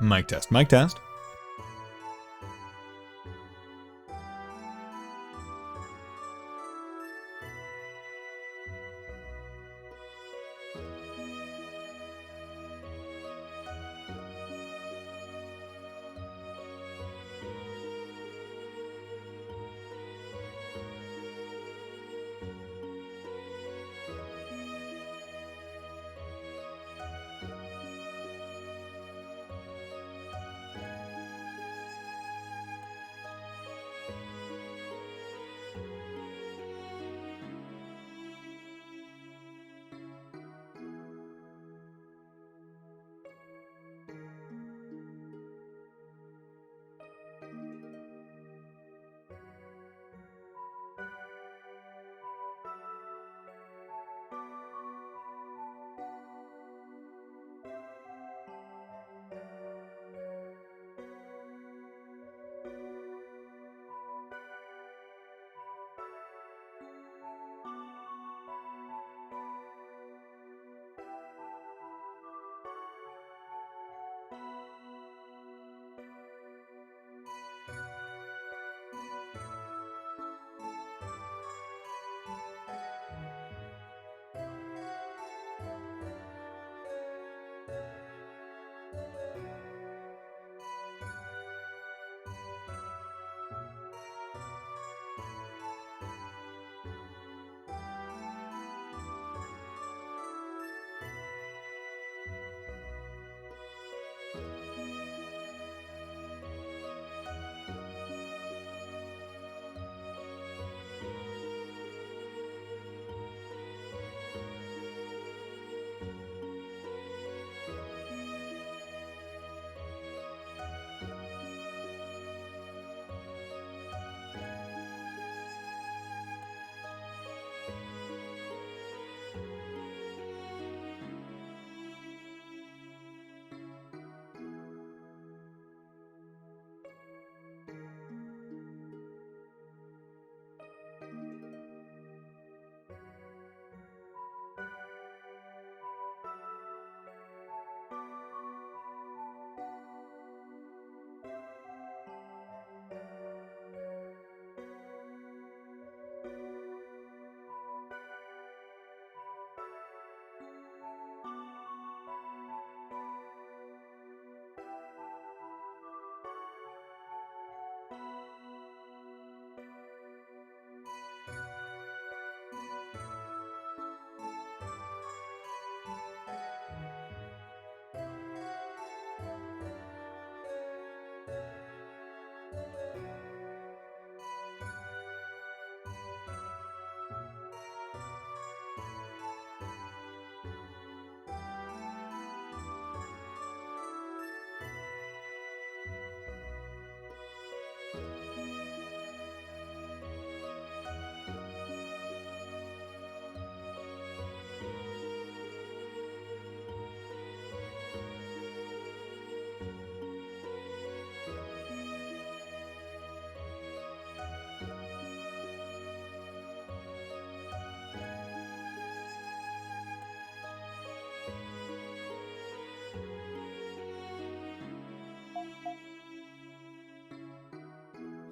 Mic test, mic test.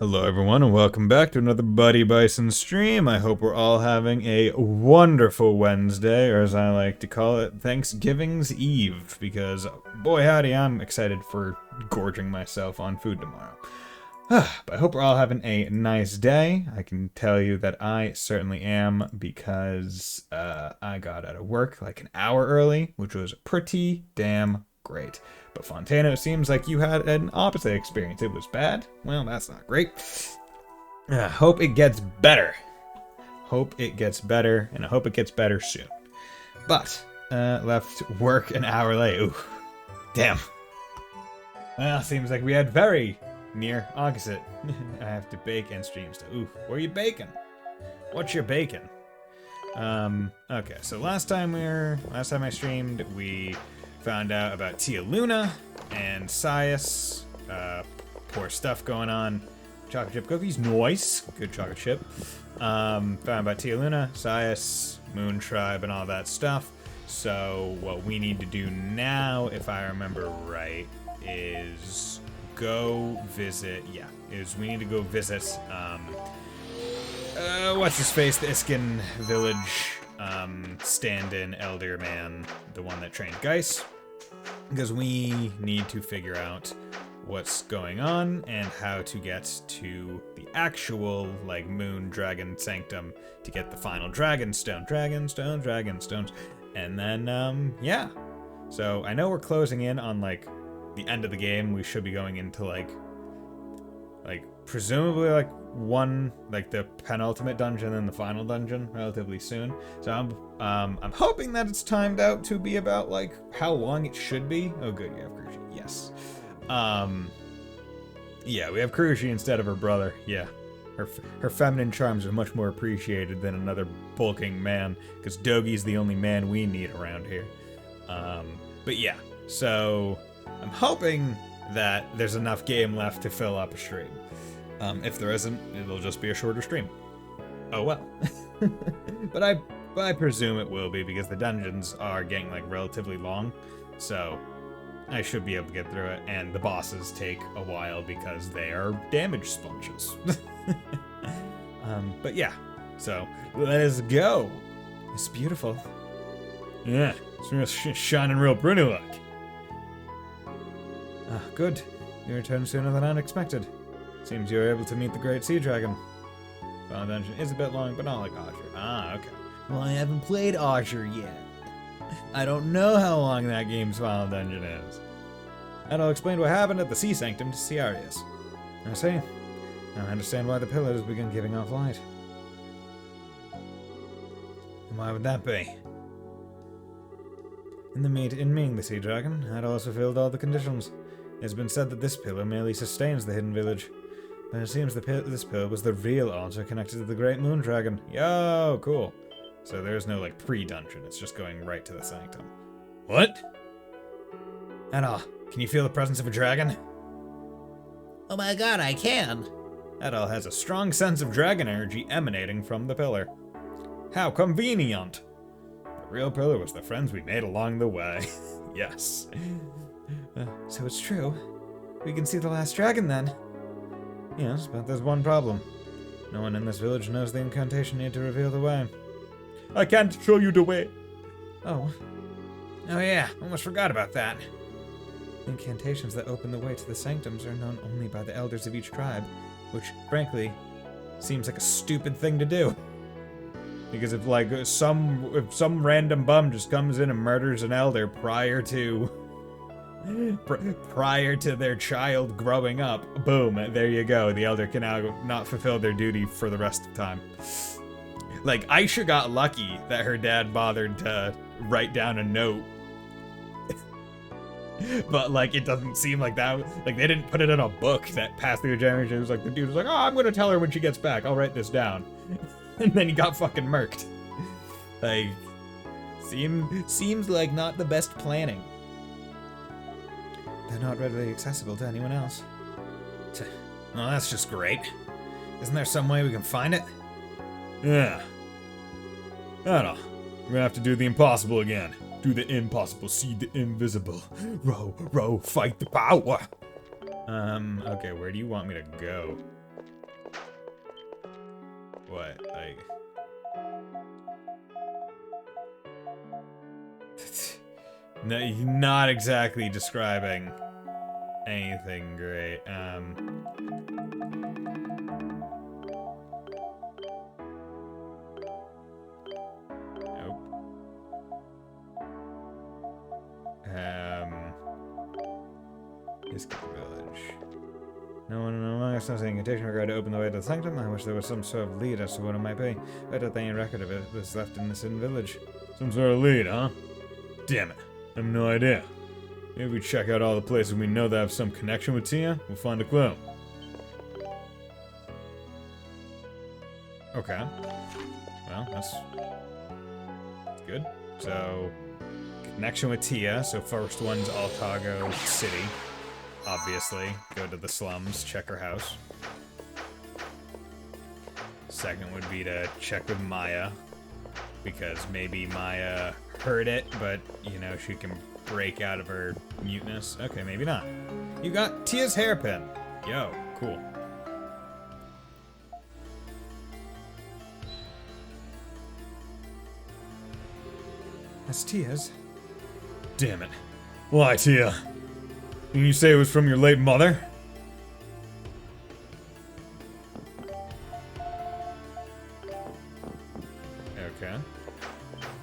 Hello everyone and welcome back to another Buddy Bison stream. I hope we're all having a wonderful Wednesday, or as I like to call it, Thanksgiving's Eve, because boy howdy, I'm excited for gorging myself on food tomorrow. But I hope we're all having a nice day. I can tell you that I certainly am, because I got out of work like an hour early, which was pretty damn great. But Fontano, it seems like you had an opposite experience. It was bad? Well, that's not great. Hope it gets better. Hope it gets better, and I hope it gets better soon. But, left work an hour late. Ooh, damn. Well, seems like we had very near opposite. I have to bake and stream stuff. Ooh, what are you baking? What's your bacon? Okay, so last time I streamed, we found out about Tia Luna and Sias. Poor stuff going on. Chocolate chip cookies, nice. Good chocolate chip. Found out about Tia Luna, Sias, Moon Tribe, and all that stuff. So what we need to do now, if I remember right, is go visit, we need to go visit, what's his face, the Iskin village, stand-in elder man, the one that trained Geis, because we need to figure out what's going on and how to get to the actual, like, moon dragon sanctum to get the final dragonstones, and then, yeah. So I know we're closing in on, like, the end of the game. We should be going into, like presumably, like, the penultimate dungeon and the final dungeon relatively soon. So I'm hoping that it's timed out to be about, like, how long it should be. Oh, good, you have Krushi. Yes. Yeah, we have Krushi instead of her brother. Yeah. Her feminine charms are much more appreciated than another bulking man, because Dogi's the only man we need around here. But yeah, so I'm hoping that there's enough game left to fill up a stream. If there isn't, it'll just be a shorter stream. Oh well. But I presume it will be, because the dungeons are getting, like, relatively long, so I should be able to get through it, and the bosses take a while because they are damage sponges. But yeah, so let us go. It's beautiful. Yeah, it's real shining real pretty-like. Ah, good. You returned sooner than unexpected. Seems you were able to meet the Great Sea Dragon. Final dungeon is a bit long, but not like Azure. Ah, okay. Well, I haven't played Azure yet. I don't know how long that game's final dungeon is. And I'll explain what happened at the Sea Sanctum to Ciarius. I see. Now I understand why the pillars begin giving off light. And why would that be? In meeting the Sea Dragon, I'd also filled all the conditions. It's been said that this pillar merely sustains the hidden village. But it seems this pillar was the real altar connected to the Great Moon Dragon. Yo, cool. So there's no, like, pre-dungeon, it's just going right to the Sanctum. What? Adal, can you feel the presence of a dragon? Oh my god, I can! Adal has a strong sense of dragon energy emanating from the pillar. How convenient! The real pillar was the friends we made along the way. Yes. So it's true. We can see the last dragon then. Yes, but there's one problem. No one in this village knows the incantation needed to reveal the way. I can't show you the way. Oh. Oh yeah, almost forgot about that. The incantations that open the way to the sanctums are known only by the elders of each tribe, which, frankly, seems like a stupid thing to do. Because if, like, some random bum just comes in and murders an elder prior to their child growing up, boom, there you go. The elder can now not fulfill their duty for the rest of the time. Like, Aisha got lucky that her dad bothered to write down a note. But, like, it doesn't seem like that. Like, they didn't put it in a book that passed through generations. It was like, the dude was like, oh, I'm gonna tell her when she gets back. I'll write this down. And then he got fucking murked. Like, seems like not the best planning. They're not readily accessible to anyone else. Well, that's just great. Isn't there some way we can find it? Yeah. I don't know. We're gonna have to do the impossible again. Do the impossible, see the invisible. Row, fight the power. Okay, where do you want me to go? What, like... No, you're not exactly describing anything great. Nope. Iskin Village. No one among us knows the incantation required to open the way to the sanctum. I wish there was some sort of lead as to what it might be. I doubt there ain't record of it that's left in this hidden village. Some sort of lead, huh? Damn it. I have no idea. Maybe we check out all the places we know that have some connection with Tia. We'll find a clue. Okay. Well, that's good. So, connection with Tia. So first one's Altago City. Obviously. Go to the slums, check her house. Second would be to check with Maya. Because maybe Maya heard it, but, you know, she can break out of her muteness. Okay, maybe not. You got Tia's hairpin. Yo, cool. That's Tia's. Damn it. Why, Tia? Didn't you say it was from your late mother? Okay.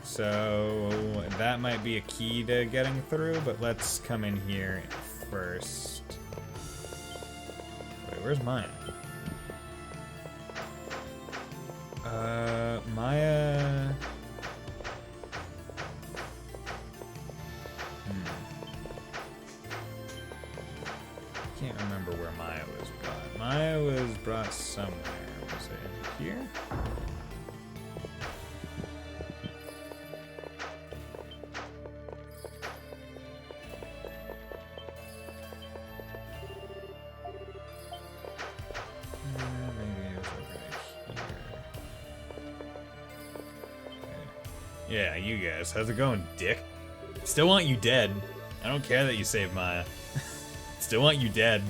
So that might be a key to getting through, but let's come in here first. Wait, where's Maya? Maya... Can't remember where Maya was brought. Maya was brought somewhere. Was it here? Maybe it was over here. Yeah, you guys. How's it going, dick? Still want you dead. I don't care that you saved Maya. Still want you dead.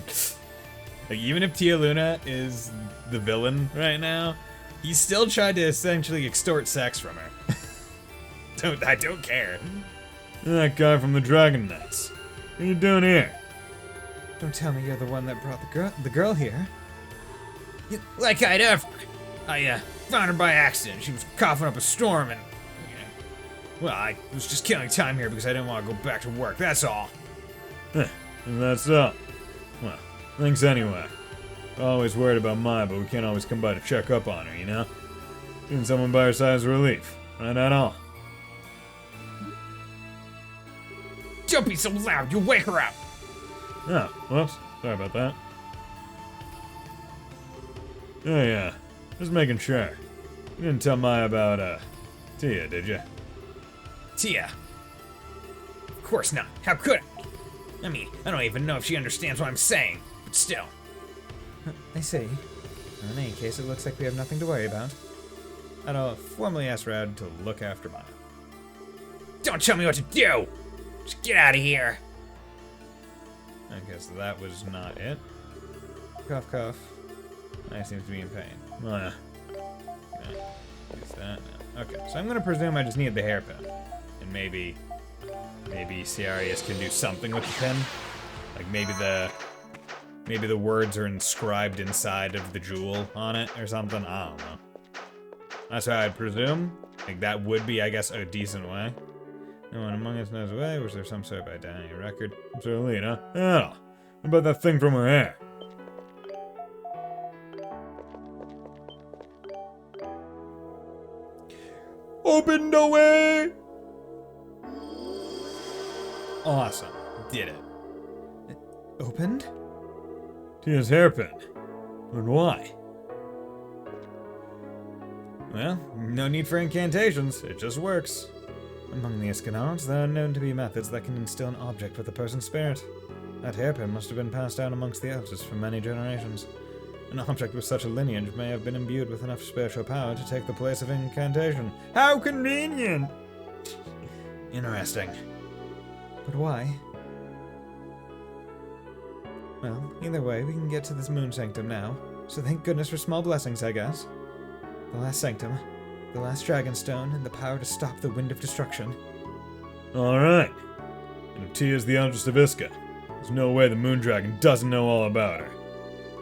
Like, even if Tia Luna is the villain right now, he still tried to essentially extort sex from her. I don't care. That guy from the Dragon Knights. What are you doing here? Don't tell me you're the one that brought the girl here. Like I'd ever. I found her by accident. She was coughing up a storm and... Well, I was just killing time here because I didn't want to go back to work, that's all. And that's all. Well, thanks anyway. Always worried about Maya, but we can't always come by to check up on her, you know? Even someone by her side is a relief. Right at all. Don't be so loud, you'll wake her up! Oh, whoops. Sorry about that. Oh yeah, just making sure. You didn't tell Maya about, Tia, did you? Tia? Of course not. How could I? I mean, I don't even know if she understands what I'm saying, but still. I see. In any case, it looks like we have nothing to worry about. I'll formally ask Rad to look after Maya. Don't tell me what to do! Just get out of here! Okay, so that was not it. Cough, cough. Maya seems to be in pain. Maya. Use that now. Okay, so I'm gonna presume I just need the hairpin. And maybe Ciarius can do something with the pin. Like maybe the words are inscribed inside of the jewel on it or something. I don't know. That's how I'd presume. Like that would be, I guess, a decent way. No one among us knows the way. Was there some sort of identity record? Some sort of lead, huh? Yeah. What about that thing from her hair? Open the way! Awesome. Did it. Opened? Tia's hairpin. And why? Well, no need for incantations. It just works. Among the Escanauts, there are known to be methods that can instill an object with a person's spirit. That hairpin must have been passed down amongst the elders for many generations. An object with such a lineage may have been imbued with enough spiritual power to take the place of incantation. How convenient! Interesting. But why? Well, either way, we can get to this moon sanctum now. So thank goodness for small blessings, I guess. The last sanctum, the last dragon stone, and the power to stop the wind of destruction. Alright. And if Tia's the eldest of Iska, there's no way the moon dragon doesn't know all about her.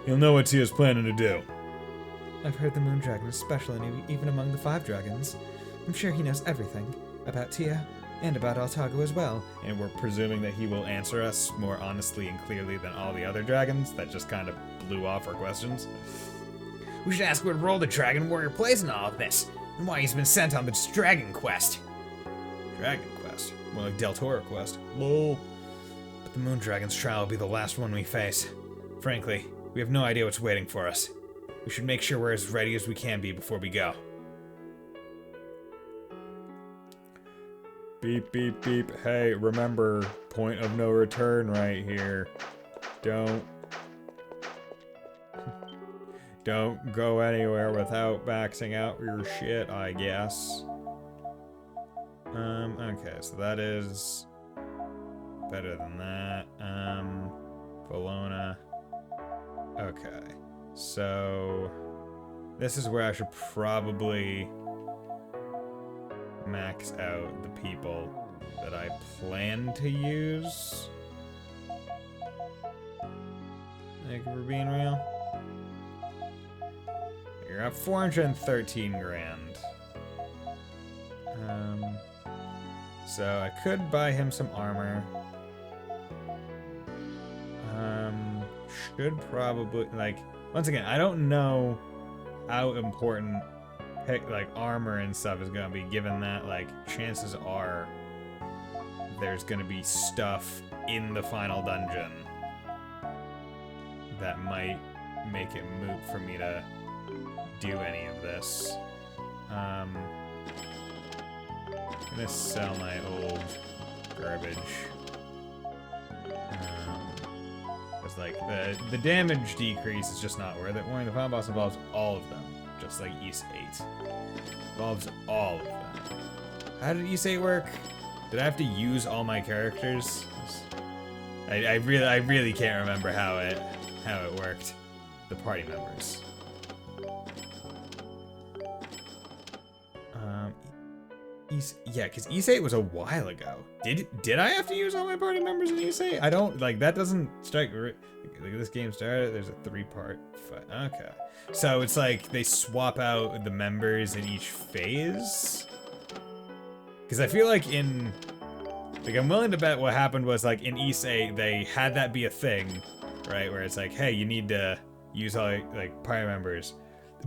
He'll know what Tia's planning to do. I've heard the moon dragon is special even among the 5 dragons. I'm sure he knows everything about Tia and about Altago as well. And we're presuming that he will answer us more honestly and clearly than all the other dragons that just kind of blew off our questions. We should ask what role the Dragon Warrior plays in all of this, and why he's been sent on this dragon quest. Dragon quest? More like Del Toro quest. Lol. But the Moon Dragon's trial will be the last one we face. Frankly, we have no idea what's waiting for us. We should make sure we're as ready as we can be before we go. Beep, beep, beep. Hey, remember, point of no return right here. Don't go anywhere without maxing out your shit, I guess. Okay, so that is better than that. Bologna. Okay. So this is where I should probably max out the people that I plan to use. Like, if we're being real. You're at 413 grand. So I could buy him some armor. Should probably, like, once again, I don't know how important like armor and stuff is gonna be, given that like chances are there's gonna be stuff in the final dungeon that might make it moot for me to do any of this. I'm gonna sell my old garbage. Because like the damage decrease is just not worth it. When the final boss involves all of them, just like Ys 8. Involves all of them. How did Ys 8 work? Did I have to use all my characters? I really can't remember how it worked. The party members. Yeah, because Ys 8 was a while ago. Did I have to use all my party members in Ys 8? I don't, like, that doesn't strike. Look at this game started. There's a 3-part fight. Okay. So it's like they swap out the members in each phase? Because I feel like in, like, I'm willing to bet what happened was, like, in Ys 8, they had that be a thing, right? Where it's like, hey, you need to use all, like, party members.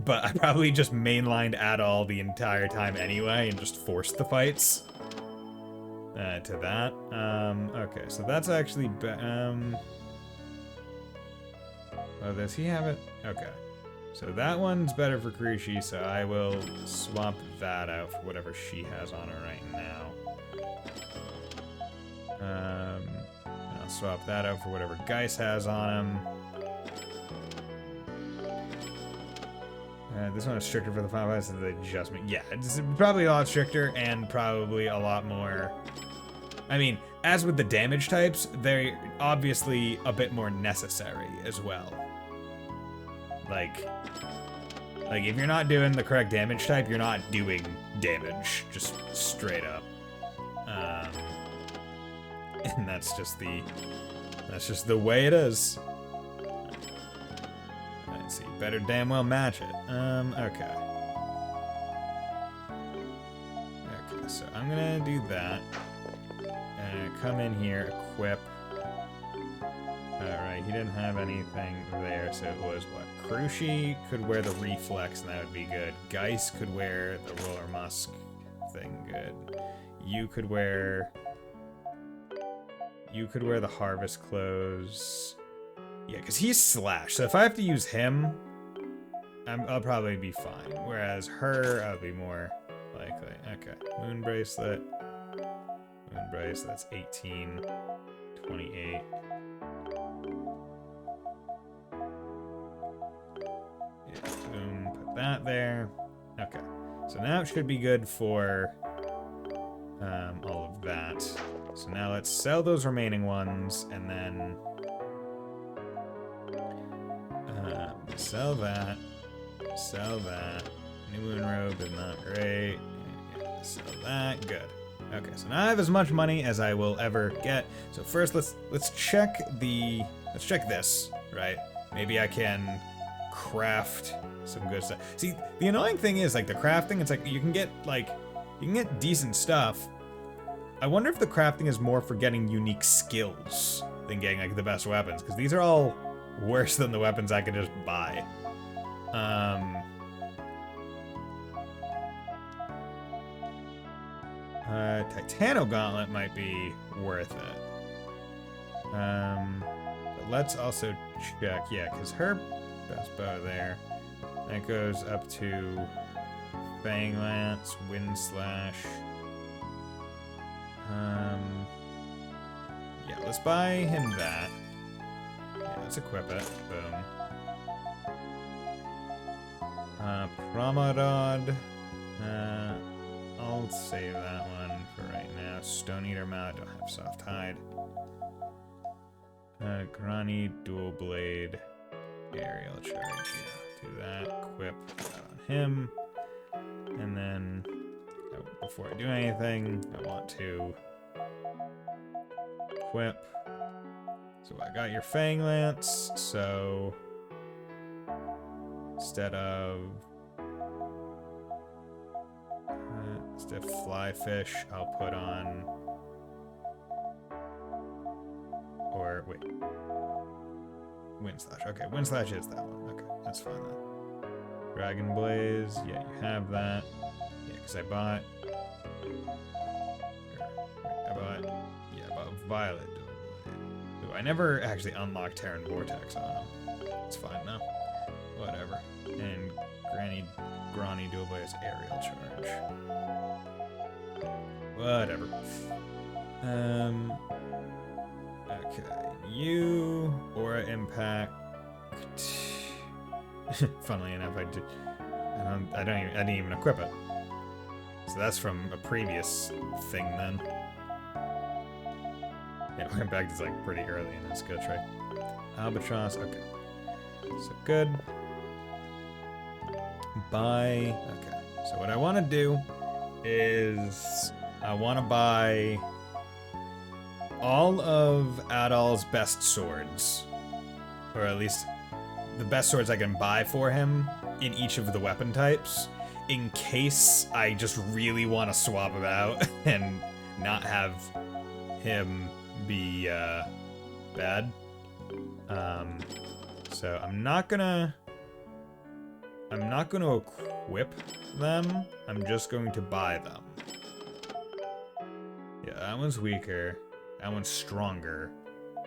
But I probably just mainlined Adol the entire time anyway and just forced the fights to that. Okay, so that's actually oh, does he have it? Okay. So that one's better for Kurushi, so I will swap that out for whatever she has on her right now. And I'll swap that out for whatever Geis has on him. This one is stricter for the final boss than the adjustment. Yeah, it's probably a lot stricter and probably a lot more. I mean, as with the damage types, they're obviously a bit more necessary as well. Like if you're not doing the correct damage type, you're not doing damage, just straight up. And that's just the way it is. Let's see, better damn well match it. Okay. Okay, so I'm gonna do that. Come in here, equip. Alright, he didn't have anything there, so it was what? Kurushi could wear the reflex, and that would be good. Geis could wear the roller musk thing, good. You could wear the harvest clothes. Yeah, because he's Slash, so if I have to use him, I'll probably be fine. Whereas her, I'll be more likely. Okay, Moon Bracelet. Moon Bracelet's 18, 28. Yeah, boom, put that there. Okay, so now it should be good for all of that. So now let's sell those remaining ones, and then sell that. New Moon Robe is not great. Yeah, sell that. Good. Okay, so now I have as much money as I will ever get. So first, let's check this, right? Maybe I can craft some good stuff. See, the annoying thing is, like, the crafting, it's like you can get decent stuff. I wonder if the crafting is more for getting unique skills than getting, like, the best weapons, because these are all worse than the weapons I could just buy. Titano Gauntlet might be worth it. But let's also check, yeah, because her best bow there, that goes up to Fang Lance, Wind Slash. Yeah, let's buy him that. Yeah, let's equip it. Boom. Promenade. I'll save that one for right now. Stone Eater Mallet, don't have soft hide. Grani dual blade aerial charge. Yeah, do that. Equip that on him. And then, before I do anything, I want to equip. So I got your Fang Lance, so instead of Fly Fish, I'll put on, or wait, Wind Slash. Okay, Wind Slash is that one. Okay, that's fine then. Dragon Blaze, yeah, you have that. Yeah, because I bought Violet. Ooh, I never actually unlocked Terran Vortex on him. It's fine now. Whatever. And Grani Dual Blaze Aerial Charge. Whatever. Okay. You, Aura Impact. Funnily enough, I didn't even equip it. So that's from a previous thing then. Yeah, Aura Impact is like pretty early in this. Go try. Albatross, okay. So good. Buy. Okay. So what I want to do is I want to buy all of Adol's best swords, or at least the best swords I can buy for him in each of the weapon types, in case I just really want to swap him out and not have him be bad. So I'm not gonna equip them. I'm just going to buy them. Yeah, that one's weaker. That one's stronger.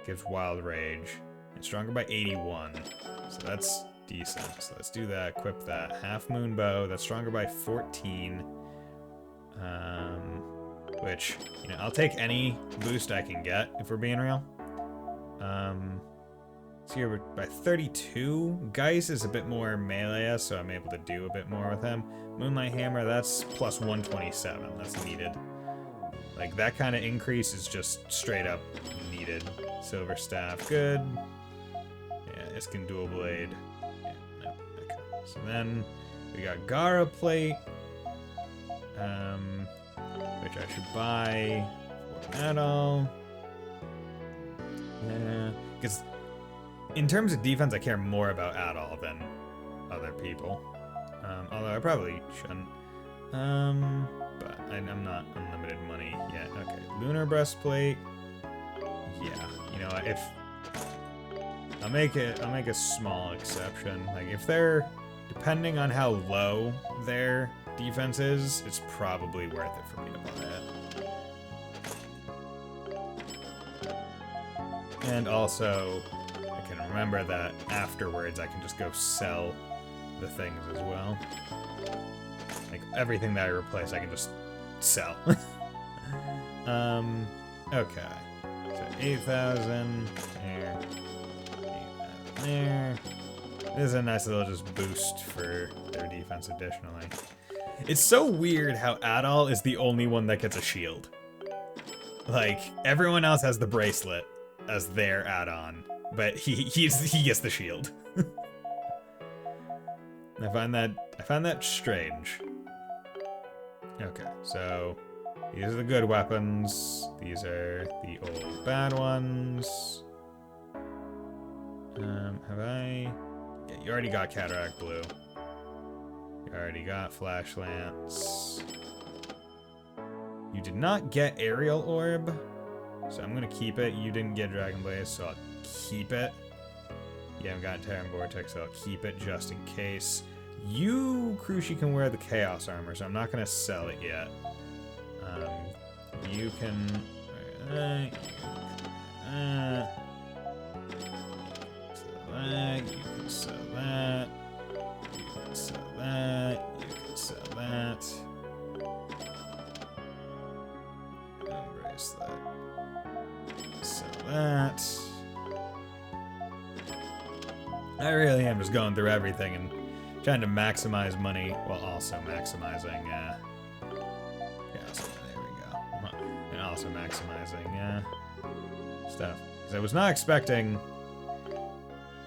Gives Wild Rage. And stronger by 81. So that's decent. So let's do that. Equip that. Half Moon Bow. That's stronger by 14. Which, you know, I'll take any boost I can get, if we're being real. So here by 32. Geist is a bit more melee, so I'm able to do a bit more with him. Moonlight Hammer, that's plus 127. That's needed. Like, that kind of increase is just straight up needed. Silver Staff, good. Yeah, Iskin Dual Blade. Yeah, no, okay. So then we got Gara Plate, which I should buy for Adol. Yeah, because in terms of defense, I care more about Adol than other people. Although I probably shouldn't. But I'm not unlimited money yet. Okay, Lunar Breastplate. Yeah, you know, if I'll make a small exception. Like if they're, depending on how low their defense is, it's probably worth it for me to buy it. And also, I can remember that afterwards I can just go sell the things as well. Like everything that I replace, I can just sell. Okay. So 8,000 there. 8,000 there. This is a nice little just boost for their defense additionally. It's so weird how Adol is the only one that gets a shield. Like, everyone else has the bracelet as their add-on, but he gets the shield. I find that strange. Okay, so these are the good weapons. These are the old bad ones. Have I? Yeah, you already got Cataract Blue. You already got Flash Lance. You did not get Aerial Orb, so I'm gonna keep it. You didn't get Dragon Blaze, so I'll keep it. You haven't gotten Terran Vortex, so I'll keep it just in case. You, Cruci, can wear the Chaos Armor, so I'm not gonna sell it yet. You can sell that, you can sell that, you can sell that, you can sell that. Bracelet. Sell that. I really am just going through everything and trying to maximize money while also maximizing, yeah, so there we go. And also maximizing, stuff. Because I was not expecting...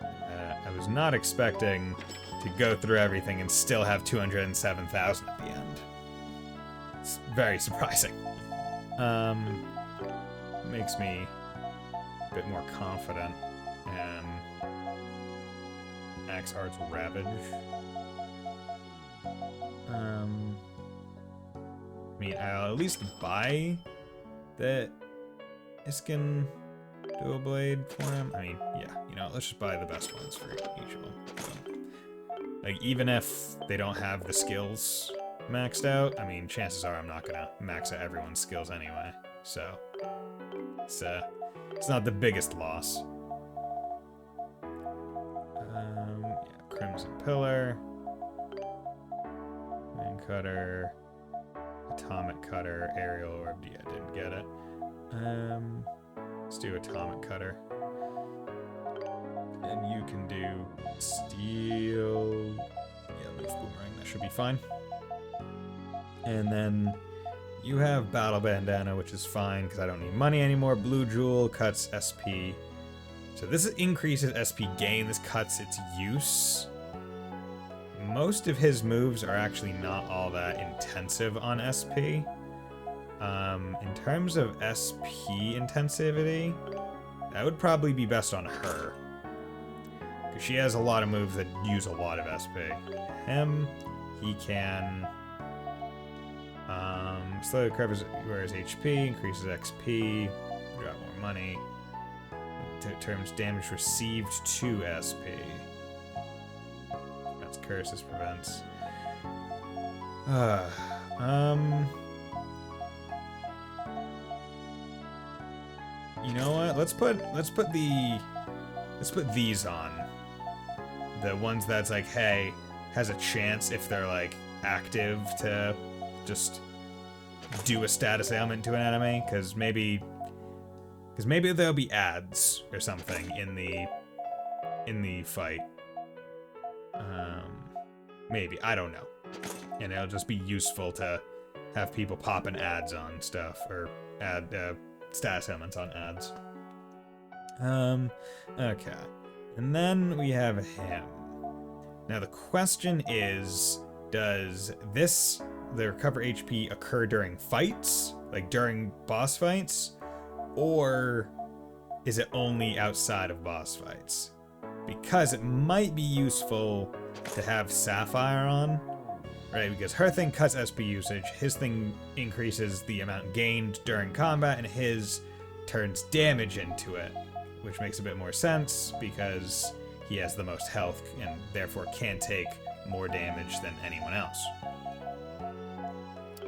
I was not expecting to go through everything and still have 207,000 at the end. It's very surprising. Makes me a bit more confident in Axe Art's Ravage. I mean, I'll at least buy the Iskin dual blade for him. I mean, yeah, you know, let's just buy the best ones for each one. Like, even if they don't have the skills maxed out, I mean, chances are I'm not gonna max out everyone's skills anyway. So, it's not the biggest loss. Yeah, Crimson Pillar, Wing Cutter, Atomic Cutter, Aerial Orb. Yeah, didn't get it. Let's do Atomic Cutter. And you can do Steel. Yeah, move Boomerang. That should be fine. And then you have Battle Bandana, which is fine because I don't need money anymore. Blue Jewel cuts SP. So this increases SP gain. This cuts its use. Most of his moves are actually not all that intensive on SP. In terms of SP intensivity, that would probably be best on her. Because she has a lot of moves that use a lot of SP. Him, he can... slowly recovers his HP, increases XP, drop more money. Terms damage received to SP. That's curses, prevents. You know what? Let's put these on. The ones that's like, hey, has a chance if they're like active to just do a status ailment to an enemy, because maybe there'll be ads or something in the fight. Maybe, I don't know. And it'll just be useful to have people popping ads on stuff, or add status ailments on ads. Okay. And then we have him. Now the question is, does the recover HP occur during fights? Like during boss fights? Or is it only outside of boss fights? Because it might be useful to have Sapphire on, right? Because her thing cuts SP usage, his thing increases the amount gained during combat, and his turns damage into it, which makes a bit more sense because he has the most health and therefore can take more damage than anyone else.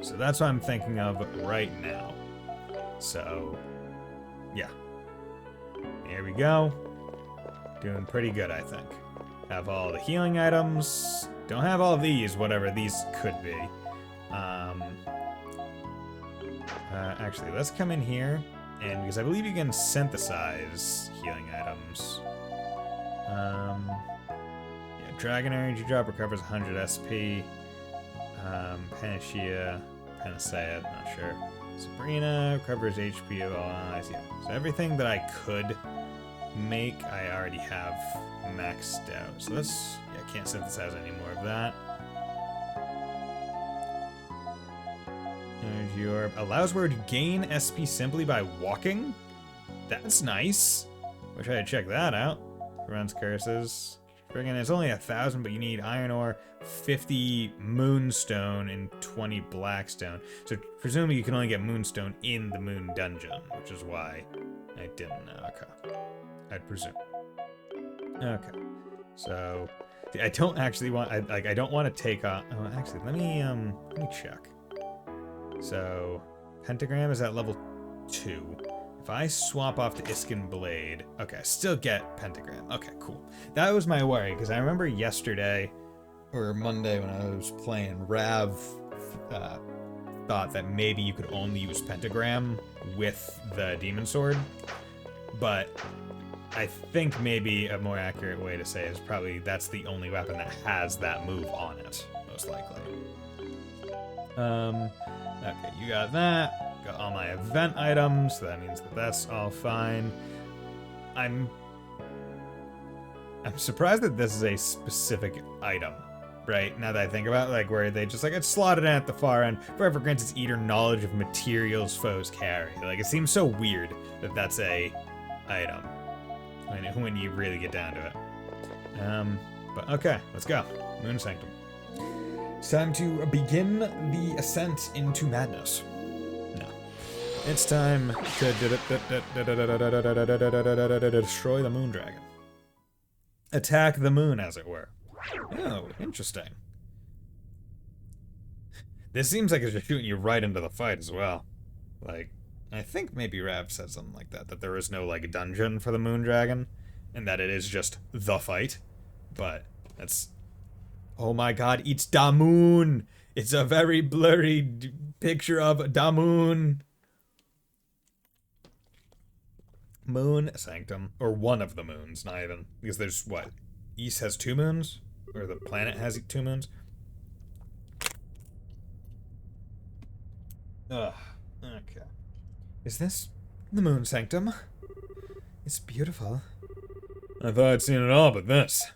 So that's what I'm thinking of right now. So, yeah. Here we go. Doing pretty good, I think. Have all the healing items. Don't have all of these, whatever these could be. Actually, let's come in here, and because I believe you can synthesize healing items. Yeah, Dragon Energy Drop recovers 100 SP. Panacea, not sure. Sabrina recovers HP of all allies. Yeah, so everything that I could make, I already have maxed out. So let's, yeah, can't synthesize any more of that. Energy Orb allows where to gain SP simply by walking. That's nice. Wish I had checked that out. Prevents curses. Friggin', it's only 1,000, but you need iron ore, 50 moonstone, and 20 blackstone. So presumably you can only get moonstone in the moon dungeon, which is why I didn't know. Okay, I'd presume. Okay, so I don't actually want. I don't want to take off. Oh, actually, let me check. So pentagram is at level 2. If I swap off to Iskin Blade, okay, I still get Pentagram. Okay, cool. That was my worry, because I remember yesterday, or Monday when I was playing, Rav thought that maybe you could only use Pentagram with the Demon Sword, but I think maybe a more accurate way to say it is probably that's the only weapon that has that move on it, most likely. Okay, you got that. Got all my event items, so that means that that's all fine. I'm surprised that this is a specific item, right? Now that I think about it, like where they just like it's slotted in at the far end. Forever grants its eater knowledge of materials foes carry. Like it seems so weird that that's a item when you really get down to it. But okay, let's go. Moon Sanctum. It's time to begin the ascent into madness. No. It's time to destroy the moon dragon. Attack the moon, as it were. Oh, interesting. This seems like it's just shooting you right into the fight as well. Like, I think maybe Rav said something like that, that there is no, like, dungeon for the moon dragon, and that it is just the fight. But that's... Oh my god, it's da moon! It's a very blurry picture of da moon! Moon Sanctum, or one of the moons, not even, because there's, what, East has 2 moons? Or the planet has 2 moons? Ugh, okay. Is this the Moon Sanctum? It's beautiful. I thought I'd seen it all but this.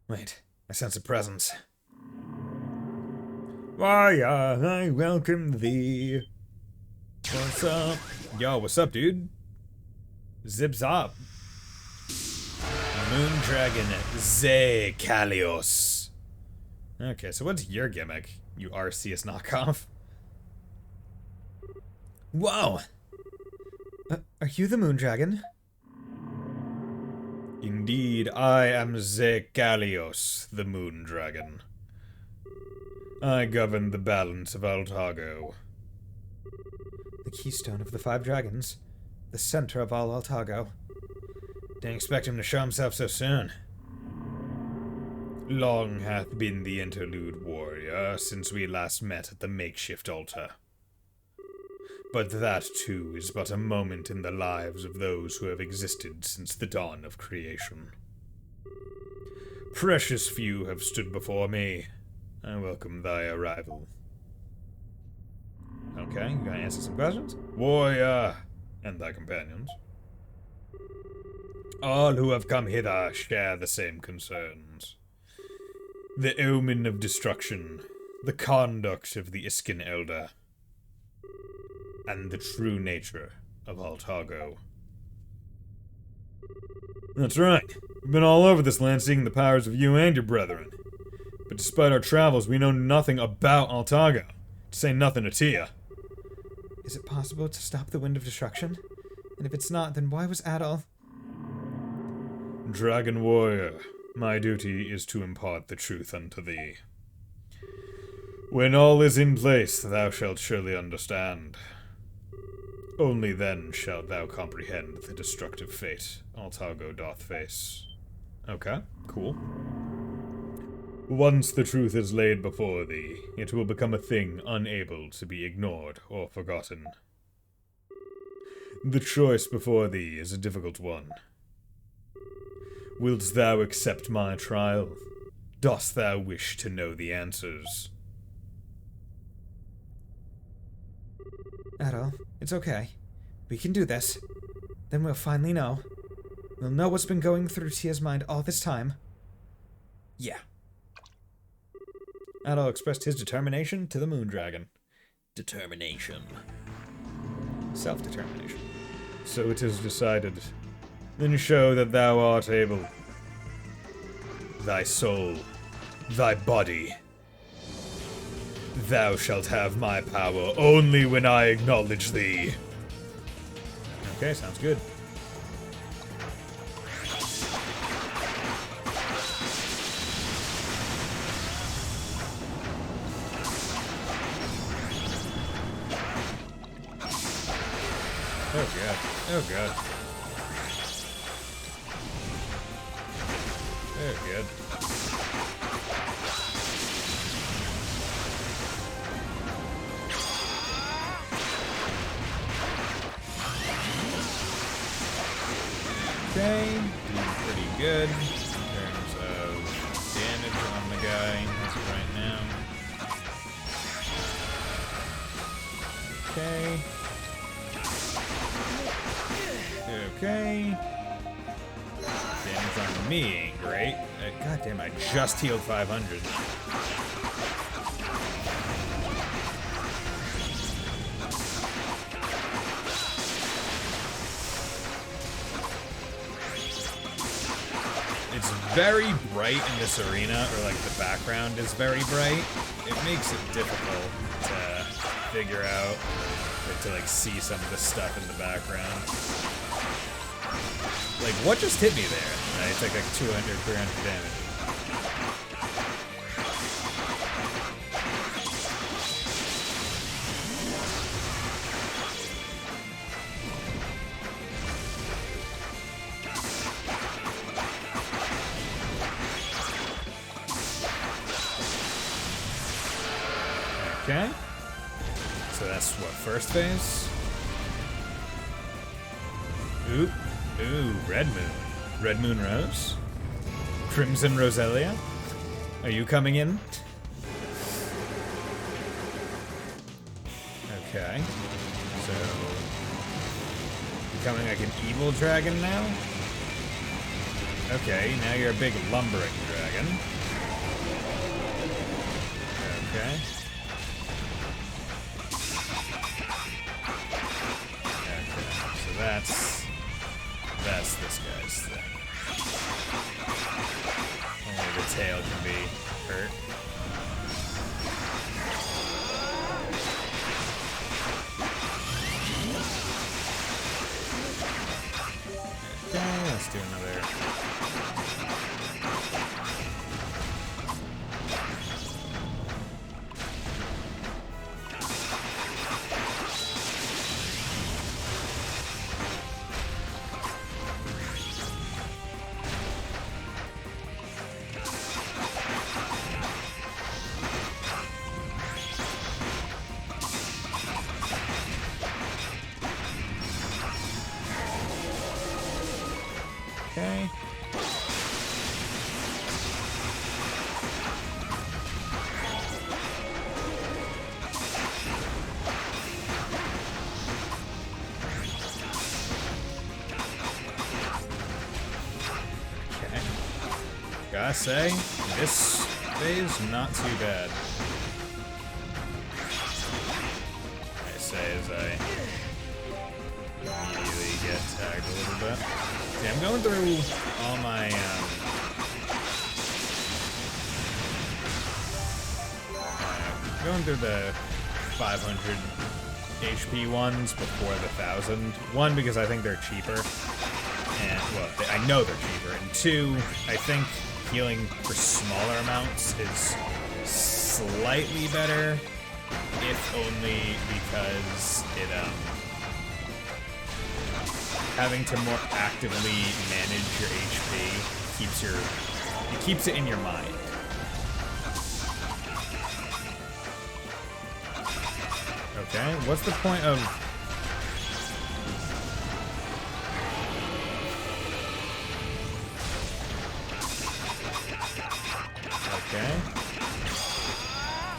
Wait, I sense a presence. Why, I welcome thee. What's up? Yo, what's up, dude? Zips up. Moon Dragon Zekalios. Okay, so what's your gimmick, you Arceus knockoff? Whoa! Are you the Moon Dragon? Indeed, I am Zekalios, the Moon Dragon. I govern the balance of Altago. The keystone of the 5 dragons. The center of all Altago. Didn't expect him to show himself so soon. Long hath been the interlude, warrior, since we last met at the makeshift altar. But that, too, is but a moment in the lives of those who have existed since the dawn of creation. Precious few have stood before me. I welcome thy arrival. Okay, you gonna answer some questions? Warrior, and thy companions. All who have come hither share the same concerns. The omen of destruction, the conduct of the Iskin Elder, and the true nature of Altago. That's right. We've been all over this land seeking the powers of you and your brethren. But despite our travels, we know nothing about Altago, to say nothing of Tia. Is it possible to stop the wind of destruction? And if it's not, then why was Adol... Dragon warrior, my duty is to impart the truth unto thee. When all is in place, thou shalt surely understand. Only then shalt thou comprehend the destructive fate Altago doth face. Okay, cool. Once the truth is laid before thee, it will become a thing unable to be ignored or forgotten. The choice before thee is a difficult one. Wilt thou accept my trial? Dost thou wish to know the answers? Adol, it's okay. We can do this. Then we'll finally know. We'll know what's been going through Tia's mind all this time. Yeah. Adol expressed his determination to the Moon Dragon. Determination. Self-determination. So it is decided. Then show that thou art able. Thy soul, thy body. Thou shalt have my power only when I acknowledge thee. Okay, sounds good. Oh god. Oh god. Oh god. Okay, doing pretty good in terms of damage on the guy as of right now. Okay. Okay. Damage on me ain't great. God damn, I just healed 500. It's very bright in this arena, or like the background is very bright. It makes it difficult to figure out, or to like see some of the stuff in the background. Like, what just hit me there? I took like 200, 300 damage. Okay. So that's what, first phase? Ooh, Red Moon. Red Moon Rose? Crimson Roselia? Are you coming in? Okay. So, becoming like an evil dragon now? Okay, now you're a big lumbering dragon. Okay. So that's this guy's thing. Only the tail can be hurt. Okay, let's do another. Okay. Okay. Gotta say, this phase not too bad. I say as I immediately get tagged a little bit. See, I'm going through all my, going through the 500 HP ones before the 1000. One, because I think they're cheaper, and, well, I know they're cheaper, and two, I think healing for smaller amounts is slightly better, if only because it, having to more actively manage your HP keeps it in your mind. Okay, what's the point of... Okay.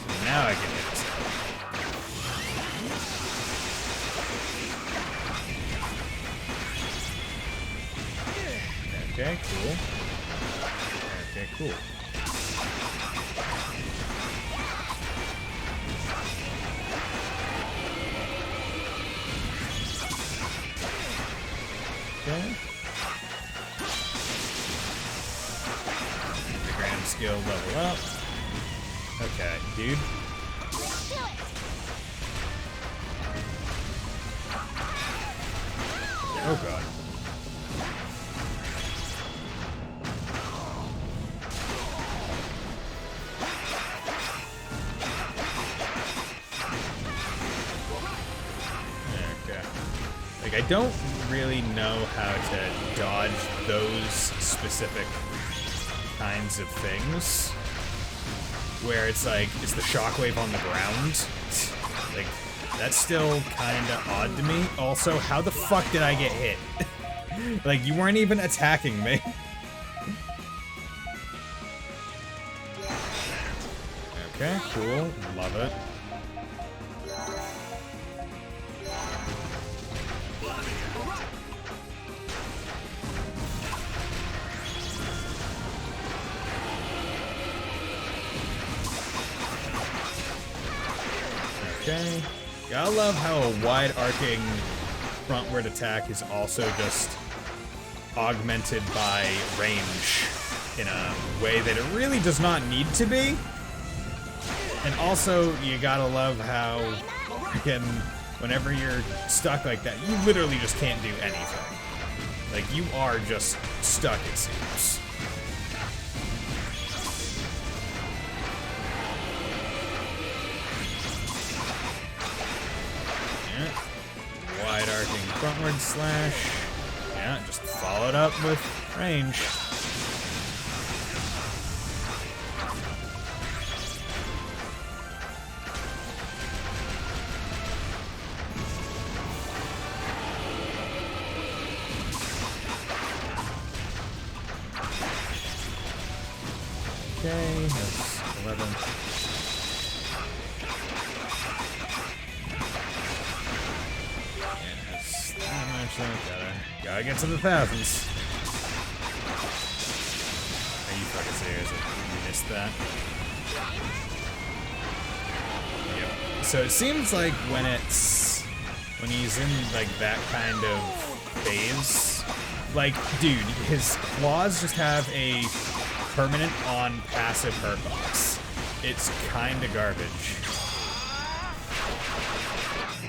So now I can hit this. Okay, cool. Okay, cool. Okay. The grand skill level up. Okay, dude. Oh god. Like, I don't really know how to dodge those specific kinds of things. Where it's like, is the shockwave on the ground? Like, that's still kinda odd to me. Also, how the fuck did I get hit? Like, you weren't even attacking me. Okay, cool. Love it. Okay. Gotta love how a wide-arcing frontward attack is also just augmented by range in a way that it really does not need to be. And also, you gotta love how freaking whenever you're stuck like that, you literally just can't do anything. Like, you are just stuck, it seems. Yeah. Wide-arcing frontward slash. Yeah, just followed up with range. Okay, that's 11. Yeah, that's that much left. Gotta get to the thousands. Are you fucking serious? You missed that? Yep. So it seems like when he's in like that kind of phase, like, dude, his claws just have a permanent on passive hurt box. It's kinda garbage.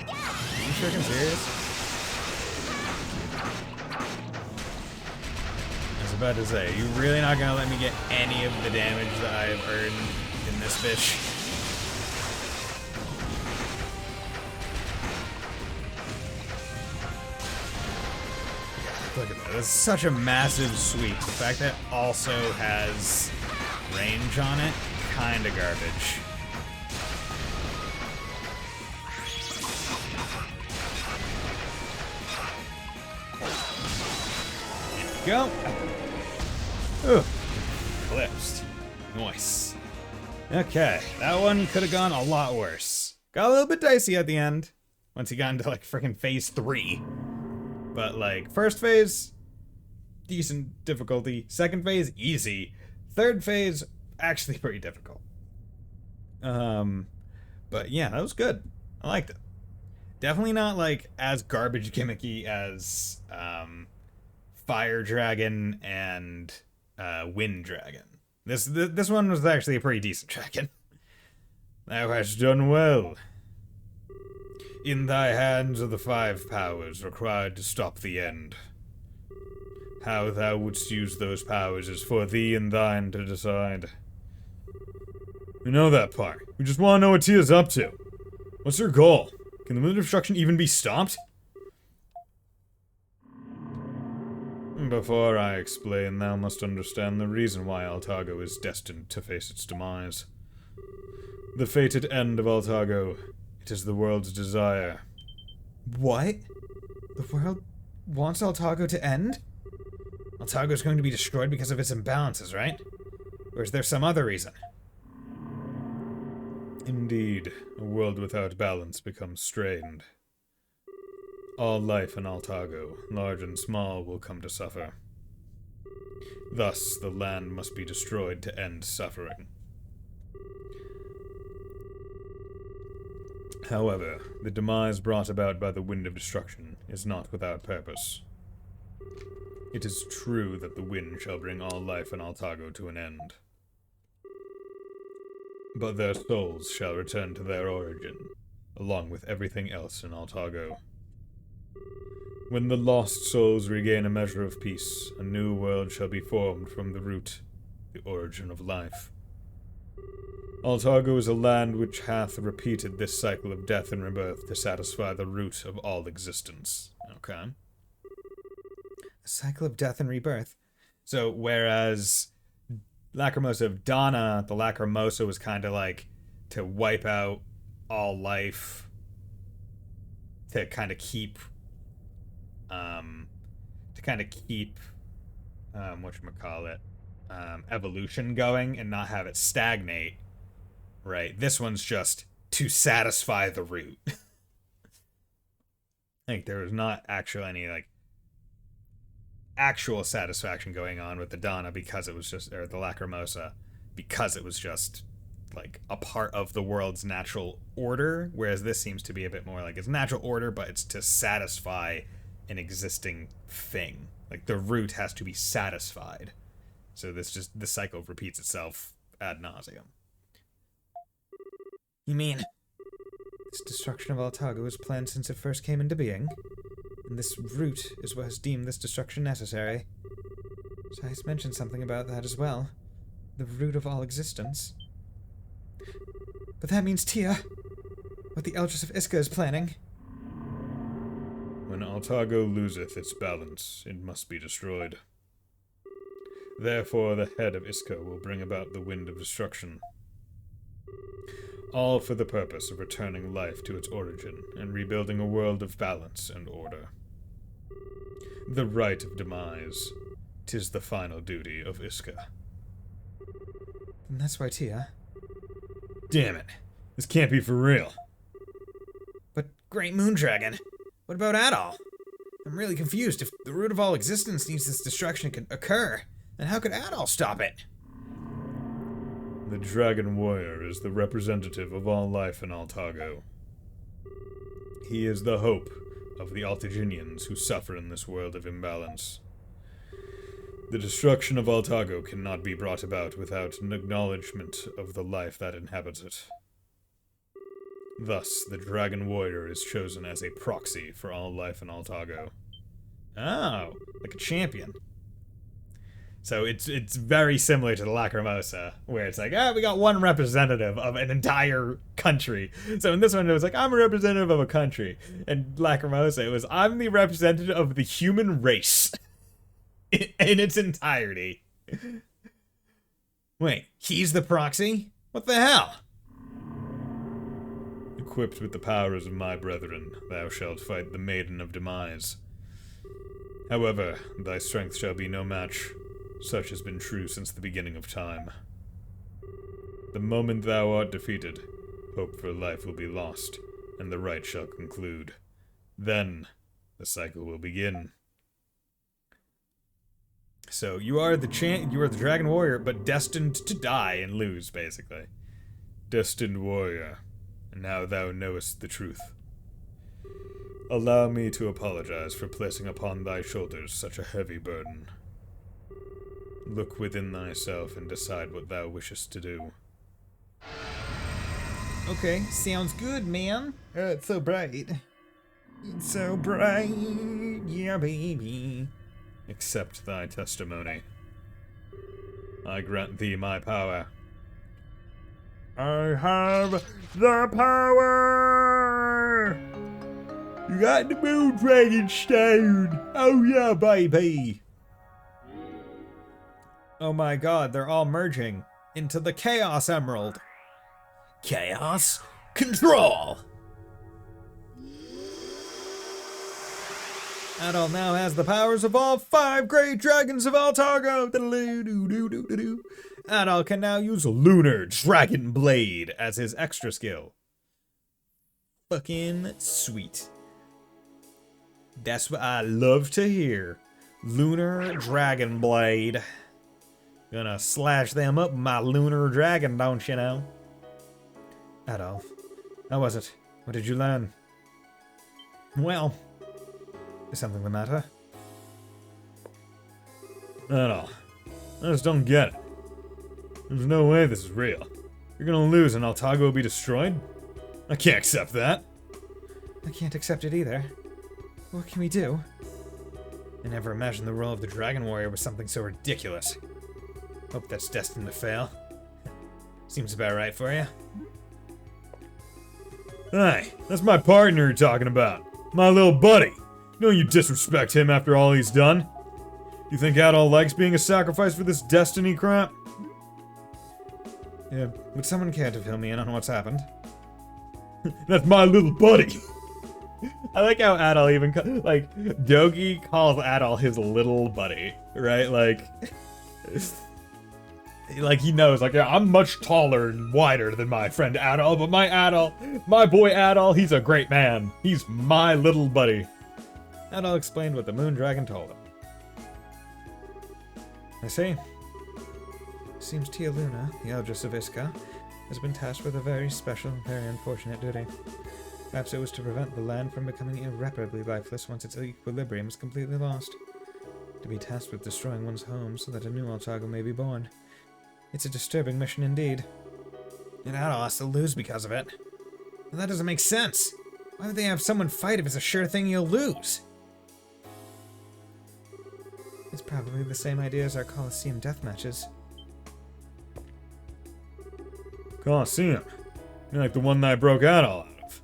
Are you freaking serious? I was about to say, you really not gonna let me get any of the damage that I've earned in this bitch? Look at that. That's such a massive sweep. The fact that it also has range on it, kinda garbage. There we go. Ooh. Eclipsed. Nice. Okay, that one could have gone a lot worse. Got a little bit dicey at the end, once he got into like freaking phase 3. But, like, first phase, decent difficulty. Second phase, easy. Third phase, actually pretty difficult. But yeah, that was good. I liked it. Definitely not, like, as garbage gimmicky as, Fire Dragon and, Wind Dragon. This one was actually a pretty decent dragon. Thou hast done well. In thy hands are the 5 powers required to stop the end. How thou wouldst use those powers is for thee and thine to decide. We know that part. We just want to know what Tia's up to. What's her goal? Can the moon of destruction even be stopped? Before I explain, thou must understand the reason why Altago is destined to face its demise. The fated end of Altago. It is the world's desire. What? The world wants Altago to end? Altago is going to be destroyed because of its imbalances, right? Or is there some other reason? Indeed, a world without balance becomes strained. All life in Altago, large and small, will come to suffer. Thus, the land must be destroyed to end suffering. However, the demise brought about by the Wind of Destruction is not without purpose. It is true that the wind shall bring all life in Altago to an end. But their souls shall return to their origin, along with everything else in Altago. When the lost souls regain a measure of peace, a new world shall be formed from the root, the origin of life. Altago is a land which hath repeated this cycle of death and rebirth to satisfy the root of all existence. Okay. A cycle of death and rebirth. So, whereas Lacrimosa of Donna, the Lacrimosa was kind of like to wipe out all life, to kind of keep, evolution going and not have it stagnate. Right, this one's just to satisfy the root. Like, there was not actually any, like, actual satisfaction going on with the Donna because it was just, or the Lacrimosa, because it was just like a part of the world's natural order, whereas this seems to be a bit more like it's natural order, but it's to satisfy an existing thing. Like the root has to be satisfied. So the cycle repeats itself ad nauseum. You mean this destruction of Altago was planned since it first came into being? And this root is what has deemed this destruction necessary? Sais mentioned something about that as well. The root of all existence. But that means Tia, what the Eldris of Iska is planning. When Altago loseth its balance, it must be destroyed. Therefore the head of Iska will bring about the wind of destruction. All for the purpose of returning life to its origin and rebuilding a world of balance and order. The rite of demise, 'tis the final duty of Iska. And that's why Tia... Damn it. This can't be for real. But Great Moondragon, what about Adol? I'm really confused. If the root of all existence needs this destruction to occur, then how could Adol stop it? The Dragon Warrior is the representative of all life in Altago. He is the hope of the Altaginians who suffer in this world of imbalance. The destruction of Altago cannot be brought about without an acknowledgement of the life that inhabits it. Thus, the Dragon Warrior is chosen as a proxy for all life in Altago. Oh, like a champion. So it's very similar to the Lacrimosa, where it's like, we got one representative of an entire country. So in this one, it was like, I'm a representative of a country. And Lacrimosa, it was, I'm the representative of the human race. In its entirety. Wait, he's the proxy? What the hell? Equipped with the powers of my brethren, thou shalt fight the Maiden of Demise. However, thy strength shall be no match. Such has been true since the beginning of time. The moment thou art defeated, hope for life will be lost, and the rite shall conclude. Then, the cycle will begin. So you are the Dragon Warrior, but destined to die and lose, basically. Destined warrior, and now thou knowest the truth. Allow me to apologize for placing upon thy shoulders such a heavy burden. Look within thyself and decide what thou wishest to do. Okay, sounds good, man. It's so bright. It's so bright, yeah, baby. Accept thy testimony. I grant thee my power. I have the power! You got the Moondragon Stone! Oh yeah, baby! Oh my god, they're all merging into the Chaos Emerald. Chaos Control! Adol now has the powers of all 5 great dragons of Altago. Adol can now use Lunar Dragon Blade as his extra skill. Fucking sweet. That's what I love to hear. Lunar Dragon Blade. Gonna slash them up with my lunar dragon, don't you know? Adolf, how was it? What did you learn? Well... Is something the matter? Not all. I just don't get it. There's no way this is real. You're gonna lose and Altago will be destroyed? I can't accept that. I can't accept it either. What can we do? I never imagined the role of the Dragon Warrior was something so ridiculous. Hope that's destined to fail. Seems about right for you. Hey, that's my partner you're talking about. My little buddy. Don't you disrespect him after all he's done? You think Adol likes being a sacrifice for this destiny crap? Yeah, would someone care to fill me in on what's happened? That's my little buddy! I like how Adol even, Dogi calls Adol his little buddy, right? Like he knows, yeah, I'm much taller and wider than my friend Adol, but my boy Adol, he's a great man. He's my little buddy. Adol explained what the Moondragon told him. I see. Seems Tia Luna, the Eldris of Iska, has been tasked with a very special, very unfortunate duty. Perhaps it was to prevent the land from becoming irreparably lifeless once its equilibrium is completely lost. To be tasked with destroying one's home so that a new Altago may be born. It's a disturbing mission indeed. And Adol has to lose because of it. And that doesn't make sense. Why would they have someone fight if it's a sure thing you'll lose? It's probably the same idea as our Colosseum death matches. Colosseum? You're like the one that I broke Adol out of.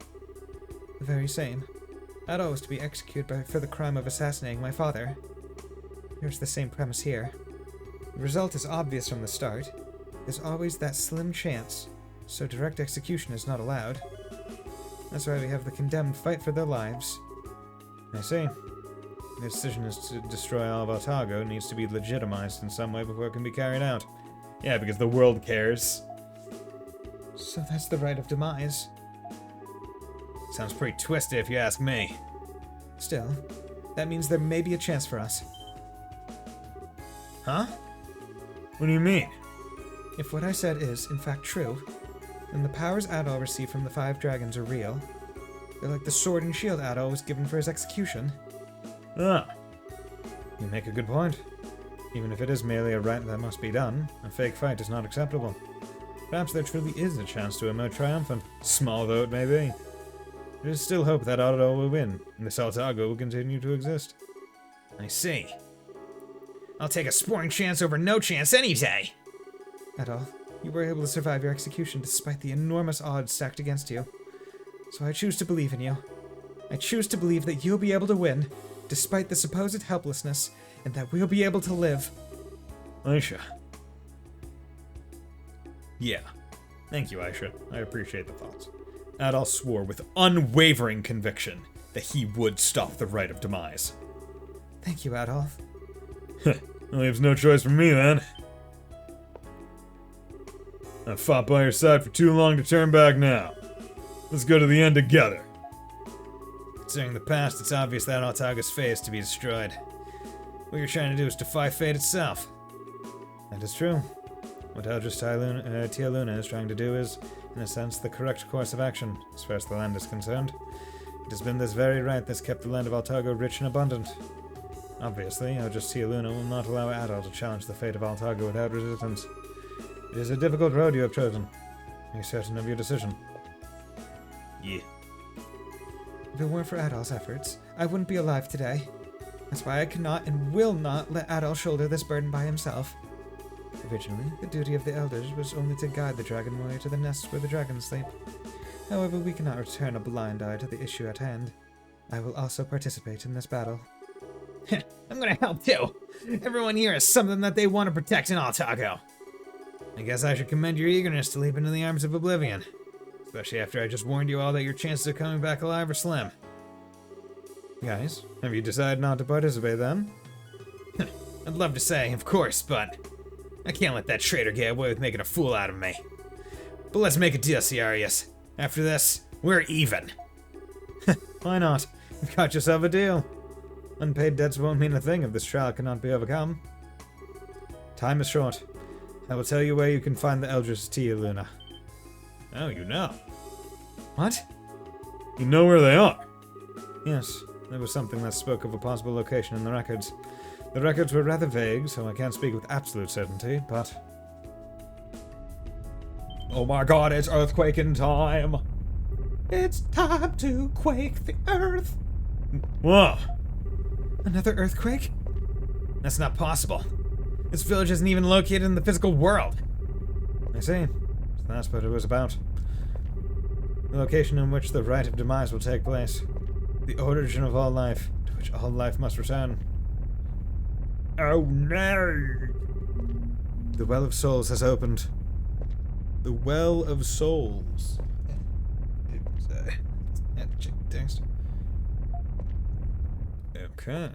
The very same. Adol was to be executed for the crime of assassinating my father. Here's the same premise here. The result is obvious from the start. There's always that slim chance, so direct execution is not allowed. That's why we have the condemned fight for their lives. I see. The decision is to destroy all of Altago needs to be legitimized in some way before it can be carried out. Yeah, because the world cares. So that's the right of demise. Sounds pretty twisted if you ask me. Still, that means there may be a chance for us. Huh? What do you mean? If what I said is, in fact, true, then the powers Adol received from the 5 dragons are real. They're like the sword and shield Adol was given for his execution. Ah. You make a good point. Even if it is merely a rite that must be done, a fake fight is not acceptable. Perhaps there truly is a chance to emerge triumphant, small though it may be. There is still hope that Adol will win, and this Altago will continue to exist. I see. I'll take a sporting chance over no chance any day! Adol, you were able to survive your execution despite the enormous odds stacked against you. So I choose to believe in you. I choose to believe that you'll be able to win, despite the supposed helplessness, and that we'll be able to live. Aisha. Yeah. Thank you, Aisha. I appreciate the thoughts. Adol swore with unwavering conviction that he would stop the rite of demise. Thank you, Adol. Well, leaves no choice for me, then. I've fought by your side for too long to turn back now. Let's go to the end together. Considering the past, it's obvious that Altago's fate is to be destroyed. What you're trying to do is defy fate itself. That is true. What Eldris Tia Luna is trying to do is, in a sense, the correct course of action, as far as the land is concerned. It has been this very right that's kept the land of Altago rich and abundant. Obviously, Eldris Tia Luna will not allow Adol to challenge the fate of Altago without resistance. It is a difficult road you have chosen. Are you certain of your decision? Yeah. If it weren't for Adol's efforts, I wouldn't be alive today. That's why I cannot and will not let Adol shoulder this burden by himself. Originally, the duty of the elders was only to guide the dragon warrior to the nests where the dragons sleep. However, we cannot return a blind eye to the issue at hand. I will also participate in this battle. I'm gonna help too! Everyone here has something that they want to protect in Altago. I guess I should commend your eagerness to leap into the arms of oblivion. Especially after I just warned you all that your chances of coming back alive are slim. Guys, have you decided not to participate then? I'd love to say, of course, but I can't let that traitor get away with making a fool out of me. But let's make a deal, Ciarius. After this, we're even. Why not? You've got yourself a deal. Unpaid debts won't mean a thing if this trial cannot be overcome. Time is short. I will tell you where you can find the Eldris Tia Luna. Oh, you know. What? You know where they are? Yes, there was something that spoke of a possible location in the records. The records were rather vague, so I can't speak with absolute certainty, but... Oh my god, it's earthquaking time! It's time to quake the earth! Whoa! Another earthquake? That's not possible. This village isn't even located in the physical world. I see. So that's what it was about. The location in which the rite of demise will take place. The origin of all life, to which all life must return. Oh no! The Well of Souls has opened. The Well of Souls. Text. Okay.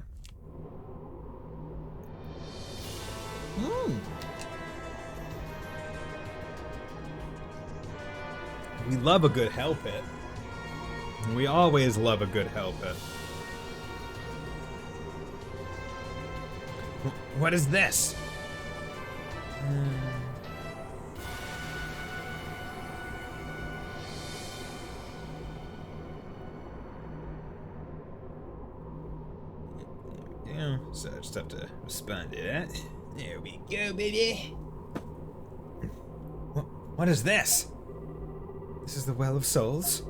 We love a good hell pit. We always love a good hell pit. What is this? So I just have to respond to that. There we go, baby. What is this? This is the Well of Souls?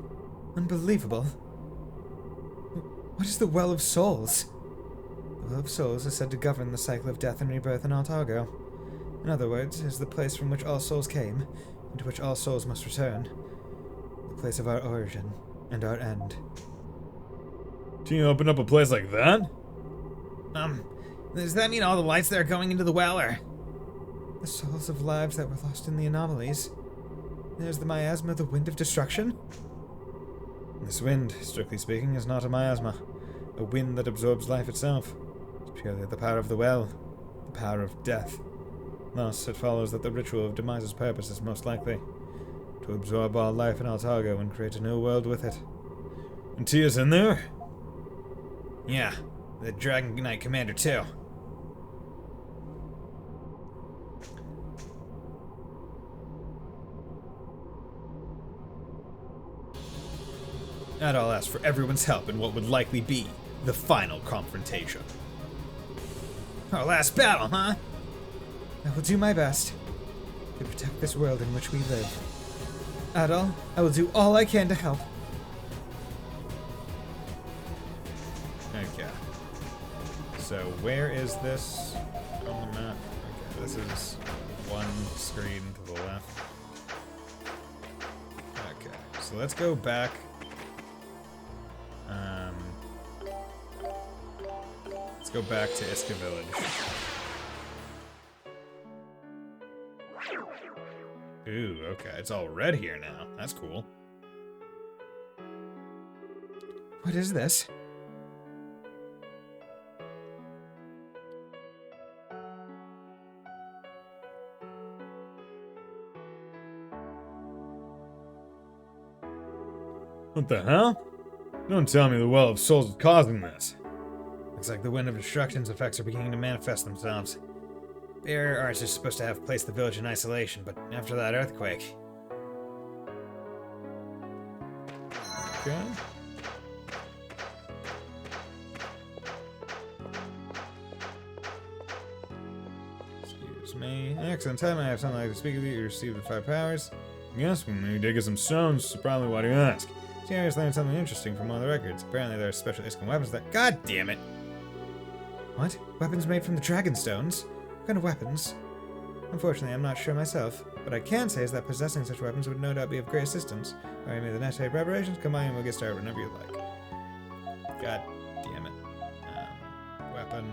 Unbelievable. What is the Well of Souls? The Well of Souls is said to govern the cycle of death and rebirth in Altargo. In other words, it is the place from which all souls came, and to which all souls must return. The place of our origin and our end. Can you open up a place like that? Does that mean all the lights that are going into the well are the souls of lives that were lost in the anomalies? There's the miasma, the wind of destruction? This wind, strictly speaking, is not a miasma. A wind that absorbs life itself. It's purely the power of the well. The power of death. Thus, it follows that the ritual of Demise's purpose is most likely to absorb all life in Altargo and create a new world with it. And Tia's in there? Yeah, the Dragon Knight Commander too. Adol asked for everyone's help in what would likely be the final confrontation. Our last battle, huh? I will do my best to protect this world in which we live. Adol, I will do all I can to help. Okay. So where is this on the map? Okay, this is one screen to the left. Okay, so let's go back. Let's go back to Iska Village. Ooh, okay, it's all red here now. That's cool. What is this? What the hell? Don't tell me the Well of Souls is causing this. Looks like the Wind of Destruction's effects are beginning to manifest themselves. Barrier arts are supposed to have placed the village in isolation, but after that earthquake... Okay. Excuse me. Excellent time. I have something I'd like to speak with you. You receive the 5 powers. Yes, we may dig some stones, so probably why do you ask? See, I just learned something interesting from one of the records. Apparently there are special Iskan weapons that... God damn it! What? Weapons made from the dragon stones? What kind of weapons? Unfortunately, I'm not sure myself. What I can say is that possessing such weapons would no doubt be of great assistance. Alright, made the necessary preparations. Come on and we'll get started whenever you like. God damn it. Weapon...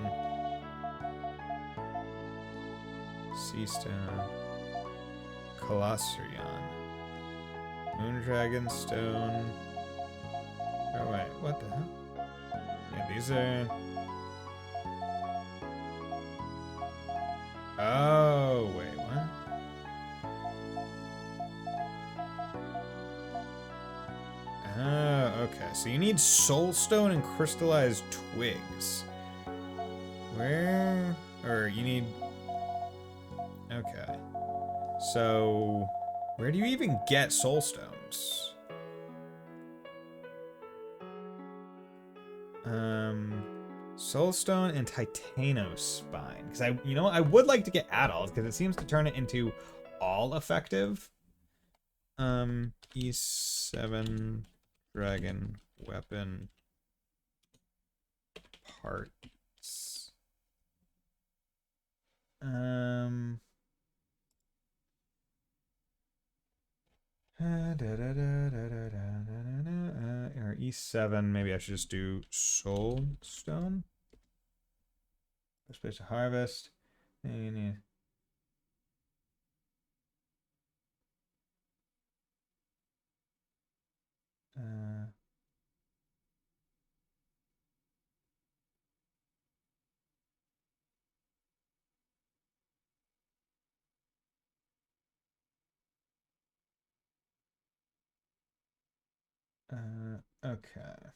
Sea Stone... Colossrion... Moondragon Stone... Oh wait, what the hell? Yeah, these are... Oh, wait, what? Oh, okay. So you need Soulstone and crystallized twigs. Where? Or you need... Okay. So... Where do you even get Soulstones? Soulstone and Titanospine. Because I would like to get Adults, because it seems to turn it into all effective. E7 Dragon Weapon Parts. Or E7, maybe I should just do Soulstone. First place to harvest. Then you need... okay.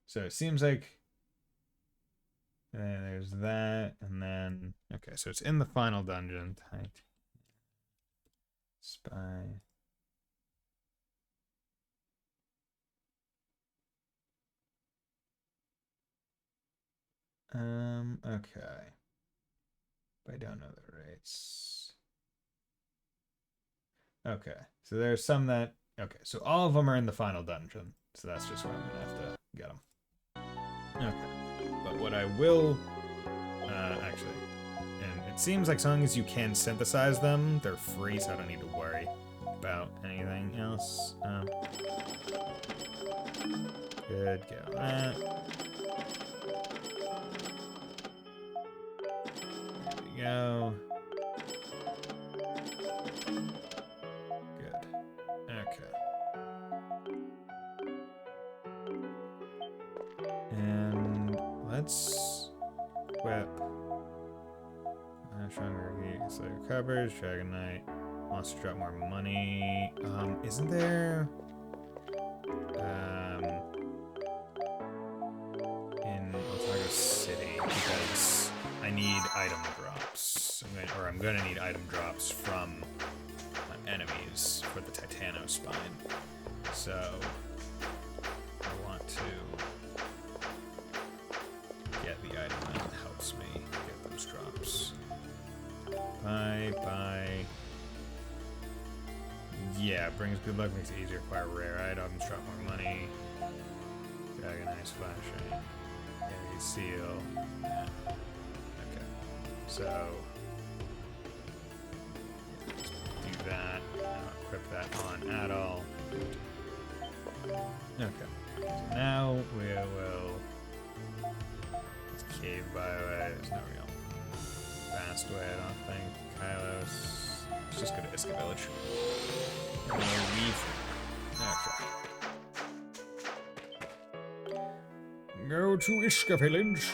So it seems like there's that, and then okay, so it's in the final dungeon. Tight. Spy. Okay. But I don't know the rates. Okay, so there's some that... Okay, so all of them are in the final dungeon. So that's just where I'm gonna have to get them. Okay, but what I will... actually... And it seems like so long as you can synthesize them, they're free, so I don't need to worry about anything else. Good, get on that. There we go. Good. Okay. And let's equip. Stronger geek, slayer coverage, Dragon Knight. Wants to drop more money. Isn't there in Otago City, because I need item drops. I'm gonna need item drops from enemies for the Titano Spine. So I want to get the item that helps me get those drops. Bye. Yeah, brings good luck, makes it easier to acquire rare items, drop more money. Dragon Eyes flashing. Heavy seal. Yeah. Okay. So let's do that. I'll equip that on Adol. Okay. So now we will. It's cave byway. There's no real fast way, I don't think. Kylos. Let's just go to Iska Village. Okay. Go to Iska Village.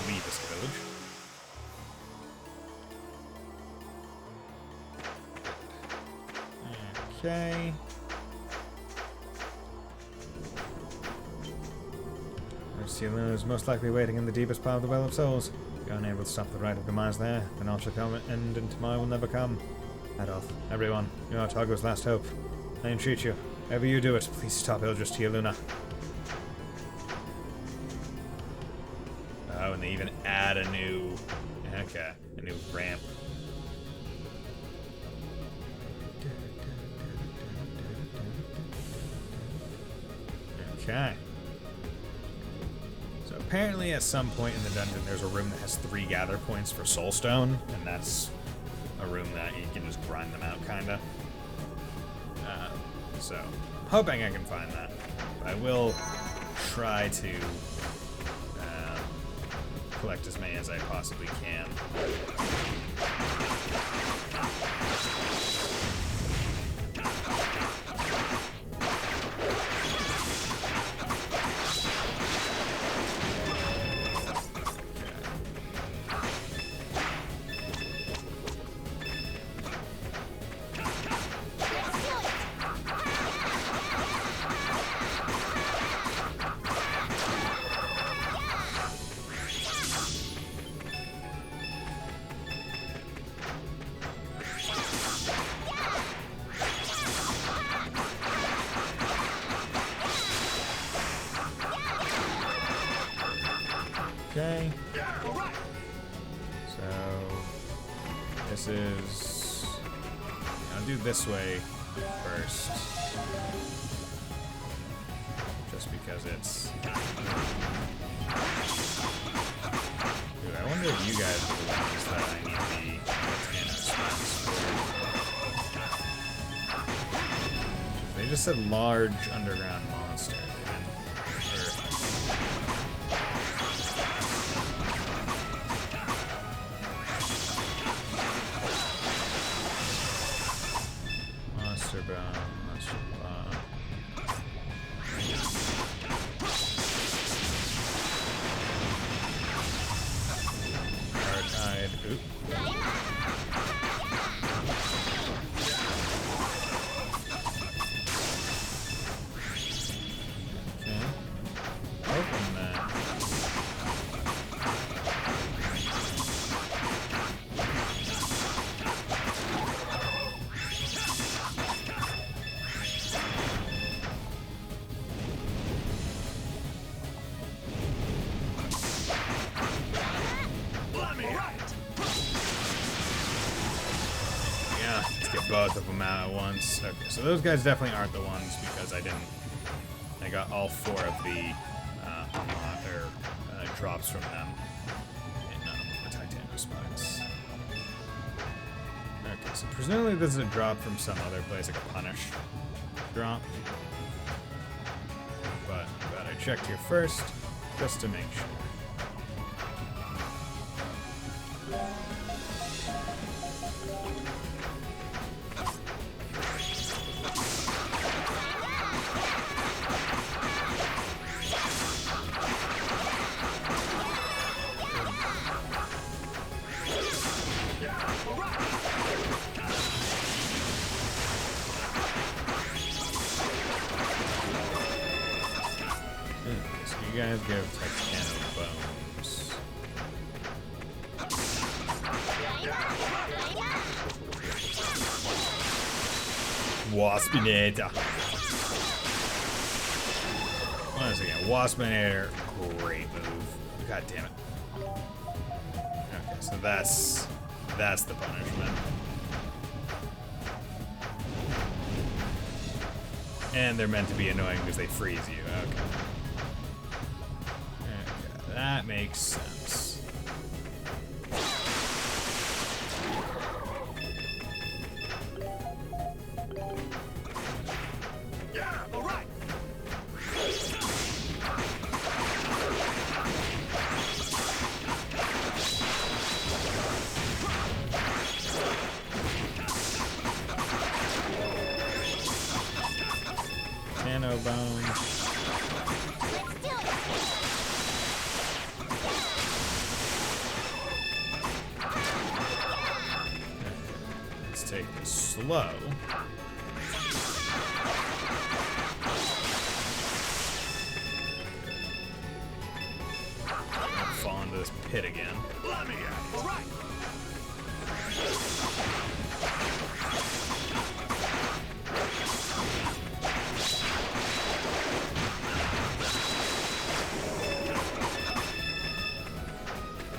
Leave Iska Village. Okay. Marcelo is most likely waiting in the deepest part of the Well of Souls. If you're unable to stop the rite of demise there, then all shall come and tomorrow will never come. Adolf, everyone, you are Targo's last hope. I entreat you, ever you do it, please stop Ildris Tia Luna. Oh, and they even add a new ramp. Okay. So apparently at some point in the dungeon there's a room that has 3 gather points for Soulstone, and that's a room that you can just grind them out, kinda. So, I'm hoping I can find that. But I will try to collect as many as I possibly can. Okay. So this is... I'll do this way first. Just because it's... Dude, I wonder if you guys are the ones that I need the Titano spots for. They just said large underground monster. Monster bomb, monster bomb. Hard-eyed. Oop. Okay. Open that. get both of them out at once. Okay, so those guys definitely aren't the ones because I got all 4 of the drops from them. And none of them were titanium spikes. Okay, so presumably this is a drop from some other place, like a punish drop. But I'm glad I checked here first, just to make sure. So you guys give titanium bones. Waspinator. Once again, Waspinator, great move. God damn it. Okay, so that's the punishment. And they're meant to be annoying because they freeze you. Okay. Okay, that makes sense. Yeah, all right. Nano bones. Let's take this slow. Fall into this pit again. Let me at it. All right.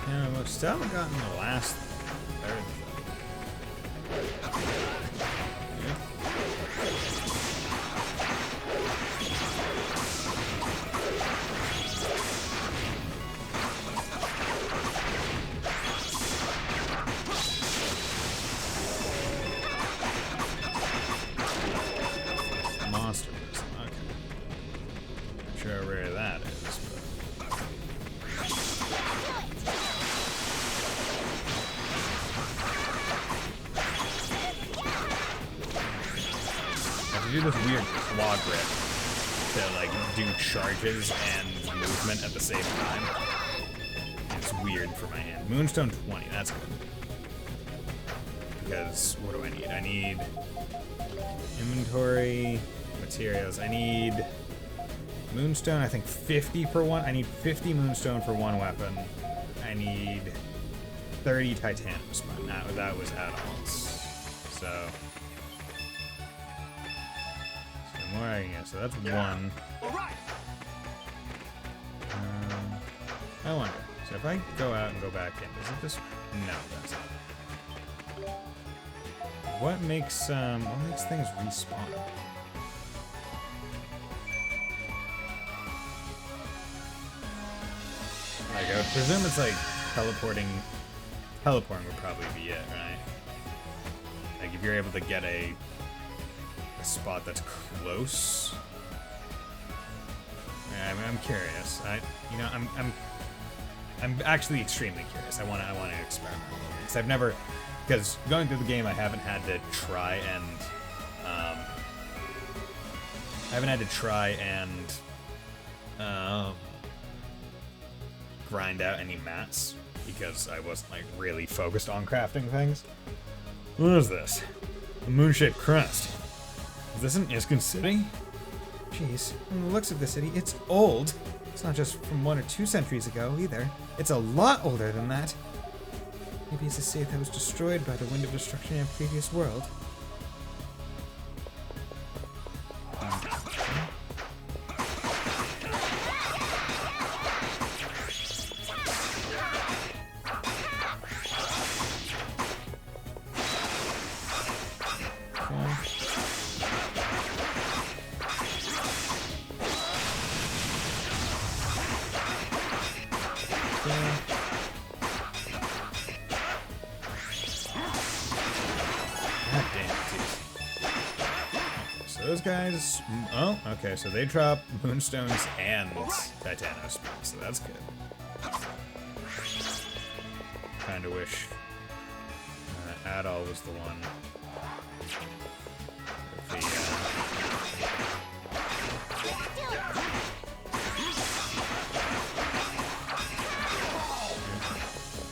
Yeah, still haven't gotten the last third. Monster Bison, okay. Not sure how rare that is, but. I have to do this weird claw grip to like do charges and movement at the same time. It's weird for my hand. Moonstone 20, that's good. Because what do I need? I need inventory, materials. I need moonstone, I think 50 for one. I need 50 moonstone for one weapon. I need 30 titanium spine. That was add-ons. So more I can get. So that's one. All right. I wonder. So if I go out and go back in, is it this? No, that's not. What makes things respawn? Like I would presume it's like teleporting. Teleporting would probably be it, right? Like if you're able to get a spot that's close. Yeah, I mean, I'm curious. I'm actually extremely curious. I want to experiment a little bit because because going through the game, I haven't had to try and grind out any mats because I wasn't like really focused on crafting things. What is this? A moon-shaped crest. Is this an Iskin city? Jeez, from the looks of the city, it's old. It's not just from 1 or 2 centuries ago, either. It's a lot older than that. Maybe it's a city that was destroyed by the wind of destruction in a previous world. God damn it, dude. So those guys... Oh, okay, so they drop Moonstones and Titanos, so that's good. Kinda wish Adol was the one with the,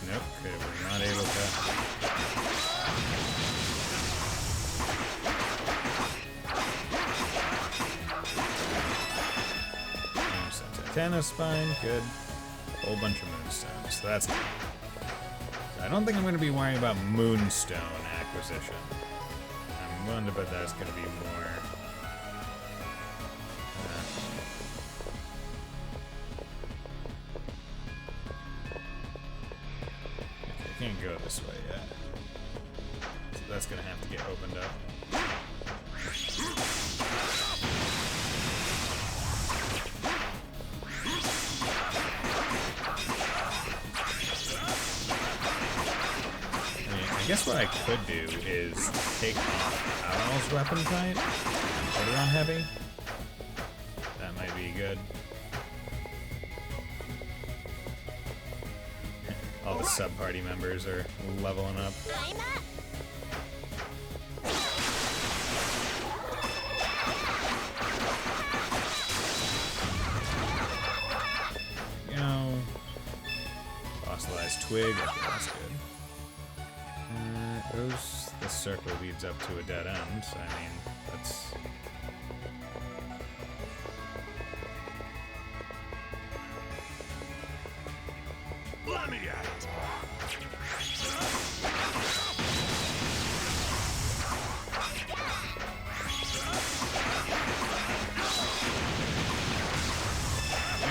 Nope, okay, we're not able to... Titanos Spine, good. Whole bunch of Moonstones, so that's good. I don't think I'm going to be worrying about Moonstone acquisition. I'm willing to bet that's going to be more... Okay, I can't go this way yet. So that's going to have to get opened up. I guess what I could do is take off Adol's weapon type and put it on heavy. That might be good. All the sub-party members are leveling up. You know, fossilized twig, okay, that's good. This circle leads up to a dead end, so I mean, that's... Let me at it.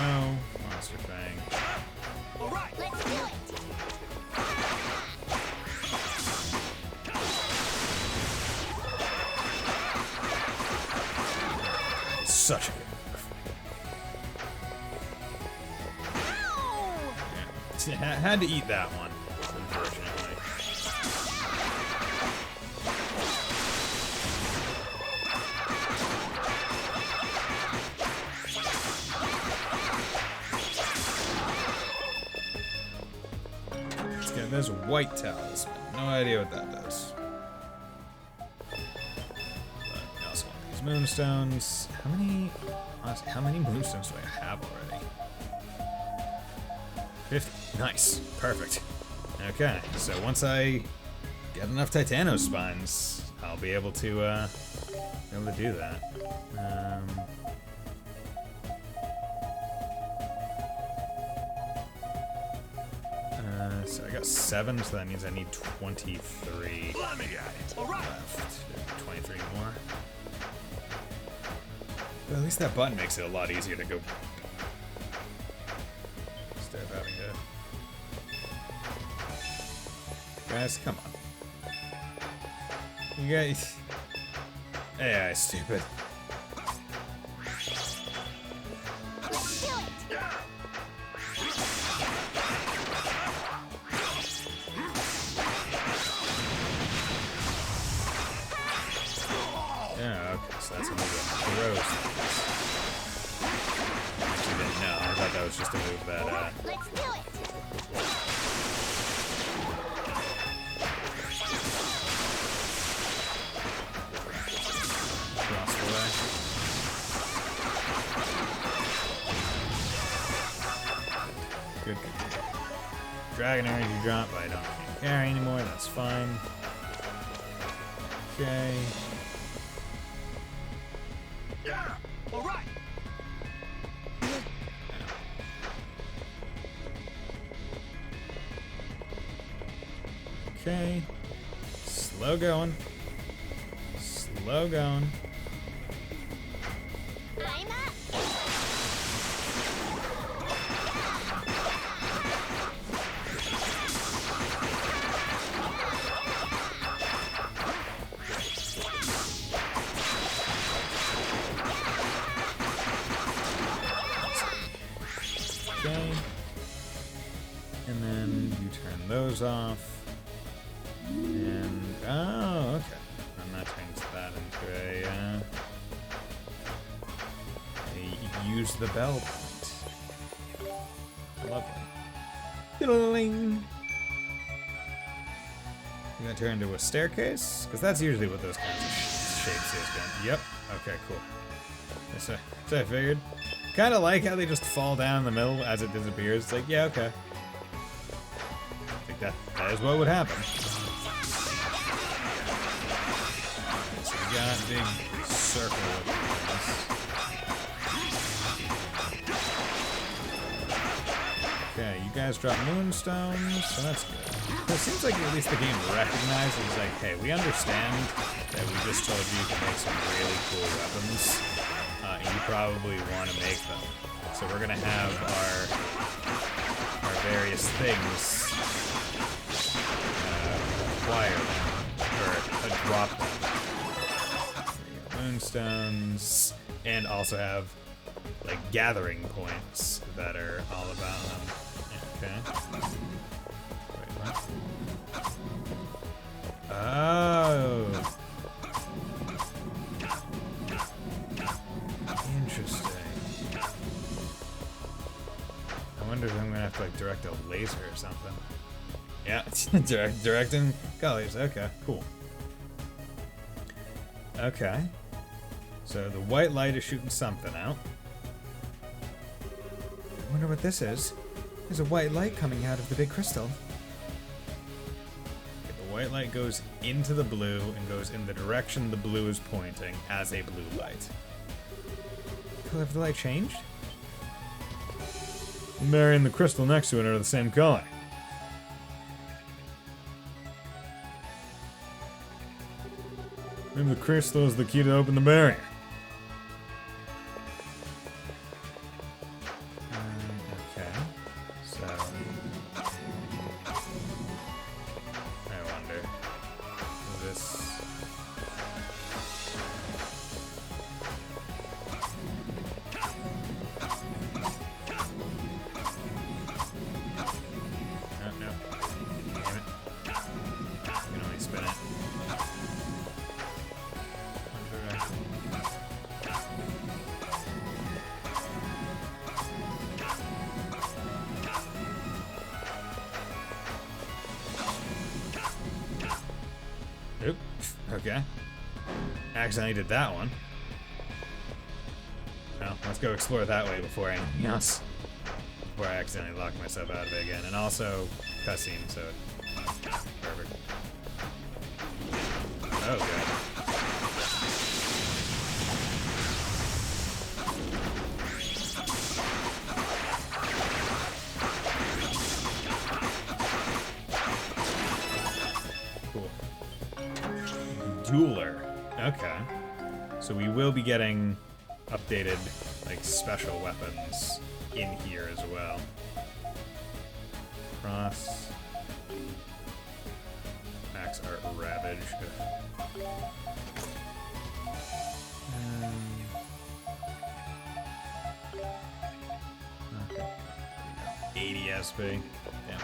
No, Monster Fang. All right, let's do it. Such a good move. Yeah, had to eat that one, unfortunately. Let's get this white talisman. No idea what that does. But we also want these moonstones. How many moonstones do I have already? 50. Nice. Perfect. Okay, so once I get enough Titanos spines, I'll be able to do that. So I got 7, so that means I need 23 Let me at it. All right. left. 23 more. But at least that button makes it a lot easier to go. Instead of having to... Guys, come on. You guys... AI stupid. Yeah, okay, so that's a move that throws things. Actually didn't know, I thought that was just a move that, Let's do it. crossed away. Good, good, good. Dragon energy drop, but I don't care anymore, that's fine. Okay. Yeah. All right. Okay. Slow going. Slow going. I'm up. Okay. And then you turn those off. And oh, okay. use the bell point. Lovely. Diddling. You gonna turn into a staircase? Because that's usually what those kinds of shapes is. Yep. Okay, cool. So I figured. Kind of like how they just fall down in the middle as it disappears. It's like, yeah, okay. I think that is what would happen. So we got a big circle of things. Okay, you guys drop moonstones, so that's good. It seems like at least the game recognizes, like, hey, we understand that we just told you to make some really cool weapons, and you probably want to make them. So we're gonna have our various things acquire them, or drop them. Moonstones, and also have like gathering points that are all about them. Okay. Wait, what? Oh. Interesting. I wonder if I'm gonna have to like direct a laser or something. Yeah, directing colors. Okay, cool. Okay. So the white light is shooting something out. I wonder what this is. There's a white light coming out of the big crystal. Okay, the white light goes into the blue and goes in the direction the blue is pointing as a blue light. Color of the light changed? Mary and the crystal next to it are the same color. Maybe the crystal is the key to open the barrier. Okay, so I wonder, is this? No. Damn it. You can only spin it. One direction. Oop. Okay. Accidentally did that one. Well, let's go explore that way before anything else. Before I accidentally lock myself out of it again. And also, cutscene, so... Perfect. Oh, God. Cool. Dueler. Okay. So we will be getting updated, like, special weapons in here as well. Cross. Max Art Ravage. Okay. 80 SP. Damn.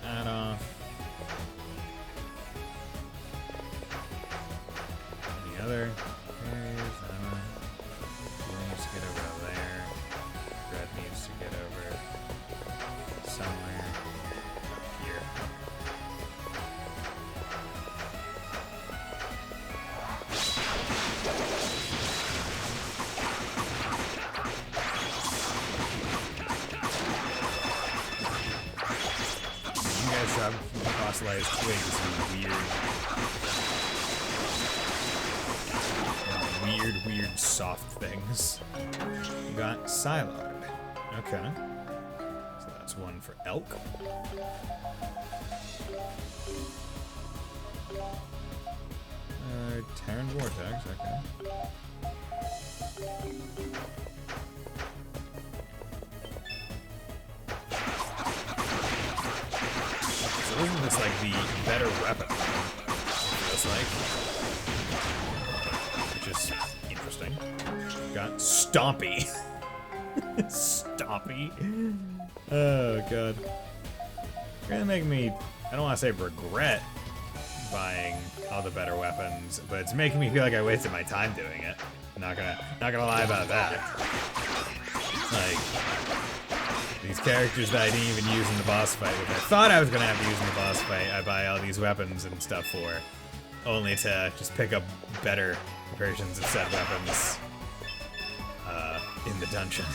That off. Any other areas? Blue needs to get over there. Red needs to get over somewhere up here. You guys have fossilized twigs and weird soft things. You got Silard. Okay. So that's one for elk. Terran Vortex, okay. So isn't this like the better weapon? It feels looks like. Which is interesting. Got Stompy. Stompy. Oh, God. It's gonna make me, I don't want to say regret buying all the better weapons, but it's making me feel like I wasted my time doing it. Not gonna lie about that. Like, these characters that I didn't even use in the boss fight, which I thought I was gonna have to use in the boss fight, I buy all these weapons and stuff for, only to just pick up better versions of said weapons in the dungeon.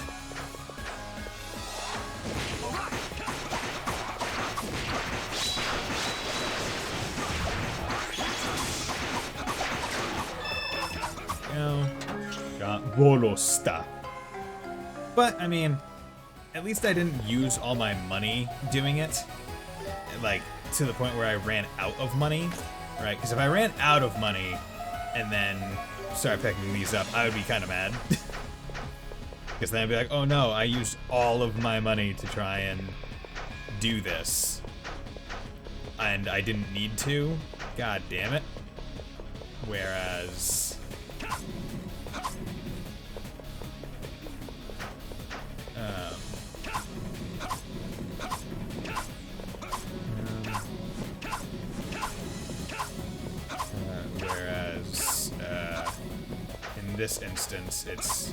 Got Volosta. But, I mean, at least I didn't use all my money doing it. Like, to the point where I ran out of money, right? Because if I ran out of money and then started picking these up, I would be kind of mad. Because then I'd be like, oh no, I used all of my money to try and do this. And I didn't need to. God damn it. Whereas... in this instance, it's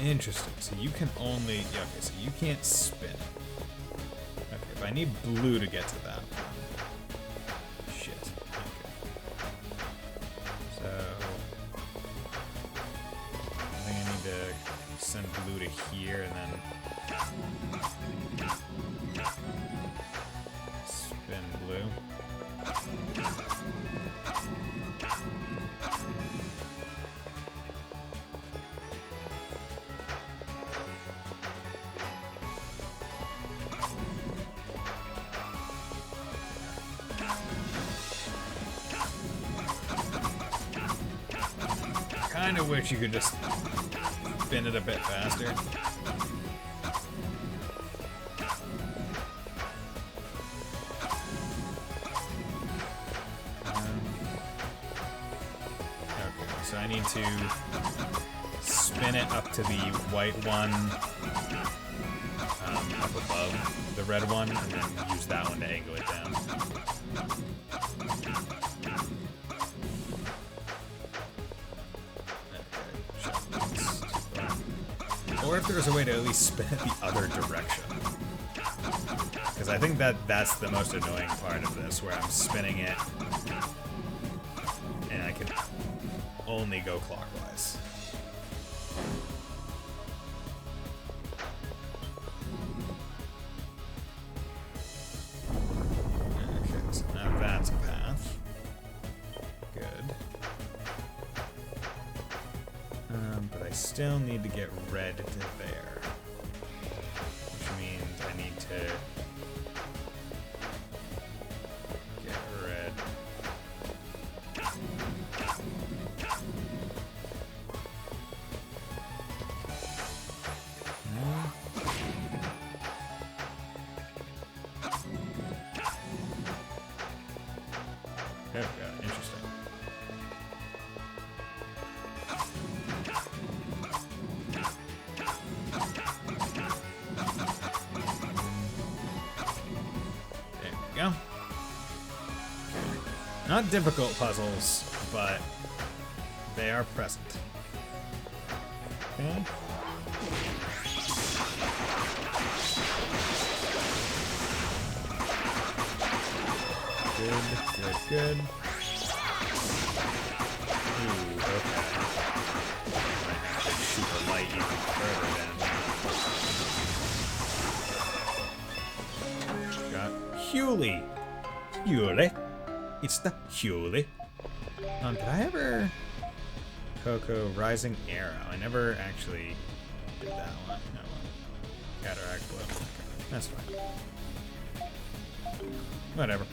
interesting. So you can only, yeah, okay, so you can't spin. Okay, but I need blue to get to that. Shit. Okay. So I think I need to send blue to here and then spin blue. Kind of wish you could just spin it a bit faster. Okay, so I need to spin it up to the white one up above the red one, and then use that one to angle it down. Or if there's a way to at least spin it the other direction. Because I think that's the most annoying part of this, where I'm spinning it and I can only go clockwise. Okay, so now that's a path. Good. But I still need to get red to there. Which means I need to get red. No. There we go, interesting. Go. Not difficult puzzles, but they are present. Okay. Good, good, good. Ooh, okay. I have to shoot the light even further then. Got Hewley. Hewley. It's the Hewley. Did I ever... Coco, Rising Arrow. I never actually did that one. No. Cataract Blow. Okay. That's fine. Whatever.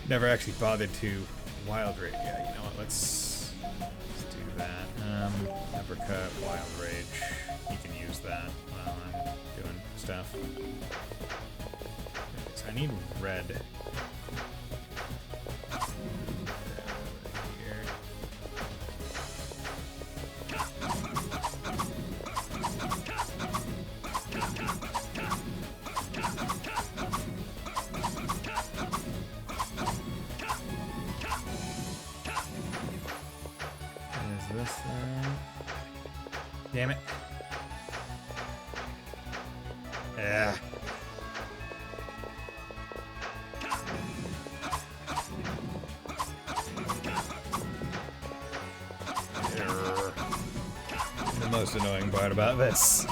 Never actually bothered to Wild Rage. Yeah, you know what? Let's do that. Uppercut, Wild Rage. You can use that while I'm doing stuff. I need red. Here. Is this thing? Damn it. Yeah. The most annoying part about this. Is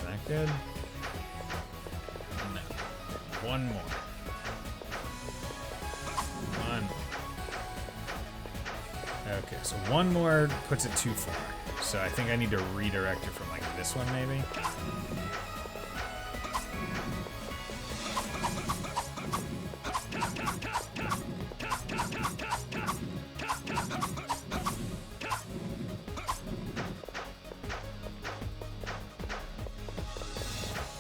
that good? No. One more. One more. Okay, so one more puts it too far. So I think I need to redirect it from like this one maybe.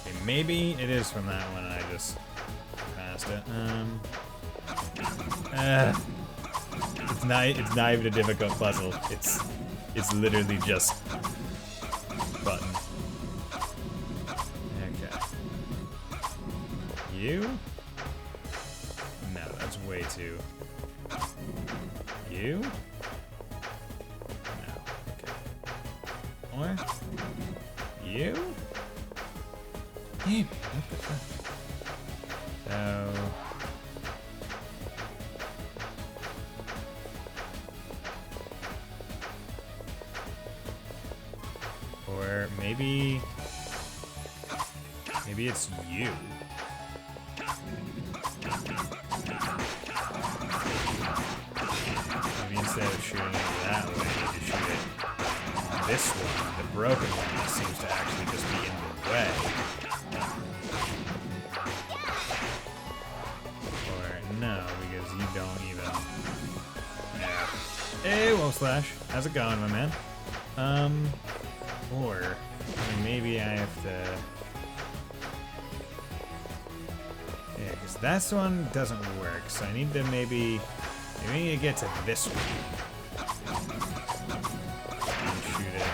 Okay, maybe it is from that one and I just passed it. It's not even a difficult puzzle. It's literally just button. Okay. You? No, that's way too. You? No. Okay. Or you? Damn, what the fuck? So or maybe it's you. Maybe instead of shooting it that way, you need to shoot it this one, the broken one that seems to actually just be in the way. Or no, because you don't even. Yeah. Hey, Wolf Slash. How's it going, my man? Or maybe I have to. Yeah, because this one doesn't work, so I need to maybe I need to get to this one. And shoot it.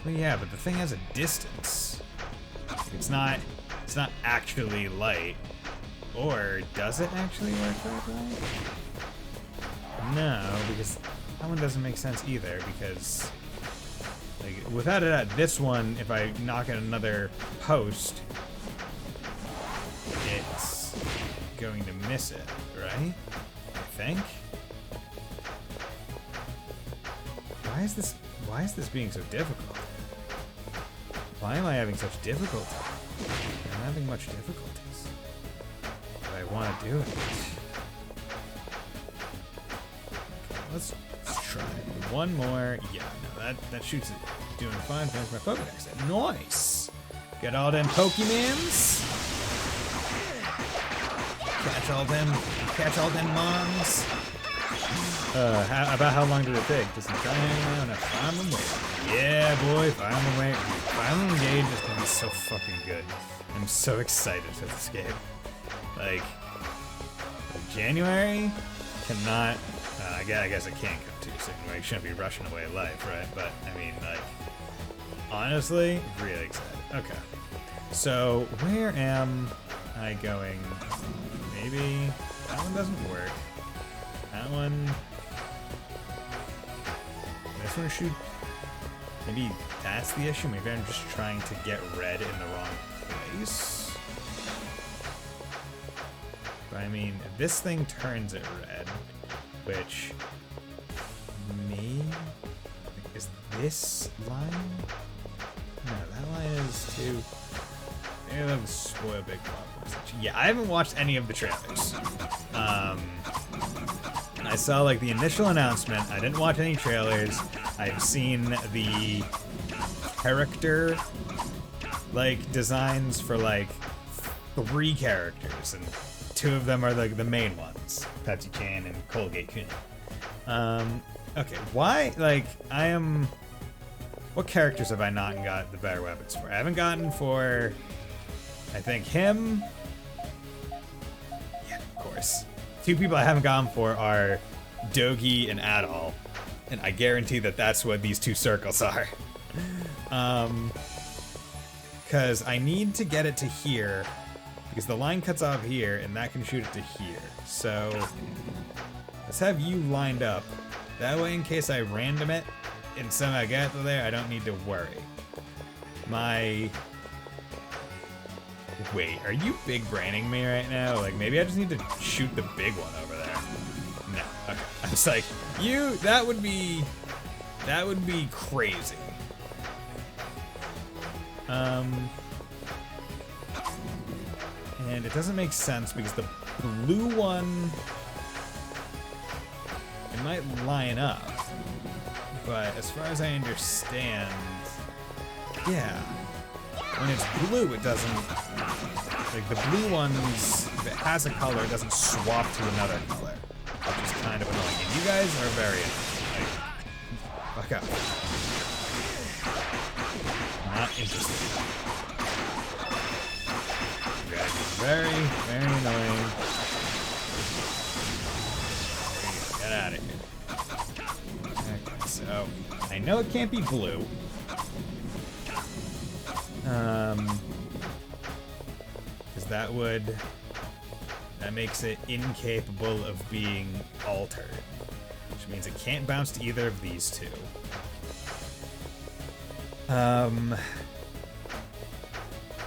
Well, yeah, but the thing has a distance. It's not actually light. Or does it actually work like that? No, because that one doesn't make sense either, because like without it at this one, if I knock at another post, it's going to miss it, right? I think. Why is this being so difficult? Why am I having such difficulty? I'm having much difficulties. But I want to do it. Okay, let's try one more. Yeah, no, that shoots it. Doing fine. There's my Pokedex. Nice. Get all them Pokemans. Catch all them Mons. About how long did it take? Just trying around and find them away. Yeah, boy, find them away. Final Engage is gonna be so fucking good. I'm so excited for this game. Like January cannot. I guess it can't come too soon. Like, shouldn't be rushing away life, right? But I mean, like, honestly, really excited. Okay, so where am I going? Maybe that one doesn't work. That one. This one shoot. Maybe that's the issue. Maybe I'm just trying to get red in the wrong place. But I mean, this thing turns it red, which is this line? No, that line is too. Maybe that would spoil big plot. Yeah, I haven't watched any of the trailers. I saw like the initial announcement. I didn't watch any trailers. I've seen the character like designs for like 3 characters, and 2 of them are like the main ones, Pepsi Chan and Colgate Kun. Okay, why? Like, what characters have I not got the better weapons for? I haven't gotten for, I think, him. Yeah, of course. 2 people I haven't gotten for are Dogi and Adol, and I guarantee that that's what these 2 circles are. Because I need to get it to here, because the line cuts off here, and that can shoot it to here. So let's have you lined up. That way, in case I random it and somehow get to there, I don't need to worry. Wait, are you big braining me right now? Like, maybe I just need to shoot the big one over there. No, okay. I was like, that would be crazy. And it doesn't make sense because the blue one, it might line up, but as far as I understand, yeah, when it's blue, it doesn't, like the blue ones, if it has a color, it doesn't swap to another color, which is kind of annoying. And you guys are very annoying. Like, fuck up. Not interested. You guys are very, very annoying. Get out of here. Okay, so I know it can't be blue. Because that makes it incapable of being altered, which means it can't bounce to either of these 2.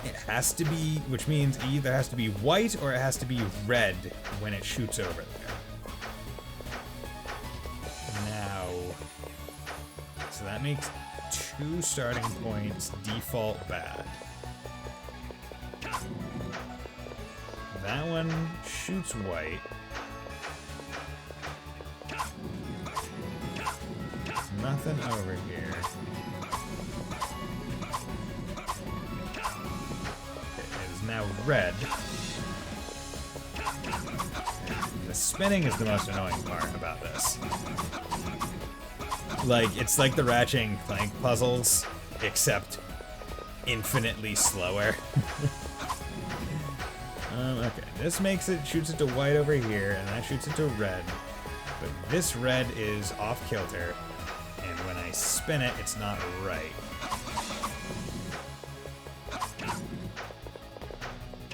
It has to be, which means it either has to be white or it has to be red when it shoots over there. Now, so that makes 2 starting points default bad. That one shoots white. There's nothing over here. It is now red. The spinning is the most annoying part about this. Like, it's like the Ratchet and Clank puzzles, except infinitely slower. Okay, this makes it, shoots it to white over here, and that shoots it to red. But this red is off kilter, and when I spin it, it's not right.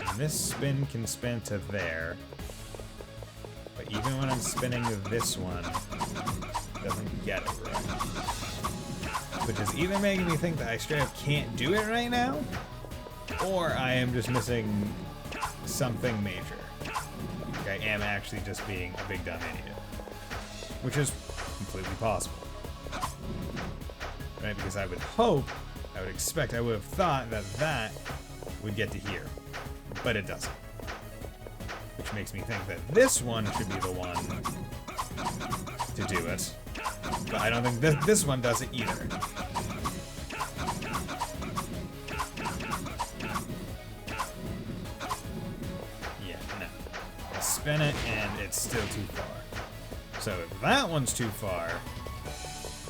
And this spin can spin to there, but even when I'm spinning this one, it doesn't get it right. Which is either making me think that I straight up can't do it right now, or I am just missing something major. I am actually just being a big dumb idiot. Which is completely possible. Right? Because I would hope, I would expect, I would have thought that that would get to here. But it doesn't. Which makes me think that this one should be the one to do it. But I don't think this one does it either. Spin it, and it's still too far. So if that one's too far,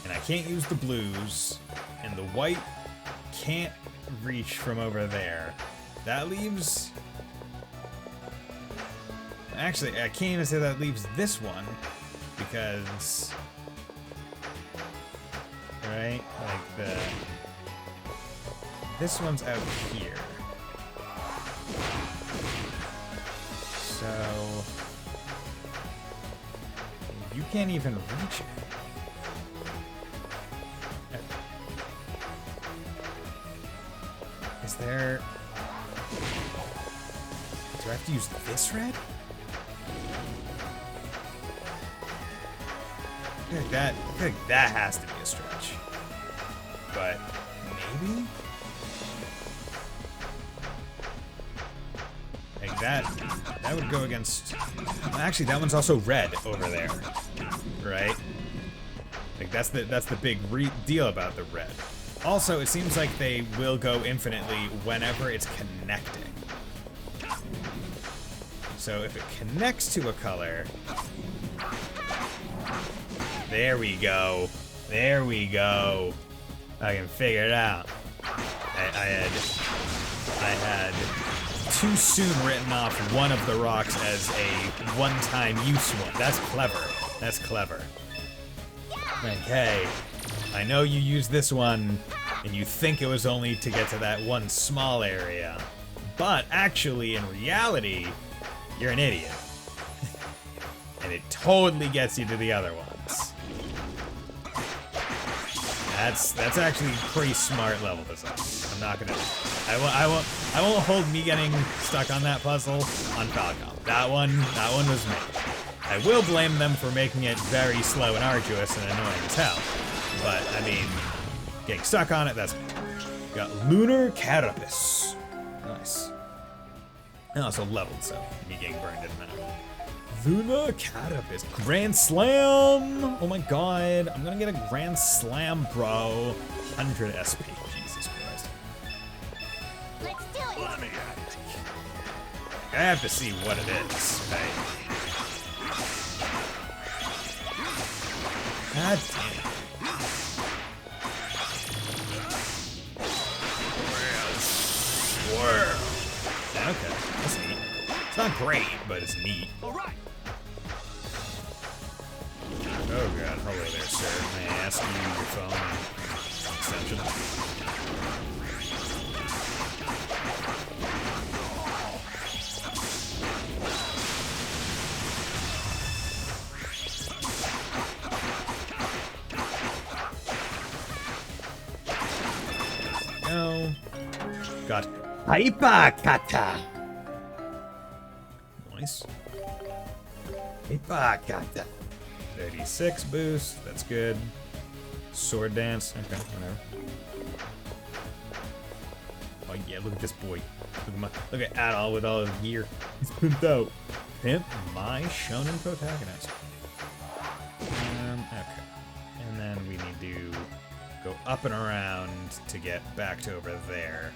and I can't use the blues, and the white can't reach from over there, that leaves... Actually, I can't even say that leaves this one, because... Right? Like this one's out here. So you can't even reach it. Is there... Do I have to use this red? I feel like that has to be a stretch. But maybe? Like that would go against... Actually, that one's also red over there, right? Like that's the big deal about the red. Also, it seems like they will go infinitely whenever it's connecting. So if it connects to a color... There we go. There we go. I can figure it out. I had too soon written off one of the rocks as a one-time use one. That's clever. That's clever. Okay. I know you use this one, and you think it was only to get to that one small area. But actually, in reality, you're an idiot. And it totally gets you to the other ones. That's actually pretty smart level design. I'm not gonna. I won't hold me getting stuck on that puzzle on Falcom. That one was me. I will blame them for making it very slow and arduous and annoying as hell. But I mean, getting stuck on it, that's me. Got Lunar Carapace. Nice. And also leveled, so me getting burned in that. Lunar Carapace. Grand Slam! Oh my god. I'm gonna get a Grand Slam, bro. 100 SP. Jesus Christ. Let's do it. Let me at it. I have to see what it is, right? God damn it. Swirl. Okay, that's neat. It's not great, but it's neat. All right. Oh god, hello there, sir. May I ask you your phone extension? No. Got Hyperkata. Nice. Hyperkata. 36 boost, that's good. Sword dance, okay, whatever. Oh yeah, look at this boy. Look at Adol with all his gear. He's pimped out. Pimp my shonen protagonist. Okay. And then we need to go up and around to get back to over there.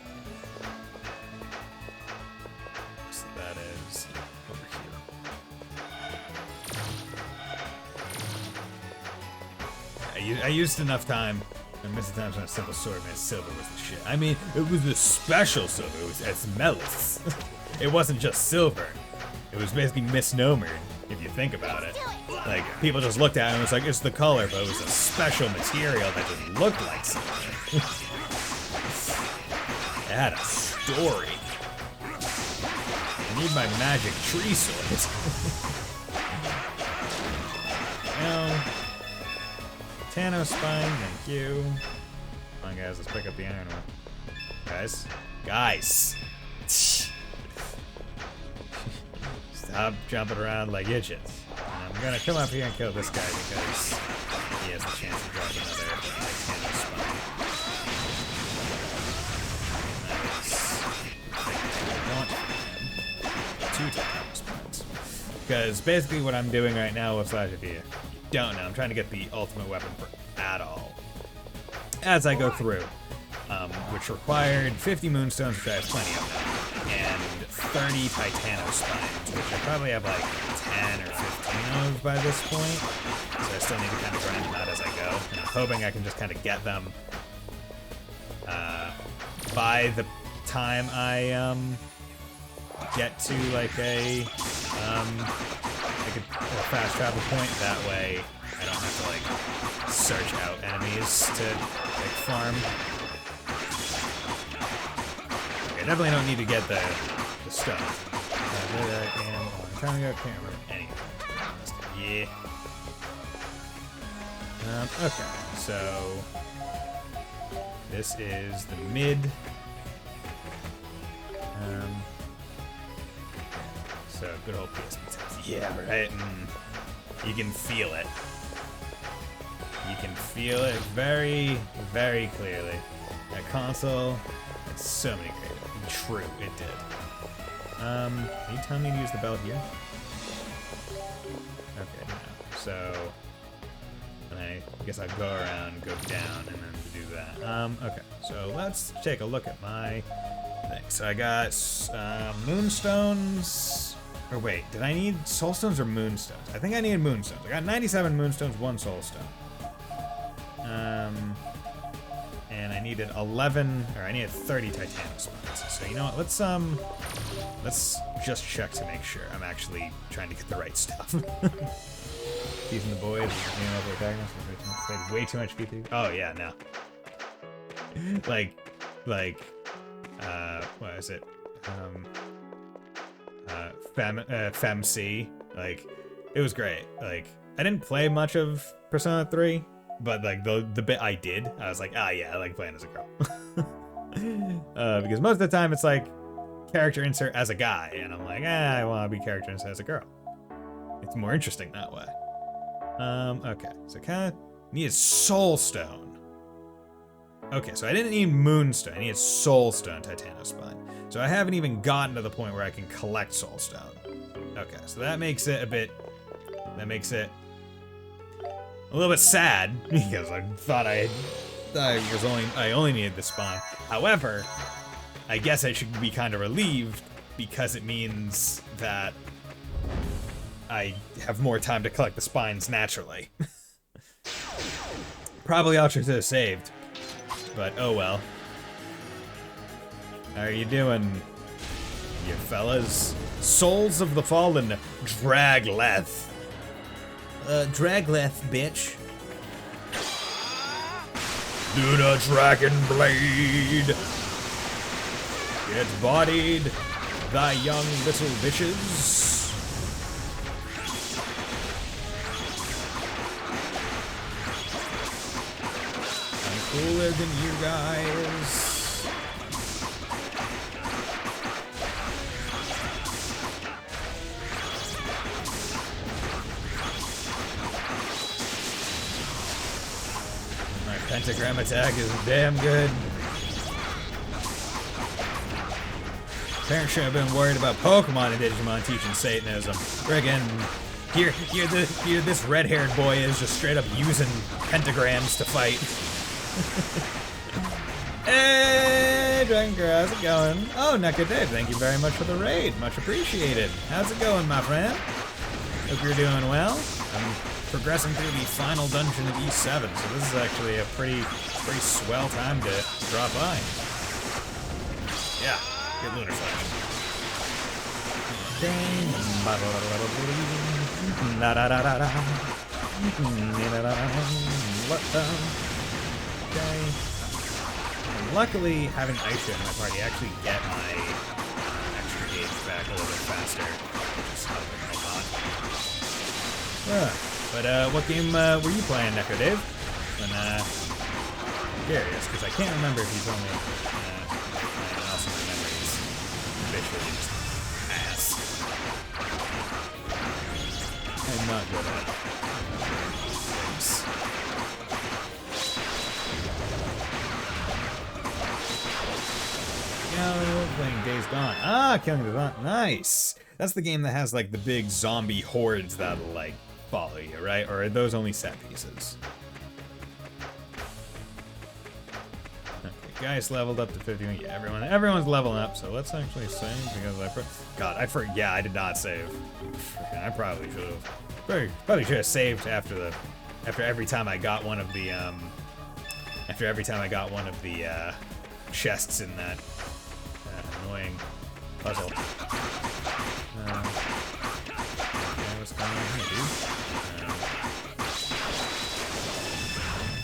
So that is over here. I used enough time. I missed the times on a simple sword, man. Silver was the shit. I mean, it was the special silver. It was Esmelis. It wasn't just silver. It was basically misnomered, if you think about it. Like, people just looked at it and was like, it's the color, but it was a special material that just looked like silver. It had a story. I need my magic tree sword. No. Tano Spine, thank you. Come on, guys, let's pick up the iron one. Guys. Guys! Stop jumping around like idiots. And I'm gonna come up here and kill this guy because he has the chance to drop another Tano Spine. That is... I want 2 Tano Spines. Because basically what I'm doing right now with Slash, if you don't know, I'm trying to get the ultimate weapon for Adol as I go through, which required 50 moonstones, which I have plenty of now, and 30 Titano spines, which I probably have like 10 or 15 of by this point, so I still need to kind of grind them out as I go, and I'm hoping I can just kind of get them by the time I get to like a fast travel point. That way I don't have to like search out enemies to like farm. Okay, I definitely don't need to get the stuff. I'm trying to go, can't remember anything, to be honest. Yeah. Okay, so this is the mid. So good old PSP times. Yeah, right. You can feel it. You can feel it very, very clearly. That console had so many great. True, it did. Are you telling me to use the bell here? Okay, no. So, and I I guess I'd go around, go down, and then do that. Okay, so let's take a look at my thing. So I got moonstones. Or wait, did I need soulstones or moonstones? I think I needed moonstones. I got 97 moonstones, 1 soulstone. And I needed 30 titanium spines. So you know what? Let's just check to make sure I'm actually trying to get the right stuff. Teasing the boys, you know, if they're attacking us, played way too much PP. Oh yeah, no. What is it? FemC. Like, it was great. Like, I didn't play much of Persona 3, but like the bit I did, I was like, ah, yeah, I like playing as a girl. Because most of the time it's like character insert as a guy, and I'm like, I want to be character insert as a girl. It's more interesting that way. Okay, so kind of needed Soulstone. Okay, so I didn't need Moonstone, I needed Soulstone Titano Spine. So I haven't even gotten to the point where I can collect Soulstone. Okay, so that makes it a little bit sad, because I thought I only needed the spine. However, I guess I should be kind of relieved, because it means that I have more time to collect the spines naturally. Probably I should have saved, but oh well. How are you doing, you fellas? Souls of the Fallen, Dragleth. Dragleth, bitch. Do the Dragon Blade. Get bodied, thy young little bitches. I'm cooler than you guys. Pentagram attack is damn good. Parents should have been worried about Pokemon and Digimon teaching Satanism. Friggin' here this red-haired boy is just straight up using pentagrams to fight. Hey, Dragon Girl, how's it going? Oh, Nuka Dave, thank you very much for the raid. Much appreciated. How's it going, my friend? Hope you're doing well. I'm progressing through the final dungeon of E7, so this is actually a pretty swell time to drop by. Yeah, get Lunar Slash. Okay. Luckily, having Aisha in my party actually get my extra gauge back a little bit faster. Just helping a lot. But what game were you playing, Neko Dave? And curious, because I can't remember if you told me. And also my memories visually just ass. I'm not good at things. Yo, playing Days Gone. Ah, Killing the Gone. Nice. That's the game that has like the big zombie hordes that'll like follow you, right? Or are those only set pieces? Okay, guys leveled up to 51. Yeah, everyone's leveling up, so let's actually save because yeah, I did not save. I probably should have. Probably should have saved after every time I got one of the chests in that annoying puzzle. What's going on here, dude?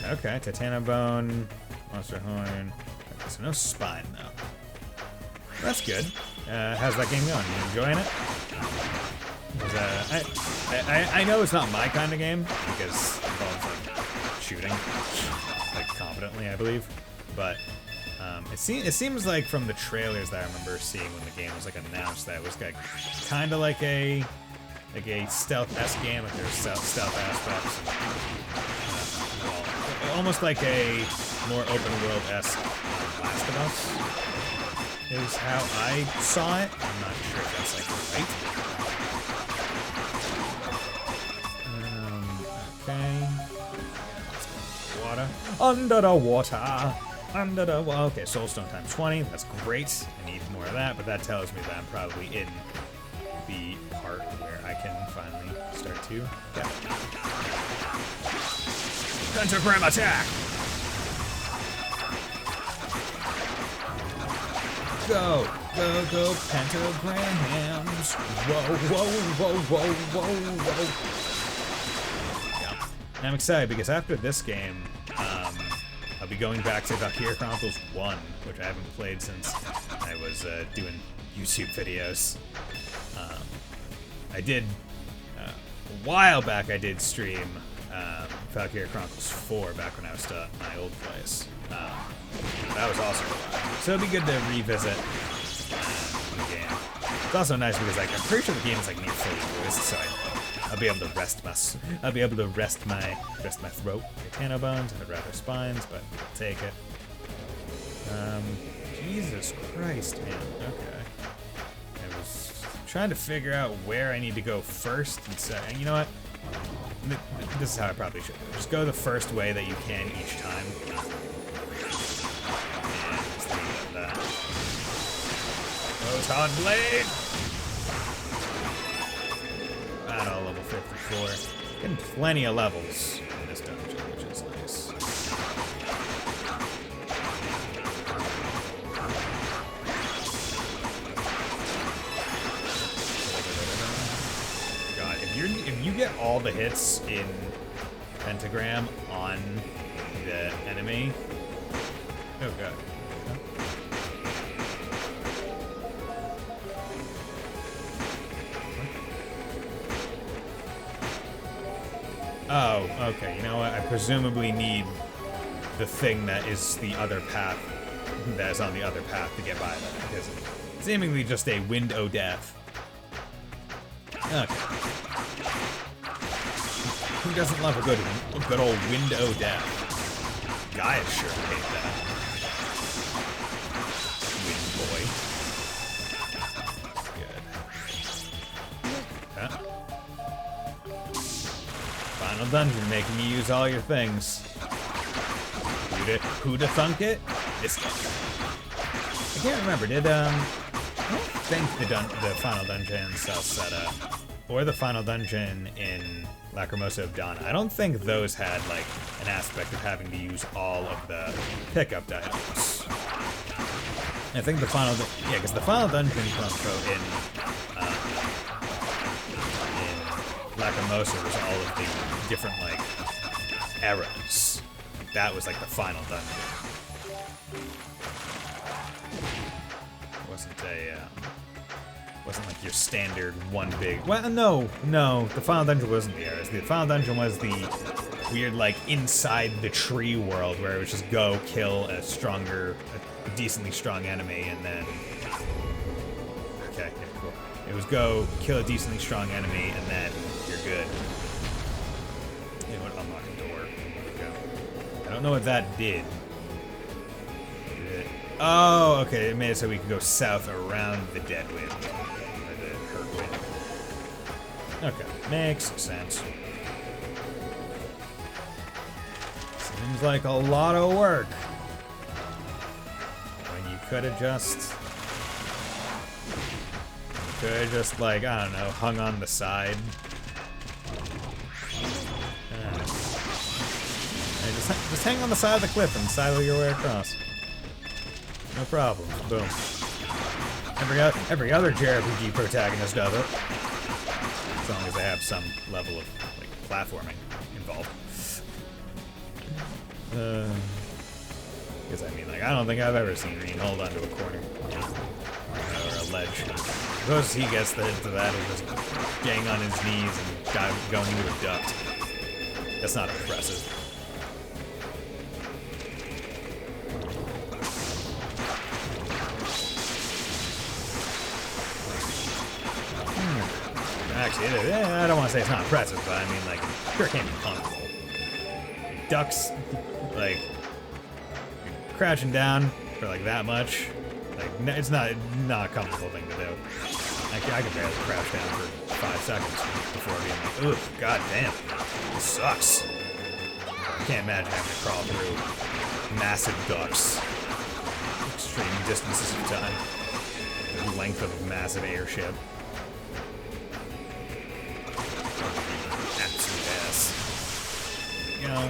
Okay, Titano Bone, Monster Horn. Okay, so no spine though. That's good. How's that game going? You enjoying it? I know it's not my kind of game because it involves like shooting, like competently, I believe. But it seems like from the trailers that I remember seeing when the game was like announced that it was like kind of like a stealth-esque game, like there's stealth aspects. Almost like a more open world-esque Last of Us is how I saw it. I'm not sure if that's like right. Okay. water. Under the water. Under the water. Okay, soulstone times 20. That's great. I need more of that, but that tells me that I'm probably in the part where I can finally start to get it. Pentagram attack! Go, go, go, pentagrams. Whoa, whoa, whoa, whoa, whoa, whoa. Yeah. And I'm excited because after this game, I'll be going back to Valkyria Chronicles 1, which I haven't played since I was doing YouTube videos. I did, a while back I did stream Valkyria Chronicles 4 back when I was still at my old place. That was also fun. So it'd be good to revisit the game. It's also nice because like I'm pretty sure the game is like near fully voiced, so I'll be able to rest my throat. Titano bones, I'd rather spines, but I'll take it. Jesus Christ, man. Okay. I was trying to figure out where I need to go first and second. You know what? This is how I probably should. Just go the first way that you can each time. Proton Blade! Battle level 54. Getting plenty of levels in this dungeon, which is nice. God, if you get all the hits in Pentagram on the enemy. Oh god. Oh, okay. You know what? I presumably need the thing that is the other path, that is on the other path to get by that, because it's seemingly just a wind o' death. Okay. Who doesn't love a good old wind o' death? Guys sure hate that. Wind boy. Good. Huh? Final dungeon, making you use all your things. Who'da thunk it? This guy. I can't remember. Did I don't think the final dungeon in Salsetta or the final dungeon in Lacrimosa of Dawn, I don't think those had like an aspect of having to use all of the pickup items. I think the final, yeah, because the final dungeon in Lacrimosa was all of the different like eras. That was like the final dungeon. It wasn't like your standard one big. Well, no, the final dungeon wasn't the eras. The final dungeon was the weird like inside the tree world where it was just go kill a decently strong enemy and then. Okay, yeah, cool. It was go kill a decently strong enemy and then you're good. You know what? Unlock a door. Go. I don't know what that did. Oh, okay. It made it so we could go south around the dead wind. Or the hurt wind. Okay. Makes sense. Seems like a lot of work. When you could have just... like, I don't know, hung on the side. Just hang on the side of the cliff and sidle your way across. No problem. Boom. Every other JRPG protagonist does it. As long as they have some level of like platforming involved. Because I mean, like, I don't think I've ever seen Reen hold onto a corner. Or a ledge. Suppose he gets into that and just getting on his knees and going into a duct. That's not impressive. Actually, I don't want to say it's not impressive, but I mean, like, it sure can't be comfortable. Ducks, like, crouching down for, like, that much. Like, it's not a comfortable thing to do. I can barely crouch down for 5 seconds before being like, ugh, god damn, this sucks. Can't imagine having to crawl through massive ducts. Extreme distances of time. The length of a massive airship. Absolute ass. You know.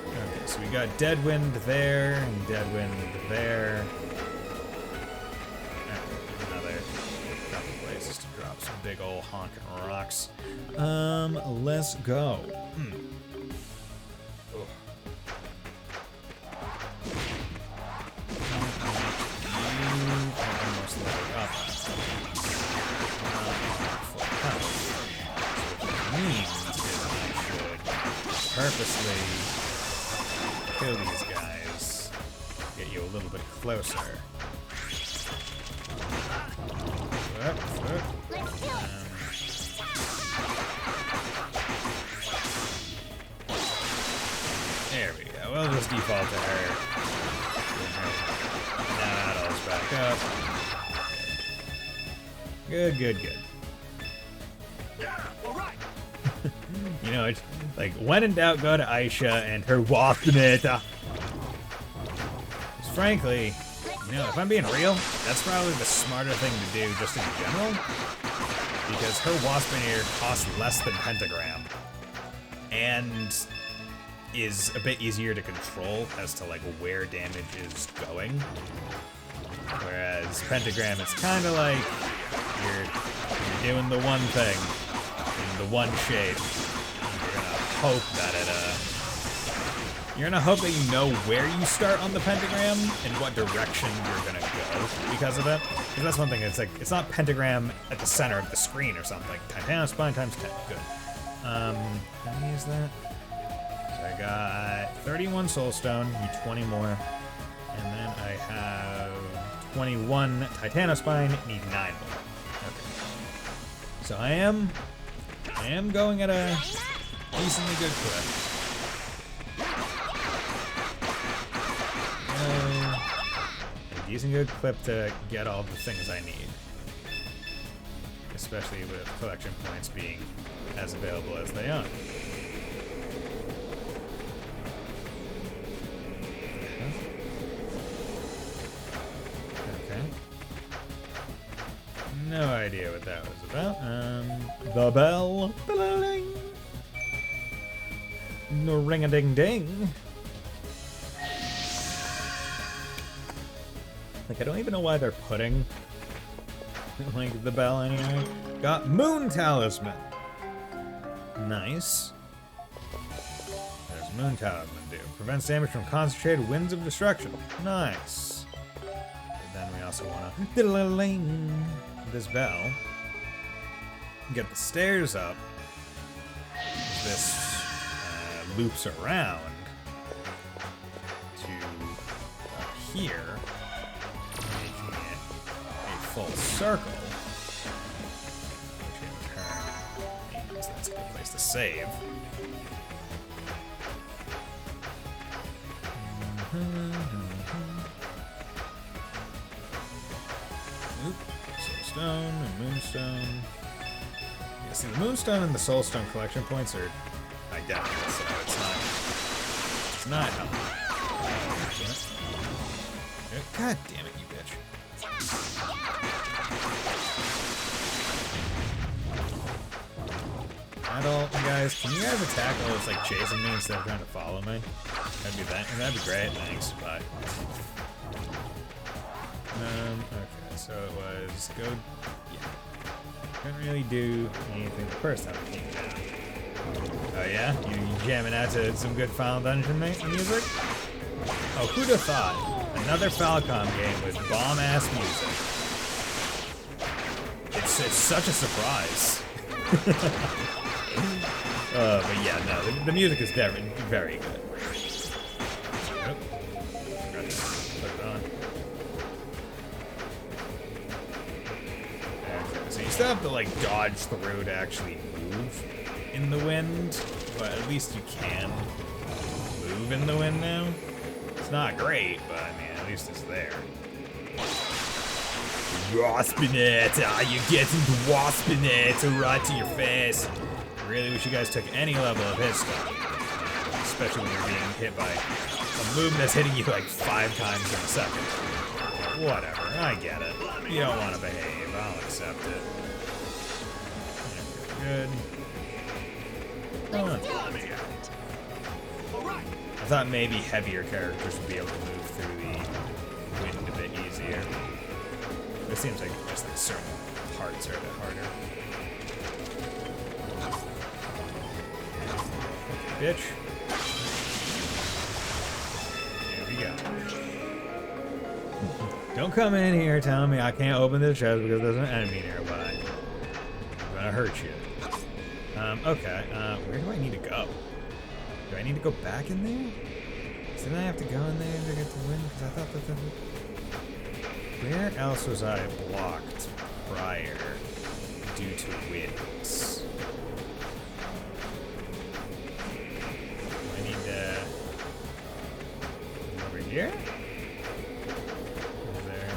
Okay, so we got dead wind there, and dead wind there. Another couple places to drop some big old honking rocks. Let's go. Oh. Almost leveled up. Means is I should purposely kill these guys, get you a little bit closer. Let's do it. There we go. We'll just default to her. Now that all's back up. Good, good, good. You know, it's like, when in doubt, go to Aisha and her Waffnet. Frankly, you know, if I'm being real, that's probably the smarter thing to do just in general. Because her Waspinator costs less than Pentagram. And is a bit easier to control as to like where damage is going. Whereas Pentagram, it's kind of like you're doing the one thing in the one shape. You're gonna hope that you're gonna hope that you know where you start on the pentagram and what direction you're gonna go because of it. Because that's one thing. It's like it's not pentagram at the center of the screen or something. Titanium spine times 10. Good. How many is that? So I got 31 soulstone. Need 20 more, and then I have 21 Titanospine. Need 9 more. Okay. So I am going at a decently good clip. A decent good clip to get all the things I need. Especially with collection points being as available as they are. Okay. No idea what that was about. The bell. No ring-a-ding-ding. Like, I don't even know why they're putting, like, the bell anyway. Got Moon Talisman. Nice. What does Moon Talisman do? Prevents damage from concentrated winds of destruction. Nice. But then we also want to this bell. Get the stairs up. This loops around to here, making it a full circle. Which in turn means that's a good place to save. Oop, soulstone and moonstone. Yeah, see, the moonstone and the soulstone collection points are identical, so it's not helpful. God damn it, you bitch. Adult, guys, can you guys attack while it's like chasing me instead of trying to follow me? That'd be great, thanks, bye. Okay, so it was go, yeah. Couldn't really do anything the first time it came down. Oh yeah? You jamming out to some good Final Dungeon music? Oh, who'd have thought? Another Falcom game with bomb-ass music. It's such a surprise. But yeah, no, the music is very, very good. Oh, forgot to put it on. Okay, so you still have to like dodge through to actually move in the wind, but at least you can move in the wind now. It's not great, but I mean, at least it's there. Waspinette, you're getting the Waspinette right to your face. Really wish you guys took any level of his stuff. Especially when you're being hit by a move that's hitting you like 5 times in a second. Whatever, I get it. You don't want to behave, I'll accept it. Good. I thought maybe heavier characters would be able to move through the wind a bit easier. It seems like just like certain parts are a bit harder. Bitch. Here we go. Don't come in here telling me I can't open this chest because there's an enemy nearby. I'm gonna hurt you. Okay, where do I need to go? Do I need to go back in there? Didn't I have to go in there to get to win? Because I thought that where else was I blocked prior due to winds? I need to... over here? Over there.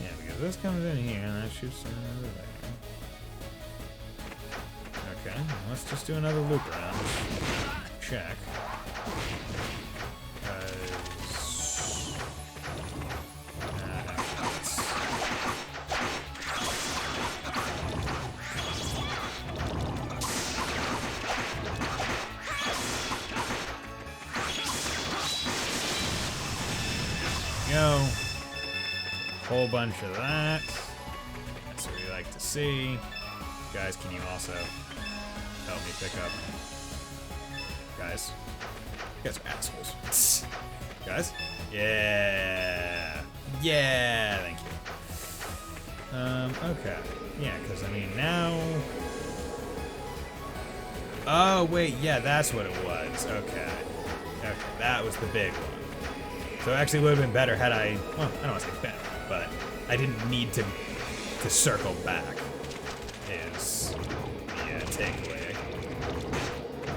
Yeah, because this comes in here and that shoots in over there. Okay, let's just do another loop around. Check. Go. Whole bunch of that. That's what we like to see. Guys, can you also help me pick up? Guys. You guys are assholes. Guys? Yeah. Yeah, thank you. Okay. Yeah, because I mean now... Oh, wait, yeah, that's what it was. Okay. Okay, that was the big one. So it actually would have been better had I... Well, I don't want to say better, but I didn't need to circle back. Is the takeaway.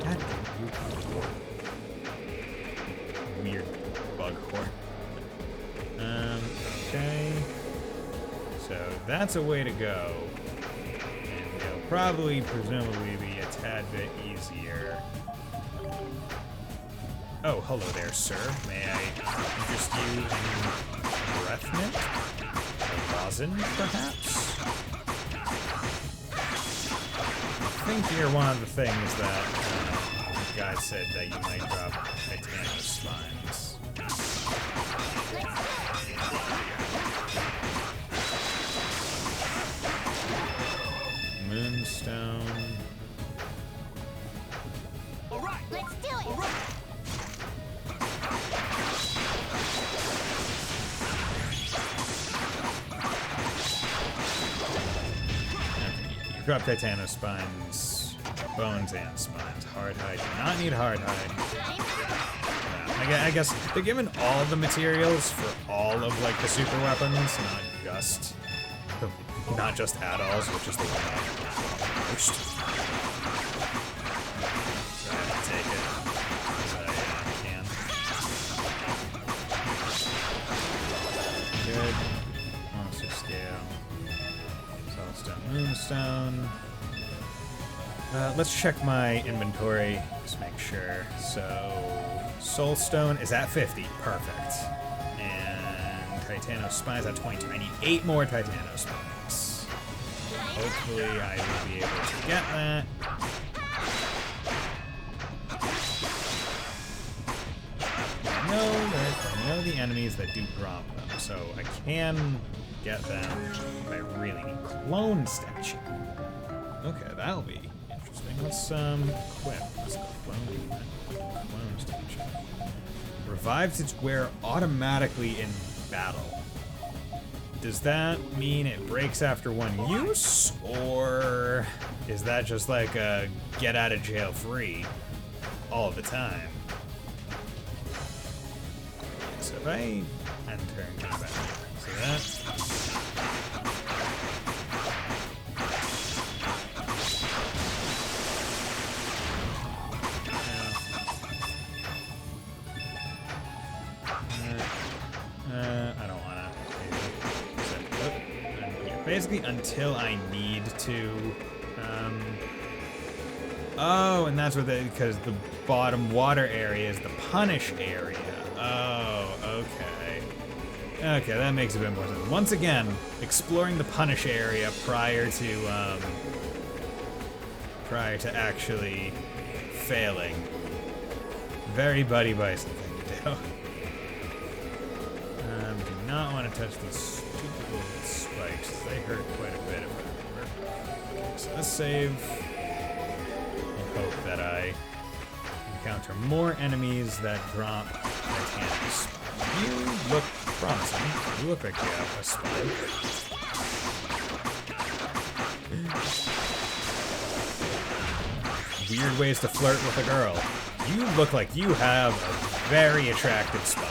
God, weird bug horn. Okay. So that's a way to go. And it'll probably, presumably, be a tad bit easier. Oh, hello there, sir. May I interest you in breath mint? Or rosin, perhaps? I think you're one of the things that the guy said that you might drop titanium spines. Moonstone. All right, let's do it. All right. Drop titanium spines, bones and spines. Hard hide. Do not need hard hide. No, I guess they're given all the materials for all of like the super weapons, not just add-alls, which is the one I most. So I have to take it as I can. Good. Monster scale. Soulstone, Moonstone. Let's check my inventory, just make sure. So, Soulstone is at 50, perfect. And Titano Spines at 22. I need 8 more Titano Spines. Hopefully I will be able to get that. I know the enemies that do drop them, so I can get them if I really need clone statue. Okay, that'll be interesting. Let's equip. Let's clone statue. Revives its wearer automatically in battle. Does that mean it breaks after one use, or is that just like a get out of jail free all the time? So if I enter and come back, see that? basically until I need to. Oh, and that's what because the bottom water area is the punish area. Oh, okay. Okay, that makes a bit more sense. Once again, exploring the punish area prior to actually failing. Very Buddy Bison thing to do. Do not want to touch these stupid little spikes. They hurt quite a bit if I remember. Okay, so let's save. And hope that I encounter more enemies that drop Titanic spine. You look promising. You look like you have a spine. Weird ways to flirt with a girl. You look like you have a very attractive spine.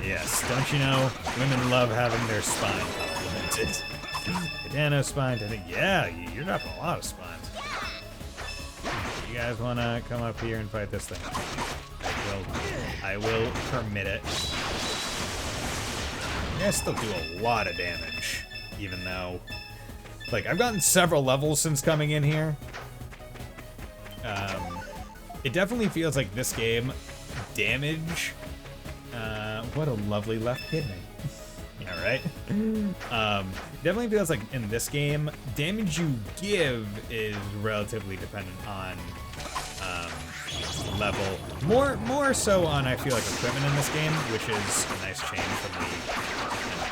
Yes, don't you know? Women love having their spine complimented. Cadano spine, I think, yeah, you're dropping a lot of spines. You guys want to come up here and fight this thing? I will permit it. You guys still do a lot of damage, even though, like, I've gotten several levels since coming in here. It definitely feels like this game, damage, what a lovely left kidney. Yeah, right? Definitely feels like in this game, damage you give is relatively dependent on level. More so on, I feel like, equipment in this game, which is a nice change from the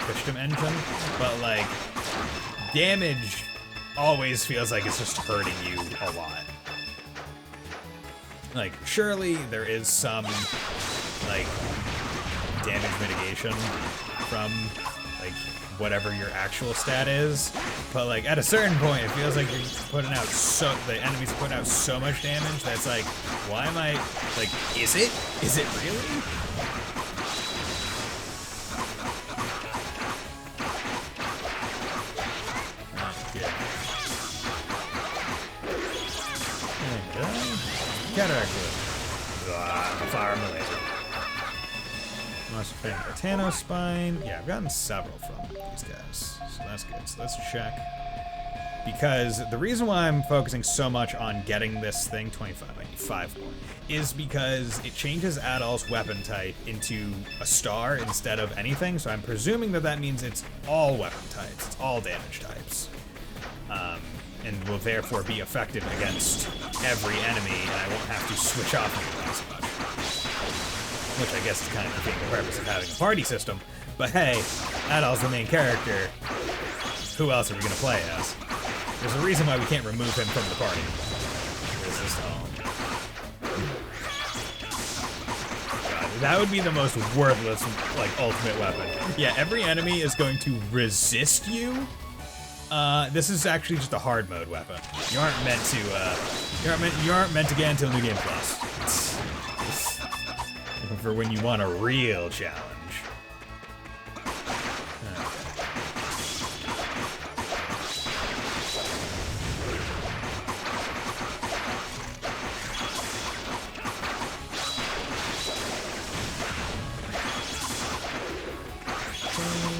Christian engine. But, like, damage always feels like it's just hurting you a lot. Like, surely there is some, like, damage mitigation from, like, whatever your actual stat is, but, like, at a certain point, it feels like you're putting out the enemies put out so much damage that's like, why am I, like, is it really? Cataract Wood. Fire my laser. Monster Fan Titano Spine. Yeah, I've gotten several from these guys, so that's good. So let's check. Because the reason why I'm focusing so much on getting this thing, 25, I need 5 more, is because it changes Adol's weapon type into a star instead of anything, so I'm presuming that that means it's all weapon types, it's all damage types. And will therefore be effective against every enemy, and I won't have to switch off anything as much. Which I guess is kind of the purpose of having a party system. But hey, Adol's the main character. Who else are we gonna play as? There's a reason why we can't remove him from the party. Resist all. God, that would be the most worthless, like, ultimate weapon. Yeah, every enemy is going to resist you. This is actually just a hard mode weapon. You aren't meant to, you aren't meant to get into New Game Plus. For when you want a real challenge.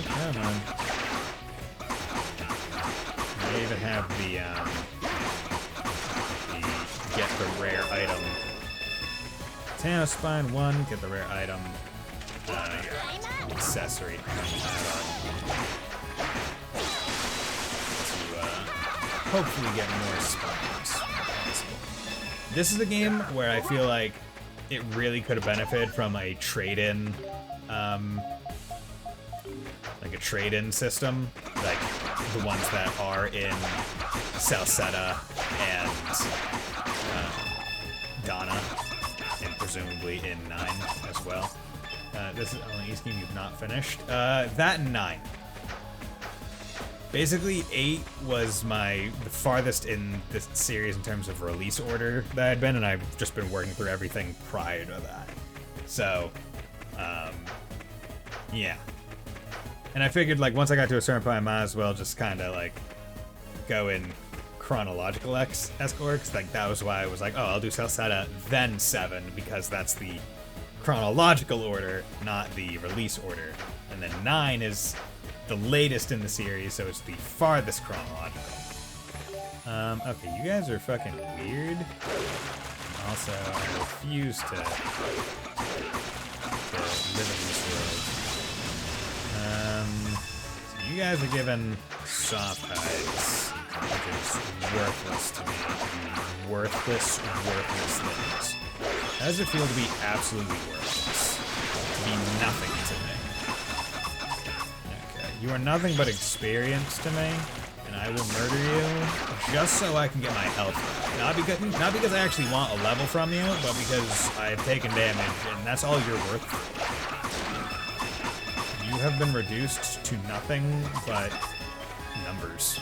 Come on. I even have the get the rare item. Titano Spine 1, get the rare item. Accessory. To hopefully get more spines. This is a game where I feel like it really could have benefited from a trade-in, like a trade-in system, like the ones that are in Salsetta and Donna, and presumably in 9 as well. This is only East game you've not finished. That and 9. Basically, 8 was the farthest in this series in terms of release order that I'd been, and I've just been working through everything prior to that. So, yeah. And I figured, like, once I got to a certain point, I might as well just kind of, like, go in chronological order, because, like, that was why I was like, oh, I'll do Salsetta, then 7, because that's the chronological order, not the release order. And then 9 is the latest in the series, so it's the farthest chronological. Okay, you guys are fucking weird. Also, I refuse to live in this world. So you guys are given soft hides, which is worthless to me. Worthless things. How does it feel to be absolutely worthless? To be nothing to me. Okay, you are nothing but experience to me, and I will murder you just so I can get my health back. Not because I actually want a level from you, but because I've taken damage, and that's all you're worth. You have been reduced to nothing but numbers.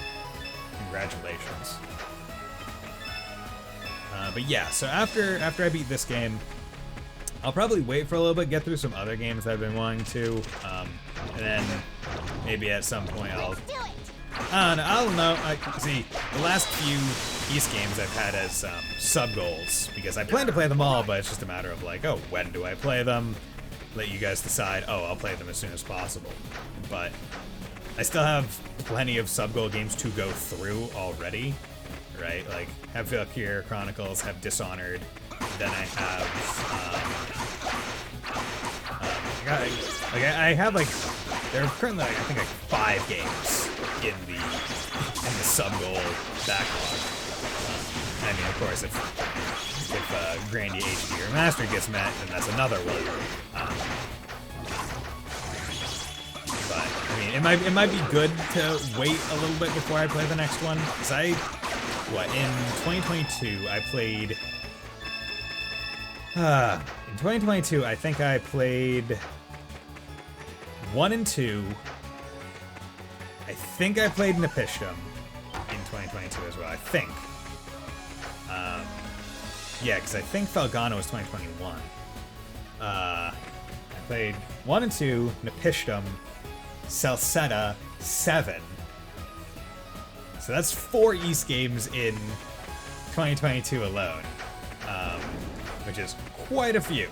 Congratulations. But yeah, so after I beat this game, I'll probably wait for a little bit, get through some other games that I've been wanting to, and then maybe at some point I'll know. See, the last few East games I've had as sub goals, because I plan to play them all, but it's just a matter of like, oh, when do I play them? Let you guys decide. Oh, I'll play them as soon as possible. But I still have plenty of sub goal games to go through already, right? Like, have Valkyria Chronicles, have Dishonored, then I have, I have like, there are currently like, I think like 5 games in the sub goal backlog. I mean, of course, if Grandia HD Remastered gets met, then that's another one. But I mean, it might be good to wait a little bit before I play the next one, because in 2022 I played. In 2022, I think I played 1 and 2. I think I played Nepishtim in 2022 as well. I think. Yeah, because I think Felgana was 2021. I played 1 and 2, Nepishtim, Celceta 7. So that's 4 East games in 2022 alone, which is quite a few.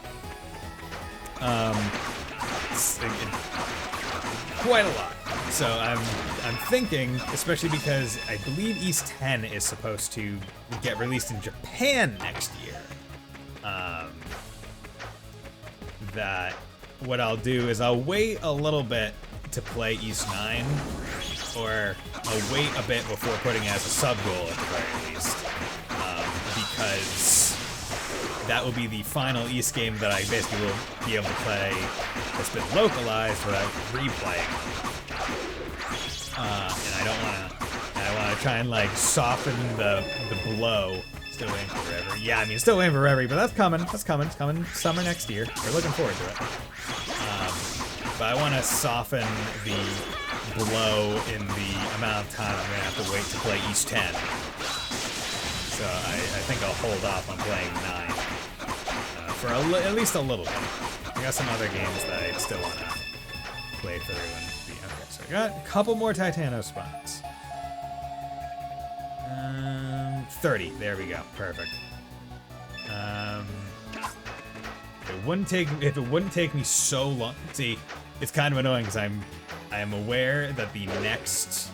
Quite a lot. So I'm thinking, especially because I believe East 10 is supposed to get released in Japan next year, that what I'll do is I'll wait a little bit to play East 9, or I'll wait a bit before putting it as a sub-goal at the very least, because that will be the final East game that I basically will be able to play that's been localized without replaying. And I want to try and like soften the blow. Still waiting for Reverie. Yeah, I mean, still waiting for Reverie, but that's coming. It's coming summer next year. We're looking forward to it. But I want to soften the blow in the amount of time I'm going to have to wait to play East 10. So I think I'll hold off on playing 9 for at least a little bit. I got some other games that I still want to play through and be okay. So I got a couple more Titano spots. 30. There we go. Perfect. If it wouldn't take me so long. See, it's kind of annoying because I am aware that the next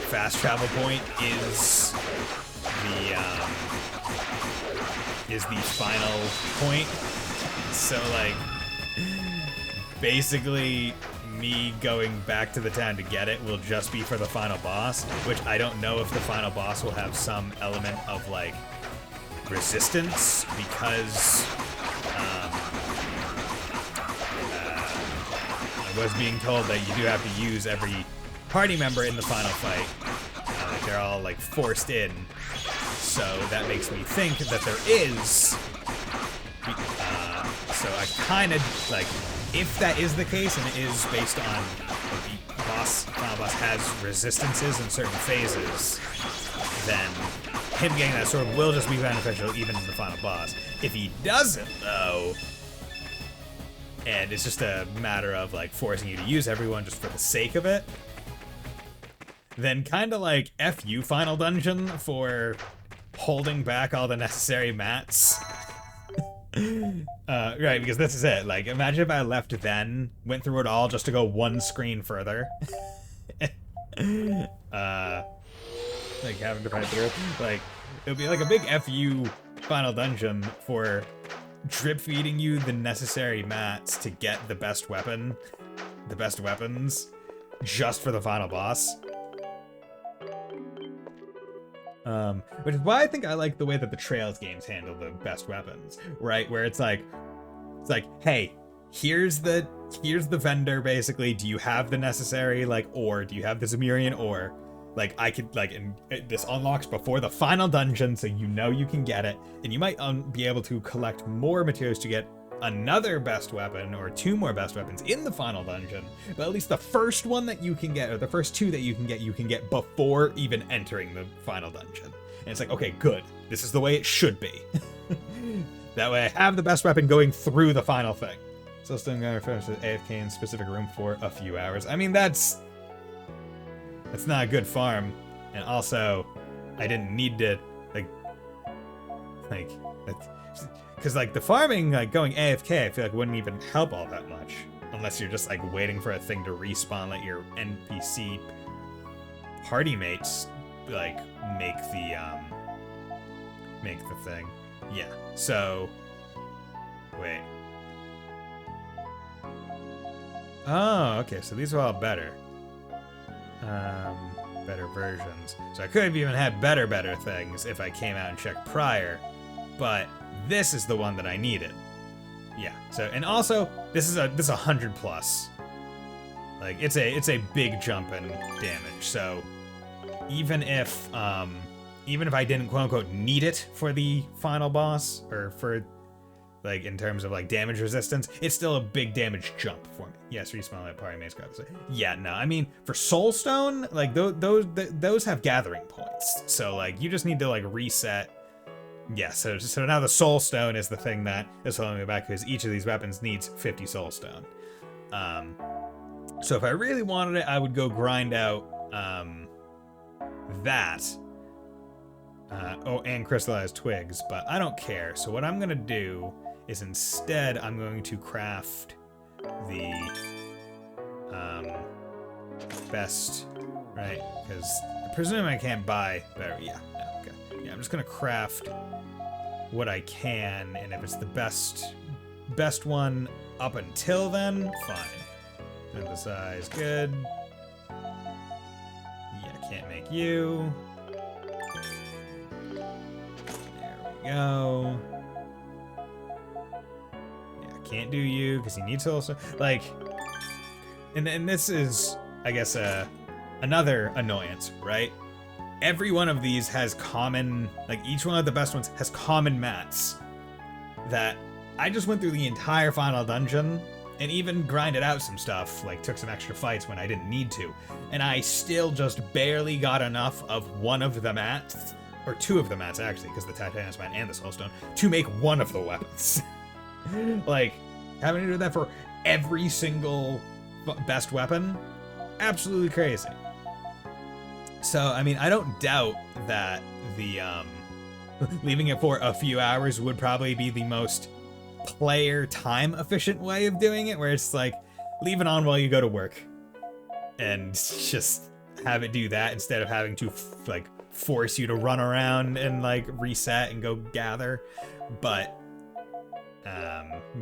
fast travel point is the final point. So like basically me going back to the town to get it will just be for the final boss, which I don't know if the final boss will have some element of like resistance, because I was being told that you do have to use every party member in the final fight. They're all like forced in, so that makes me think that there is. So I kind of like, if that is the case and it is based on the final boss has resistances in certain phases, then him getting that sword will just be beneficial even in the final boss. If he doesn't, though, and it's just a matter of like forcing you to use everyone just for the sake of it, then kind of like F you, Final Dungeon, for holding back all the necessary mats. Right, because this is it. Like, imagine if I left then, went through it all just to go one screen further. Like, having to fight through. Like, it would be like a big FU final dungeon for drip feeding you the necessary mats to get the best weapon, the best weapons, just for the final boss. Which is why I think I like the way that the Trails games handle the best weapons, right? Where it's like, hey, here's the vendor basically. Do you have the necessary like ore? Do you have the Zemurian ore? Like I could like, and this unlocks before the final dungeon, so you know you can get it, and you might be able to collect more materials to get another best weapon or two more best weapons in the final dungeon. But at least the first one that you can get, or the first two that you can get before even entering the final dungeon. And it's like, okay, good. This is the way it should be. That way I have the best weapon going through the final thing. So still gonna finish the AFK in specific room for a few hours. I mean, that's not a good farm. And also, I didn't need to, because like the farming, like going AFK, I feel like wouldn't even help all that much. Unless you're just like waiting for a thing to respawn, let your NPC party mates like make the thing. Yeah, so, wait. Oh, okay, so these are all better. Better versions. So I could have even had better things if I came out and checked prior, but this is the one that I needed. Yeah. So, and also this is 100 plus. Like it's a big jump in damage. So even if I didn't quote unquote need it for the final boss, or for like in terms of like damage resistance, it's still a big damage jump for me. Yes, respawn my party mates. Yeah, no, I mean for Soulstone, like those have gathering points. So like you just need to like reset. Yeah, so now the Soulstone is the thing that is holding me back, because each of these weapons needs 50 Soulstone. So if I really wanted it, I would go grind out that. And crystallized twigs, but I don't care. So what I'm gonna do is instead I'm going to craft the best, right? Because I presume I can't buy better. Yeah, no, okay. Yeah, I'm just gonna craft what I can, and if it's the best one up until then, fine. Synthesize, good. Yeah, can't make you. There we go. Yeah, can't do you because you need to also like. And this is, I guess, another annoyance, right? Every one of these has common, like each one of the best ones has common mats that I just went through the entire final dungeon and even grinded out some stuff, like took some extra fights when I didn't need to. And I still just barely got enough of one of the mats, or two of the mats actually, because the Titanus mat and the Soulstone, to make one of the weapons. Like, having to do that for every single best weapon, absolutely crazy. So, I mean, I don't doubt that the, leaving it for a few hours would probably be the most player time efficient way of doing it, where it's like, leave it on while you go to work and just have it do that instead of having to, like, force you to run around and, like, reset and go gather. But,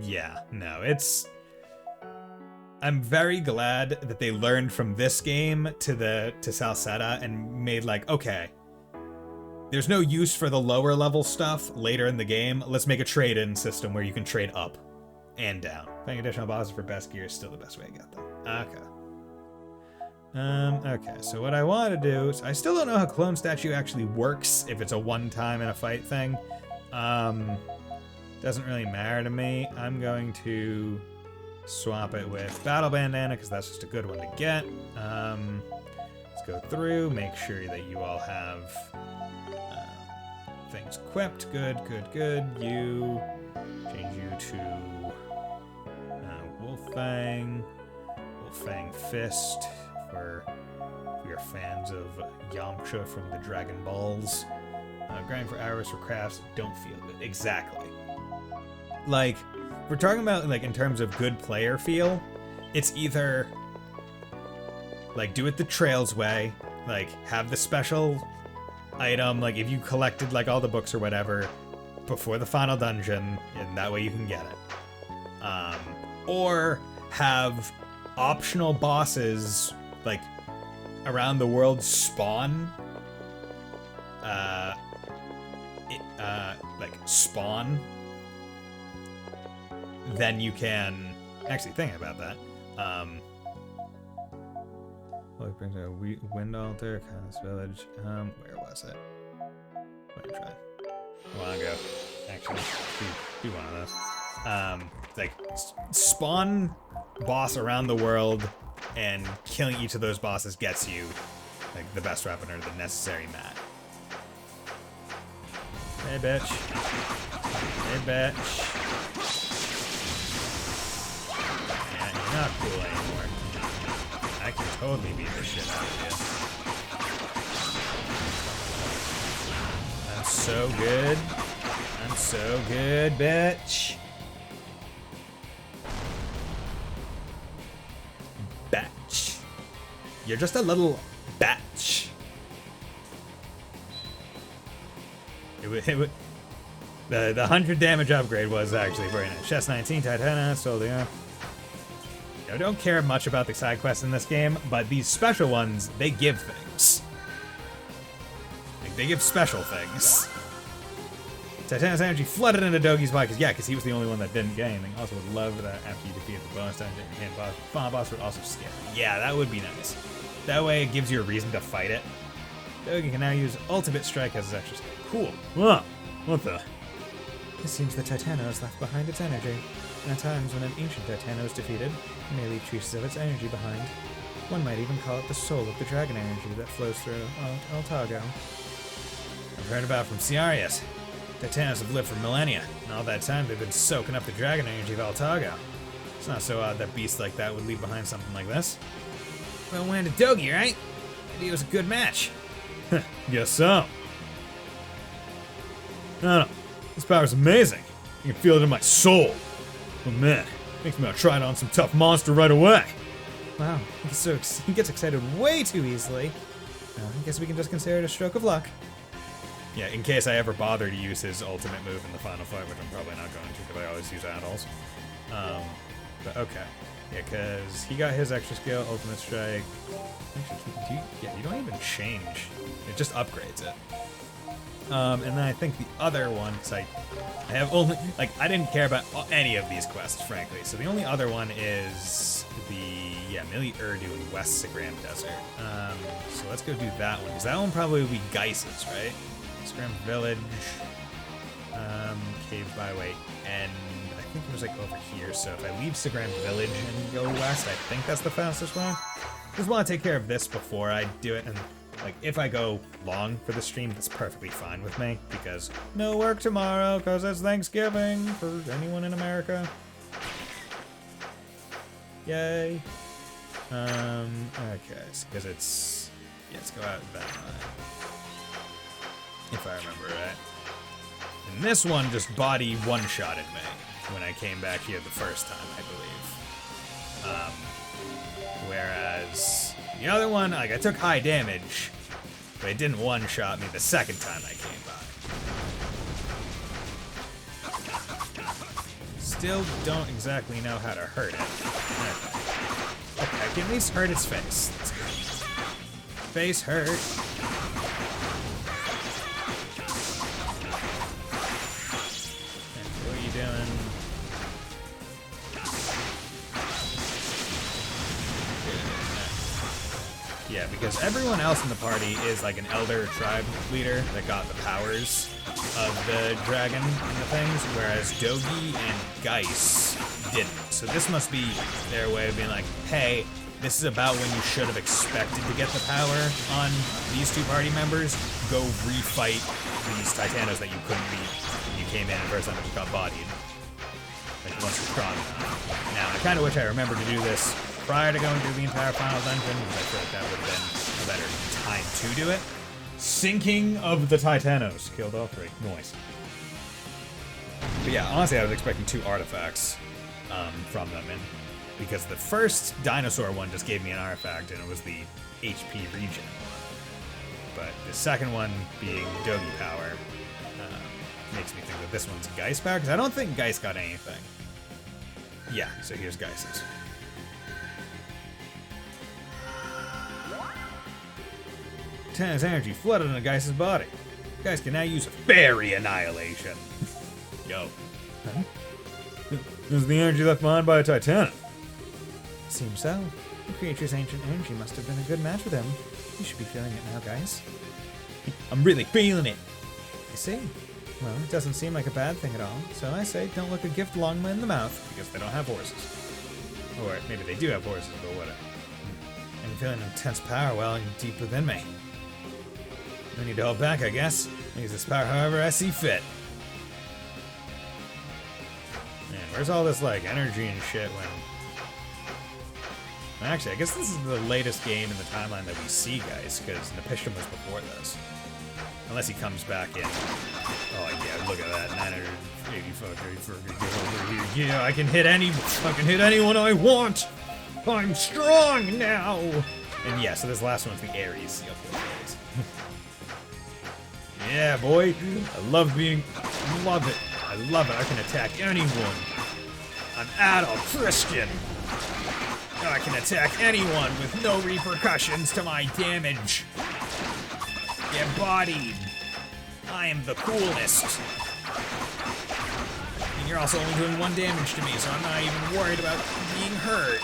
yeah, no, I'm very glad that they learned from this game to Salsetta and made like, okay, there's no use for the lower level stuff later in the game. Let's make a trade-in system where you can trade up and down. Playing additional bosses for best gear is still the best way to get them. Okay. Okay, so what I want to do is, I still don't know how Clone Statue actually works, if it's a one-time in a fight thing. Doesn't really matter to me. I'm going to swap it with Battle Bandana, because that's just a good one to get. Let's go through, make sure that you all have things equipped. Good. You, change you to Wolfang Fist, for we are fans of Yamcha from the Dragon Balls. Grind for hours for crafts, don't feel good. Exactly. like, we're talking about, like, in terms of good player feel, it's either, like, do it the Trails way, like, have the special item, like, if you collected, like, all the books or whatever before the final dungeon, and that way you can get it. Or have optional bosses, like, around the world spawn, like, spawn, then you can actually think about that. Well, it brings a wind altar, Cast Village. Where was it? Let me try. A while ago, actually. Do one of those. Like, spawn boss around the world, and killing each of those bosses gets you, like, the best weapon or the necessary mat. Hey, bitch. Hey, bitch. Yeah, you're not cool anymore. I can totally beat the shit out of you. I'm so good. I'm so good, bitch. Batch. You're just a little batch. The 100 damage upgrade was actually very nice. Chest 19, Titana, Solia. I don't care much about the side quests in this game, but these special ones, they give things. Like, they give special things. Titana's energy flooded into Dogi's body, because he was the only one that didn't get anything. Also would love that after you defeat the bonus dungeon, your boss, final boss would also scare you. Yeah, that would be nice. That way it gives you a reason to fight it. Dogi can now use Ultimate Strike as his extra skill. Cool. Whoa, what the? It seems the Titano has left behind its energy. And at times when an ancient Titano is defeated, it may leave traces of its energy behind. One might even call it the soul of the dragon energy that flows through Altago. I've heard about from Ciarius. Titanos have lived for millennia, and all that time they've been soaking up the dragon energy of Altago. It's not so odd that beasts like that would leave behind something like this. Well, landed Dogi, right? Maybe it was a good match. Guess so. No, this power's amazing. You can feel it in my soul. Oh man, makes me want to try it on some tough monster right away. Wow, he gets excited way too easily. I guess we can just consider it a stroke of luck. Yeah, in case I ever bother to use his ultimate move in the final fight, which I'm probably not going to because I always use add-alls. But okay. Yeah, because he got his extra skill, Ultimate Strike. Actually, you don't even change. It just upgrades it. And then I think the other one, because I have only, like, I didn't care about any of these quests, frankly. So the only other one is the, Mili Urdu in West Sigram Desert. So let's go do that one, because that one probably would be Geis's, right? Sigram Village, Cave Byway, and I think it was like over here. So if I leave Sigram Village and go west, I think that's the fastest way. Just want to take care of this before I do it, and like, if I go long for the stream, that's perfectly fine with me, because no work tomorrow, because it's Thanksgiving for anyone in America. Yay. Okay, because it's, let's go out that way. If I remember right. And this one just body one-shotted me when I came back here the first time, I believe. Whereas the other one, like, I took high damage, but it didn't one-shot me the second time I came by. Still don't exactly know how to hurt it. Okay, I can at least hurt its face. That's good. Face hurt. Okay, what are you doing? Yeah, because everyone else in the party is like an elder tribe leader that got the powers of the dragon and the things, whereas Dogi and Geis didn't. So this must be their way of being like, hey, this is about when you should have expected to get the power on these two party members. Go refight these Titanos that you couldn't beat when you came in and first time and just got bodied. Like, once you're strong enough. Now, I kind of wish I remembered to do this prior to going through the entire final dungeon, because I feel like that would have been a better time to do it. Sinking of the Titanos. Killed all three. Noise. But yeah, honestly, I was expecting 2 artifacts from them, and because the first dinosaur one just gave me an artifact, and it was the HP regen. But the second one, being Dogi power, makes me think that this one's Geist power, because I don't think Geist got anything. Yeah, so here's Geist's. Tennis energy flooded into Geist's body. Geist can now use Fairy Annihilation. Yo. Huh? This is the energy left behind by a Titan. Seems so. The creature's ancient energy must have been a good match with him. You should be feeling it now, guys. I'm really feeling it. I see. Well, it doesn't seem like a bad thing at all. So I say, don't look a gift long in the mouth, because they don't have horses. Or maybe they do have horses, but whatever. I'm feeling intense power welling deep within me. I need to hold back, I guess. Use this power however I see fit. Man, where's all this, like, energy and shit when... Actually, I guess this is the latest game in the timeline that we see, guys, because Nepishtim was before this. Unless he comes back in. Oh, yeah, look at that. 985, yeah, I can hit anyone I want! I'm strong now! And yeah, so this last one's the Ares. Yeah, boy. I love it. I love it. I can attack anyone. I'm Adolf Christian. I can attack anyone with no repercussions to my damage. Get bodied. I am the coolest. And you're also only doing 1 damage to me, so I'm not even worried about being hurt.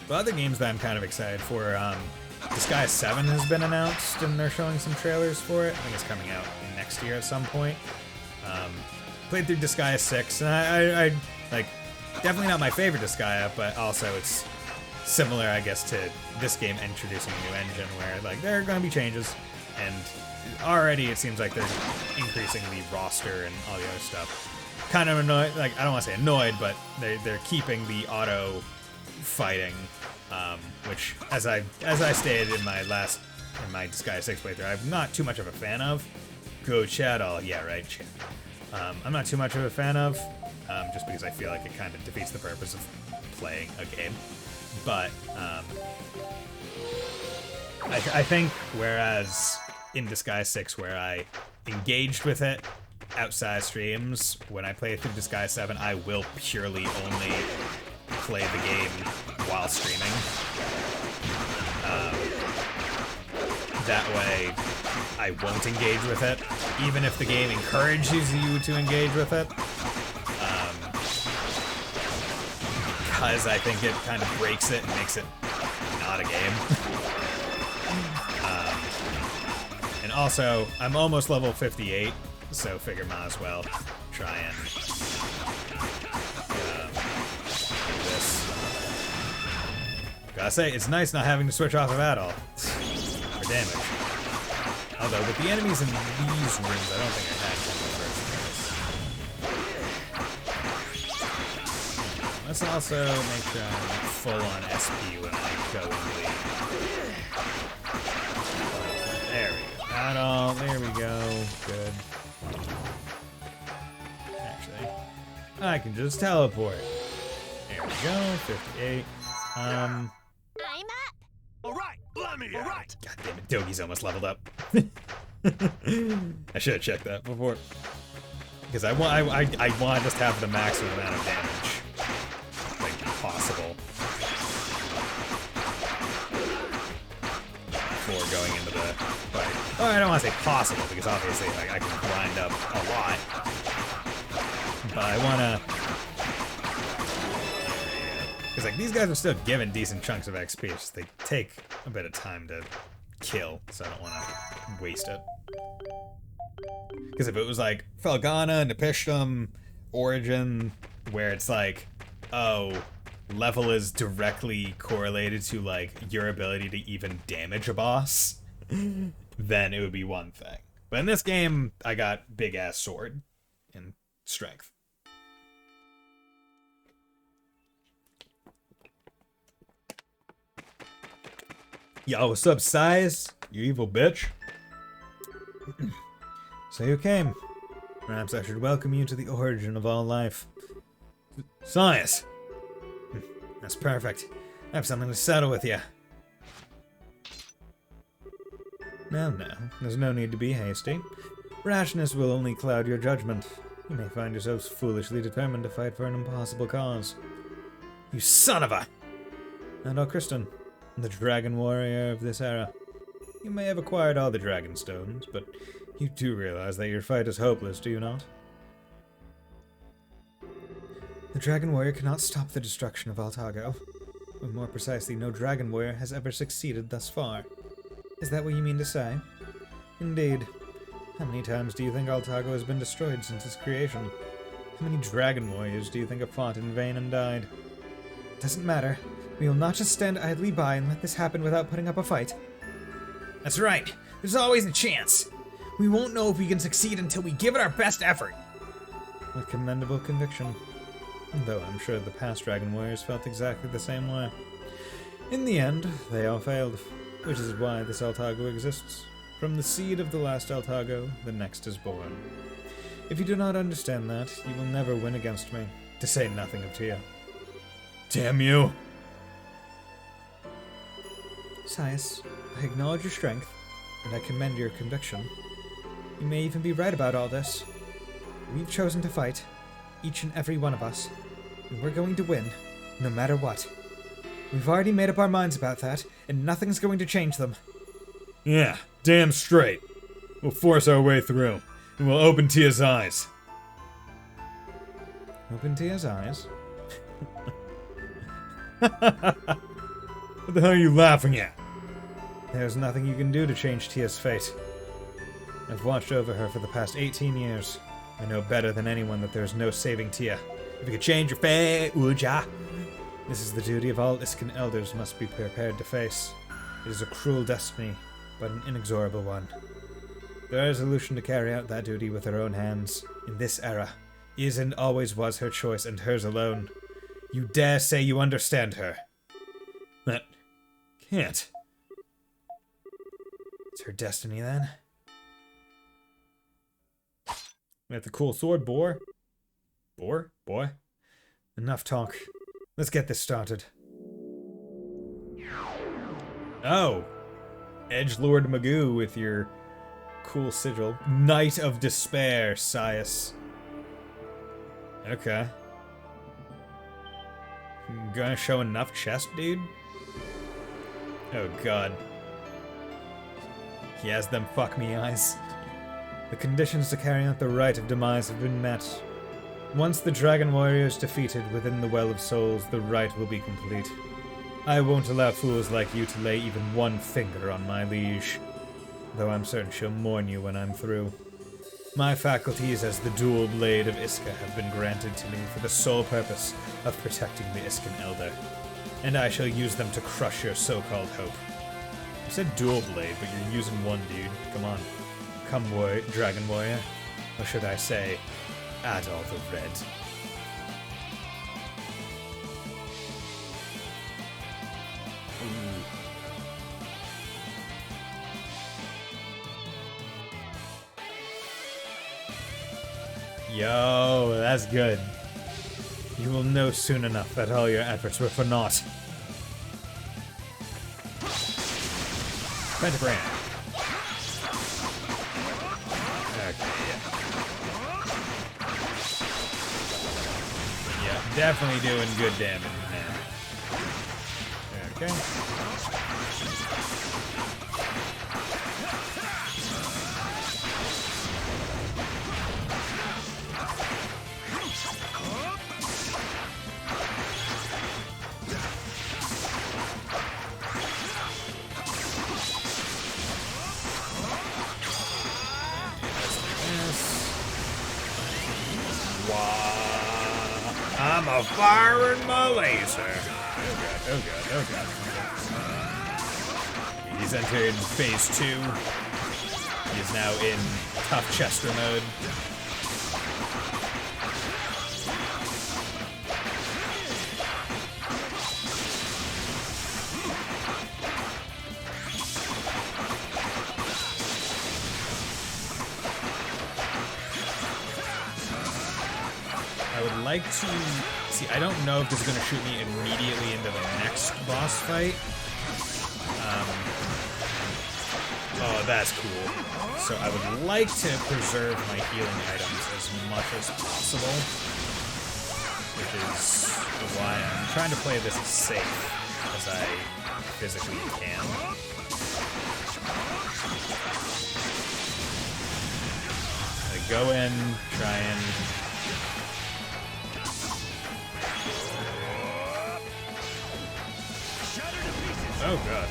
But other games that I'm kind of excited for, Disgaea 7 has been announced, and they're showing some trailers for it. I think it's coming out next year at some point. Played through Disgaea 6, and I like, definitely not my favorite Disgaea, but also it's similar, I guess, to this game introducing a new engine where, like, there are going to be changes, and already it seems like they're increasing the roster and all the other stuff. Kind of annoyed, like, I don't want to say annoyed, but they're keeping the auto fighting, which, as I stated in my Disgaea 6 playthrough, I'm not too much of a fan of. Go Chad all, yeah, right, Chad. I'm not too much of a fan of, just because I feel like it kind of defeats the purpose of playing a game. But I think whereas in Disgaea 6, where I engaged with it outside streams, when I play through Disgaea 7, I will purely only play the game while streaming. That way, I won't engage with it, even if the game encourages you to engage with it. Because I think it kind of breaks it and makes it not a game. And also, I'm almost level 58, so figure might as well try and do this. Gotta say, it's nice not having to switch off of that all for damage. Although, with the enemies in these rooms, I don't think I had one in the first place. Let's also make sure I'm full on SP when I go and leave. There we go. Not all. There we go. Good. Actually, I can just teleport. There we go. 58. I'm up. All right, let me out. God damn it, Dogi's almost leveled up. I should have checked that before. Because I want to just have the maximum amount of damage, like, possible before going into the fight. Oh, I don't want to say possible, because obviously, like, I can grind up a lot. But I want to... Because, like, these guys are still given decent chunks of XP, it's just they take a bit of time to kill, so I don't want to waste it. Because if it was, like, Felghana, Nepishtim, Origin, where it's like, oh, level is directly correlated to, like, your ability to even damage a boss, then it would be one thing. But in this game, I got big-ass sword and strength. Yo, what's up, Size? You evil bitch. So you came. Perhaps I should welcome you to the origin of all life. Science! That's perfect. I have something to settle with you. Now, there's no need to be hasty. Rashness will only cloud your judgment. You may find yourselves foolishly determined to fight for an impossible cause. You son of a! And Kristen, the dragon warrior of this era. You may have acquired all the dragon stones, but you do realize that your fight is hopeless, do you not? The dragon warrior cannot stop the destruction of Altago. Or more precisely, no dragon warrior has ever succeeded thus far. Is that what you mean to say? Indeed. How many times do you think Altago has been destroyed since its creation? How many dragon warriors do you think have fought in vain and died? Doesn't matter. We will not just stand idly by and let this happen without putting up a fight. That's right. There's always a chance. We won't know if we can succeed until we give it our best effort. With commendable conviction. Though I'm sure the past dragon warriors felt exactly the same way. In the end, they all failed, which is why this Altago exists. From the seed of the last Altago, the next is born. If you do not understand that, you will never win against me, to say nothing of Tia. Damn you! Sias, I acknowledge your strength, and I commend your conviction. You may even be right about all this. We've chosen to fight, each and every one of us, and we're going to win, no matter what. We've already made up our minds about that, and nothing's going to change them. Yeah, damn straight. We'll force our way through, and we'll open Tia's eyes. Open Tia's eyes? What the hell are you laughing at? There's nothing you can do to change Tia's fate. I've watched over her for the past 18 years. I know better than anyone that there's no saving Tia. If you could change your fate, would ya? This is the duty of all Iskan elders must be prepared to face. It is a cruel destiny, but an inexorable one. The resolution to carry out that duty with her own hands, in this era, is and always was her choice and hers alone. You dare say you understand her? That can't. It's her destiny, then? That's a cool sword, boar. Boy? Enough talk. Let's get this started. Oh! Edgelord Magoo with your cool sigil. Knight of Despair, Sias. Okay. Gonna show enough chest, dude? Oh god. He has them fuck me eyes. The conditions to carry out the rite of demise have been met. Once the dragon warrior is defeated within the Well of Souls, the rite will be complete. I won't allow fools like you to lay even one finger on my liege, though I'm certain she'll mourn you when I'm through. My faculties as the dual blade of Iska have been granted to me for the sole purpose of protecting the Iskan Elder, and I shall use them to crush your so-called hope. You said dual blade, but you're using one, dude. Come on. Come, dragon warrior. Or should I say, Adol the Red. Yo, that's good. You will know soon enough that all your efforts were for naught. Pentagram. Yeah, definitely doing good damage now. Okay. I'm a firing my laser. Oh god. He's entered phase 2. He is now in tough Chester mode. like to see. I don't know if this is gonna shoot me immediately into the next boss fight. Oh, that's cool. So I would like to preserve my healing items as much as possible, which is why I'm trying to play this as safe as I physically can. I go in, try and... Oh god.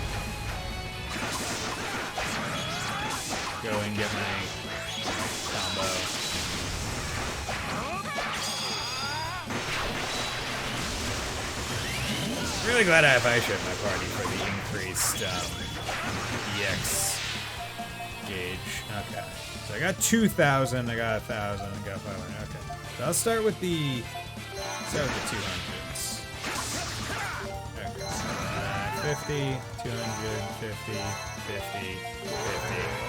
Go and get my combo. Really glad I have Aisha in my party for the increased EX gauge. Okay. So I got 2,000, I got 1,000, I got 500. Okay. So I'll start with the 200s. Okay. 50, 200, 50, 50, 50.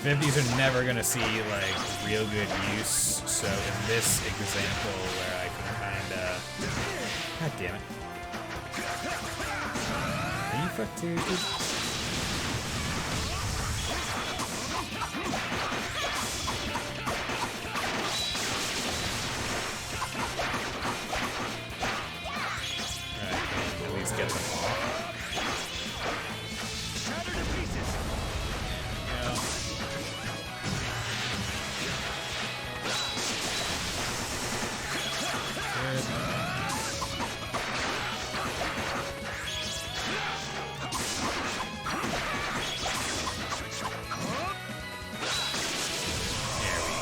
50s are never gonna see like real good use, so in this example where I can kinda... God damn it. Are you fucked too, dude? Alright, at least get them off.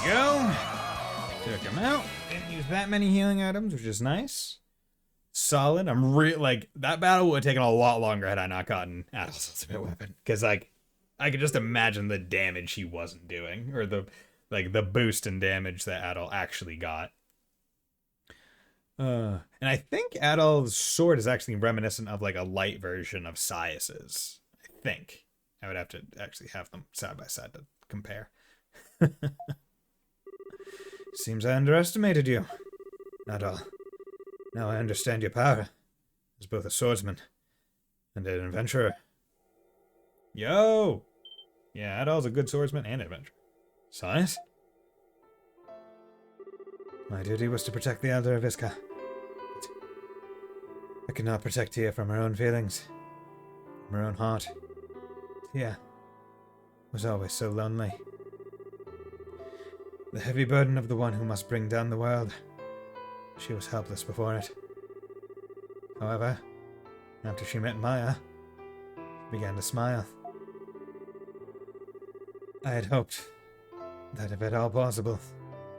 Go. Took him out. Didn't use that many healing items, which is nice. Solid. I'm like, that battle would have taken a lot longer had I not gotten Adol's ultimate weapon. Because, like, I could just imagine the damage he wasn't doing. Or the boost in damage that Adol actually got. And I think Adol's sword is actually reminiscent of, like, a light version of Sias's. I think. I would have to actually have them side by side to compare. Seems I underestimated you. Not all. Now I understand your power as both a swordsman and an adventurer. Yo! Yeah, Adol's a good swordsman and adventurer. Science? My duty was to protect the Elder of Iska. But I could not protect Tia from her own feelings, from her own heart. Tia was always so lonely. The heavy burden of the one who must bring down the world. She was helpless before it. However, after she met Maya, she began to smile. I had hoped that if at all possible,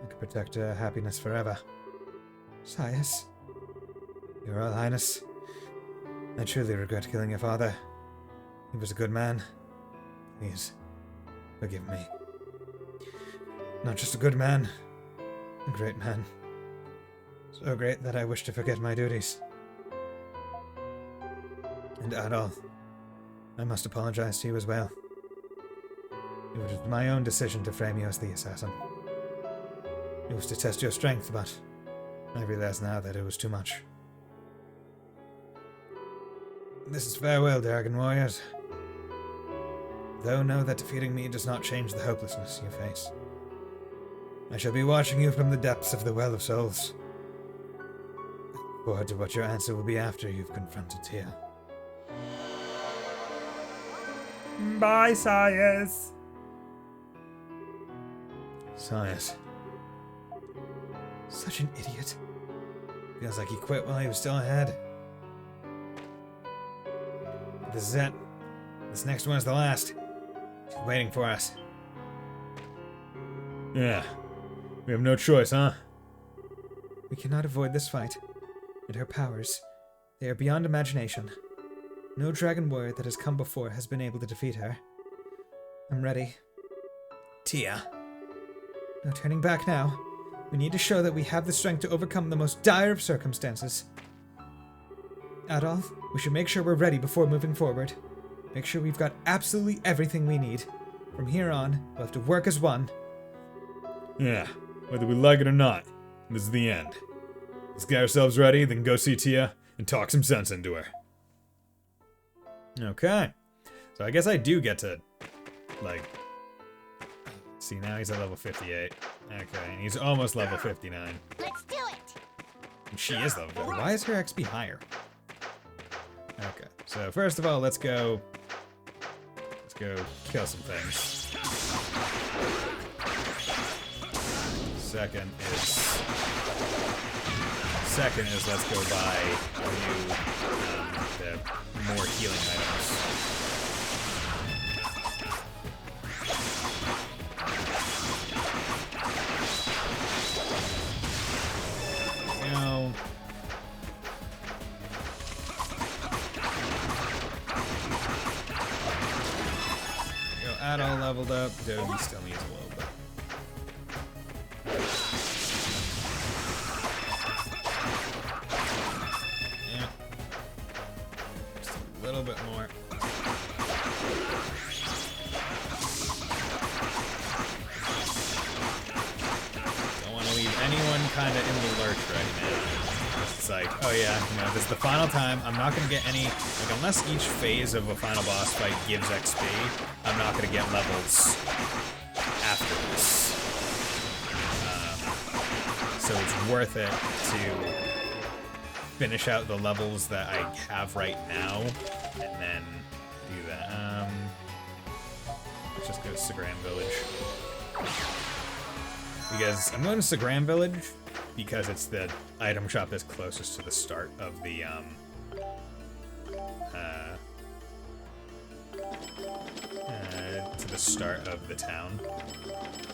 I could protect her happiness forever. Sias, Your Royal Highness, I truly regret killing your father. He was a good man. Please, forgive me. Not just a good man, a great man. So great that I wish to forget my duties. And Adol, I must apologize to you as well. It was my own decision to frame you as the assassin. It was to test your strength, but I realize now that it was too much. This is farewell, Dragon Warriors. Though know that defeating me does not change the hopelessness you face. I shall be watching you from the depths of the Well of Souls. I look forward to what your answer will be after you've confronted Tia. Bye, Sias. Sias. Such an idiot. Feels like he quit while he was still ahead. This is it. This next one is the last. She's waiting for us. Yeah. We have no choice, huh? We cannot avoid this fight. And her powers, they are beyond imagination. No dragon warrior that has come before has been able to defeat her. I'm ready. Tia. No turning back now. We need to show that we have the strength to overcome the most dire of circumstances. Adolf, we should make sure we're ready before moving forward. Make sure we've got absolutely everything we need. From here on, we'll have to work as one. Yeah, whether we like it or not, this is the end. Let's get ourselves ready, then go see Tia and talk some sense into her. Okay. So I guess I do get to, like... See, now he's at level 58. Okay, and he's almost level 59. Let's do it. And she is level 50. Why is her XP higher? Okay, so first of all, let's go kill some things. Second is let's go buy the more healing items. Go. Add all leveled up, though he still needs a little bit. Yeah. Just a little bit more. Don't want to leave anyone kind of in the lurch right now. It's like, oh yeah, you know, this is the final time. I'm not going to get any, like, unless each phase of a final boss fight gives XP, I'm not going to get levels after this. So it's worth it to finish out the levels that I have right now, and then do that. Let's just go to Sagram Village. Because I'm going to Sagram Village because it's the item shop that's closest to the start of the town,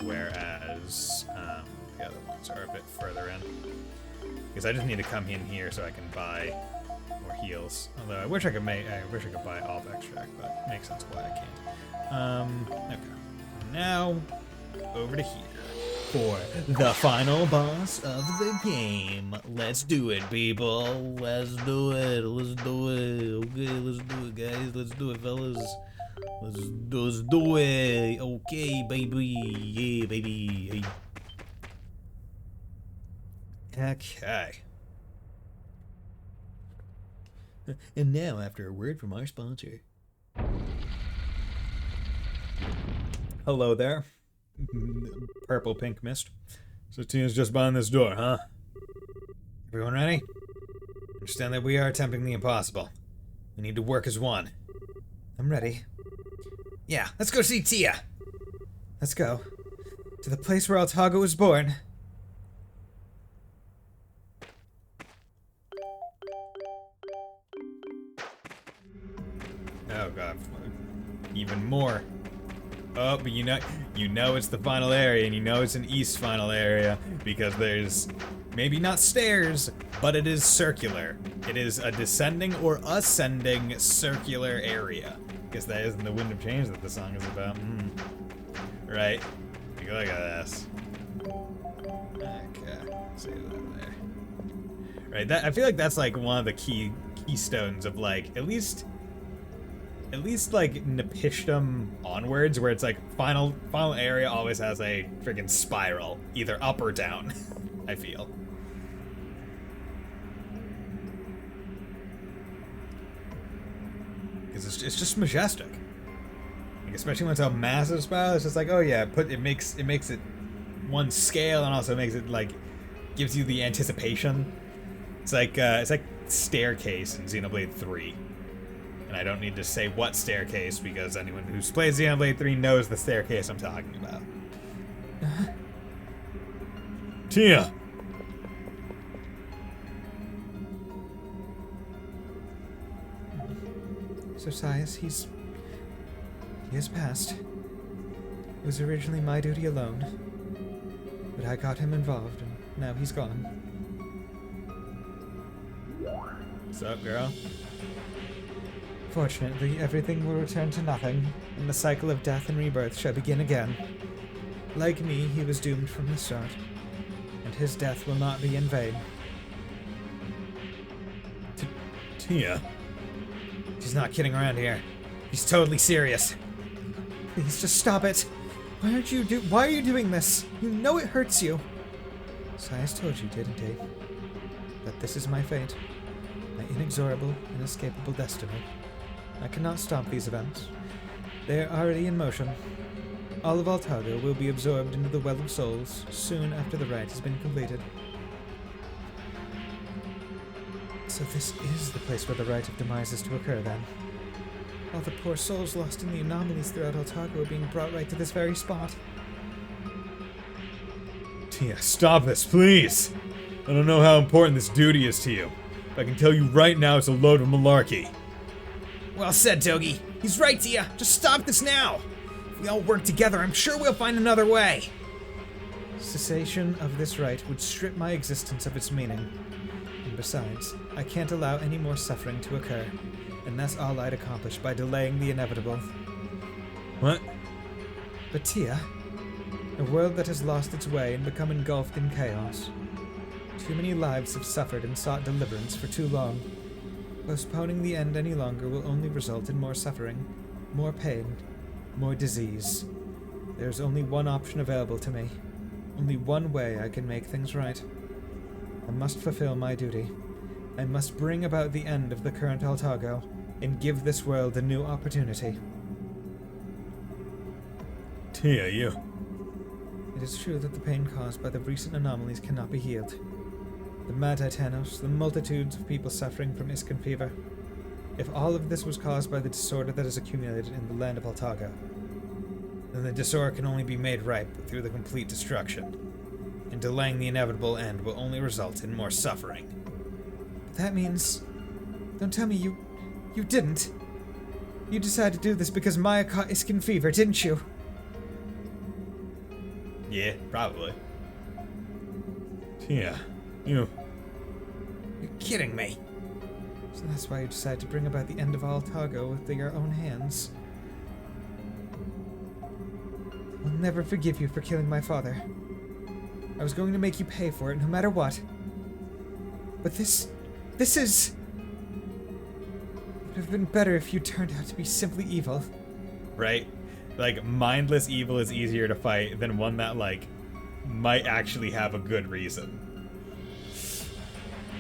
whereas the other ones are a bit further in. Because I just need to come in here so I can buy more heals. Although I wish I could buy Alpha Extract, but it makes sense why I can't. Okay. Now over to here for the final boss of the game. Let's do it, people. Let's do it. Let's do it. Okay, let's do it, guys. Let's do it, fellas. Let's do it. Okay, baby. Yeah, baby. Okay. And now, after a word from our sponsor. Hello there. Purple pink mist. So Tia's just behind this door, huh? Everyone ready? Understand that we are attempting the impossible. We need to work as one. I'm ready. Yeah, let's go see Tia. Let's go. To the place where Altago was born. Oh god. Even more. Oh, but you know it's the final area, and you know it's an east final area, because there's maybe not stairs, but it is circular. It is a descending or ascending circular area. Guess that isn't the Wind of Change that the song is about. Right? Take a look at this. Okay, see that there. Right, I feel like that's like one of the keystones of like at least like Nepishtim onwards, where it's like final area always has a friggin' spiral, either up or down. I feel. Because it's just majestic. Like, especially when it's a massive spiral, it's just like, oh yeah, it makes it one scale, and also makes it like gives you the anticipation. It's like staircase in Xenoblade 3. And I don't need to say what staircase, because anyone who's played Xenoblade 3 knows the staircase I'm talking about. Tia! So Sias, he has passed. It was originally my duty alone, but I got him involved, and now he's gone. What's up, girl? Fortunately, everything will return to nothing, and the cycle of death and rebirth shall begin again. Like me, he was doomed from the start, and his death will not be in vain. Tia? He's not kidding around here. He's totally serious. Please, just stop it. Why are you doing this? You know it hurts you. Sias told you, didn't he? That this is my fate. My inexorable, inescapable destiny. I cannot stop these events. They are already in motion. All of Altago will be absorbed into the Well of Souls soon after the rite has been completed. So this is the place where the rite of demise is to occur, then. All the poor souls lost in the anomalies throughout Altago are being brought right to this very spot. Tia, stop this, please! I don't know how important this duty is to you. But I can tell you right now it's a load of malarkey. Well said, Togi. He's right, Tia. Just stop this now. If we all work together, I'm sure we'll find another way. Cessation of this rite would strip my existence of its meaning. And besides, I can't allow any more suffering to occur. And that's all I'd accomplish by delaying the inevitable. What? But Tia, a world that has lost its way and become engulfed in chaos. Too many lives have suffered and sought deliverance for too long. Postponing the end any longer will only result in more suffering, more pain, more disease. There's only one option available to me. Only one way I can make things right. I must fulfill my duty. I must bring about the end of the current Altago and give this world a new opportunity. Tia, you... It is true that the pain caused by the recent anomalies cannot be healed. The mad Titanos, the multitudes of people suffering from Iscan fever. If all of this was caused by the disorder that has accumulated in the land of Altago, then the disorder can only be made right through the complete destruction. And delaying the inevitable end will only result in more suffering. But that means... Don't tell me you didn't. You decided to do this because Maya caught Iscan fever, didn't you? Yeah, probably. Tia, you... You're kidding me. So that's why you decided to bring about the end of Altago with your own hands. I'll never forgive you for killing my father. I was going to make you pay for it no matter what. But this is... It would have been better if you turned out to be simply evil. Right? Like, mindless evil is easier to fight than one that, like, might actually have a good reason.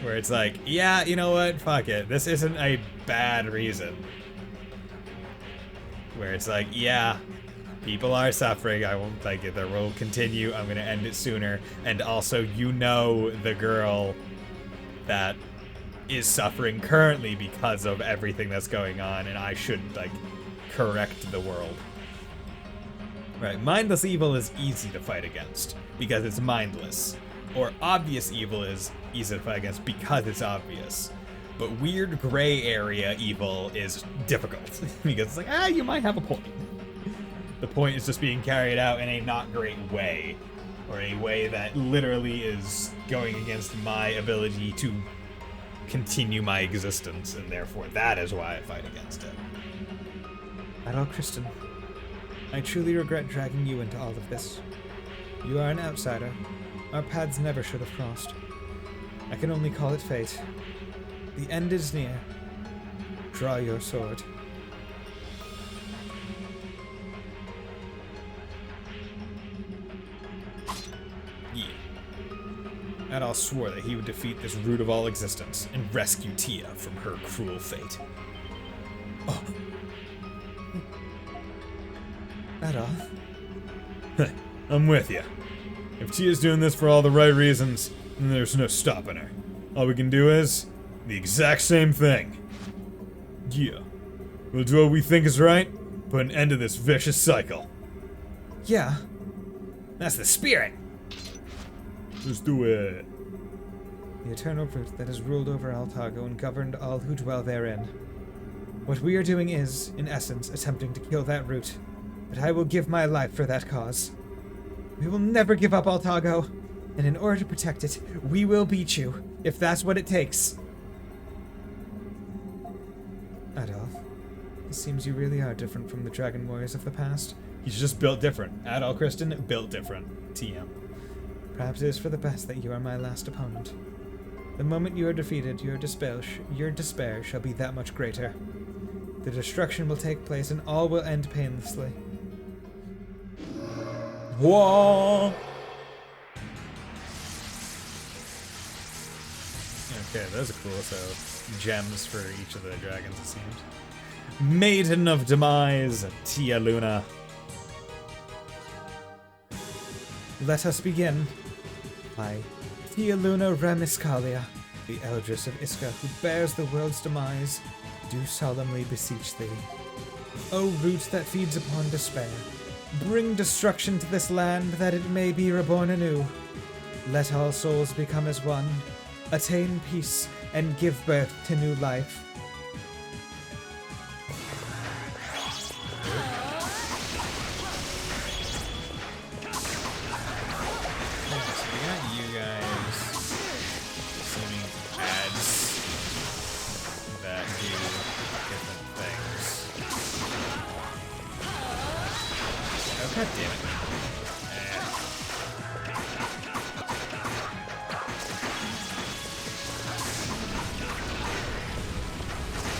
Where it's like, yeah, you know what? Fuck it. This isn't a bad reason. Where it's like, yeah, people are suffering. I won't like it. There will continue. I'm gonna end it sooner. And also, you know the girl that is suffering currently because of everything that's going on, and I should, like, correct the world. Right, mindless evil is easy to fight against because it's mindless. Or obvious evil is easy to fight against because it's obvious. But weird gray area evil is difficult because it's like, you might have a point. The point is just being carried out in a not great way, or a way that literally is going against my ability to continue my existence, and therefore that is why I fight against it. Adol Kristen, I truly regret dragging you into all of this. You are an outsider. Our paths never should have crossed. I can only call it fate. The end is near. Draw your sword. Yeah. Adol swore that he would defeat this root of all existence and rescue Tia from her cruel fate. Oh. Adol? I'm with you. If Tia's doing this for all the right reasons, then there's no stopping her. All we can do is the exact same thing. Yeah. We'll do what we think is right, put an end to this vicious cycle. Yeah. That's the spirit. Let's do it. The eternal root that has ruled over Altago and governed all who dwell therein. What we are doing is, in essence, attempting to kill that root. But I will give my life for that cause. We will never give up Altago, and in order to protect it, we will beat you, if that's what it takes. Adolf, it seems you really are different from the Dragon Warriors of the past. He's just built different. Adol Kristen, built different. TM. Perhaps it is for the best that you are my last opponent. The moment you are defeated, your despair shall be that much greater. The destruction will take place and all will end painlessly. Whoa! Okay, those are cool. So, gems for each of the dragons, it seems. Maiden of Demise, Tia Luna. Let us begin. I, Tia Luna Ramiscalia, the Eldress of Iska, who bears the world's demise, do solemnly beseech thee. O root that feeds upon despair, bring destruction to this land that it may be reborn anew. Let all souls become as one, attain peace, and give birth to new life. God damn it.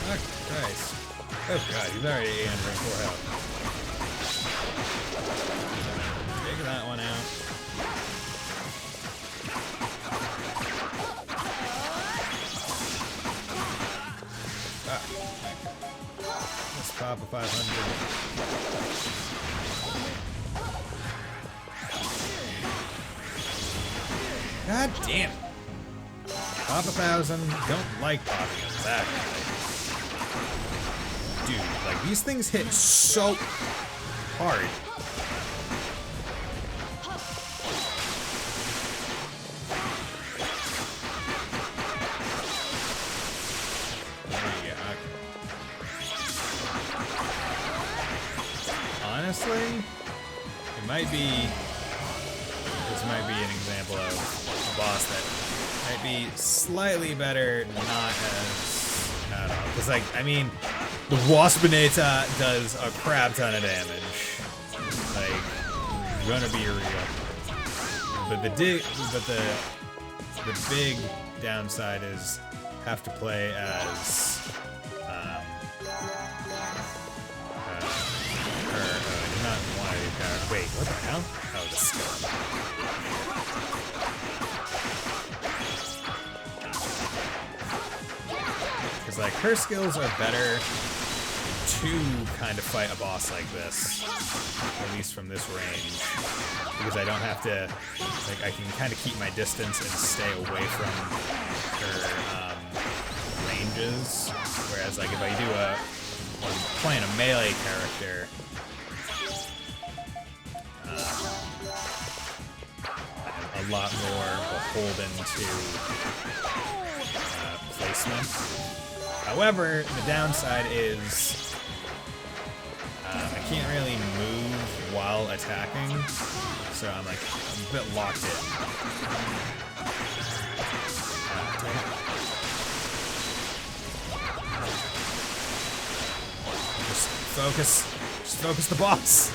Oh, Christ. Oh god, he's already 804 health. Take that one out. Ah, let's pop a 500. God damn it. Pop 1,000. Don't like popping it back. Dude, like these things hit so hard. Honestly, it might be. This might be an example of a boss that might be slightly better, not as at all. Because, like, I mean, the Waspinator does a crap ton of damage. Like, gonna be real. But the big downside is have to play as not one of these guys. Wait, what the hell? Oh, the skill. Because, like, her skills are better to kind of fight a boss like this, at least from this range, because I don't have to, like, I can kind of keep my distance and stay away from her ranges, whereas, like, if I do I'm playing a melee character, a lot more beholden to placement. However, the downside is I can't really move while attacking, so I'm like a bit locked in. Just focus the boss.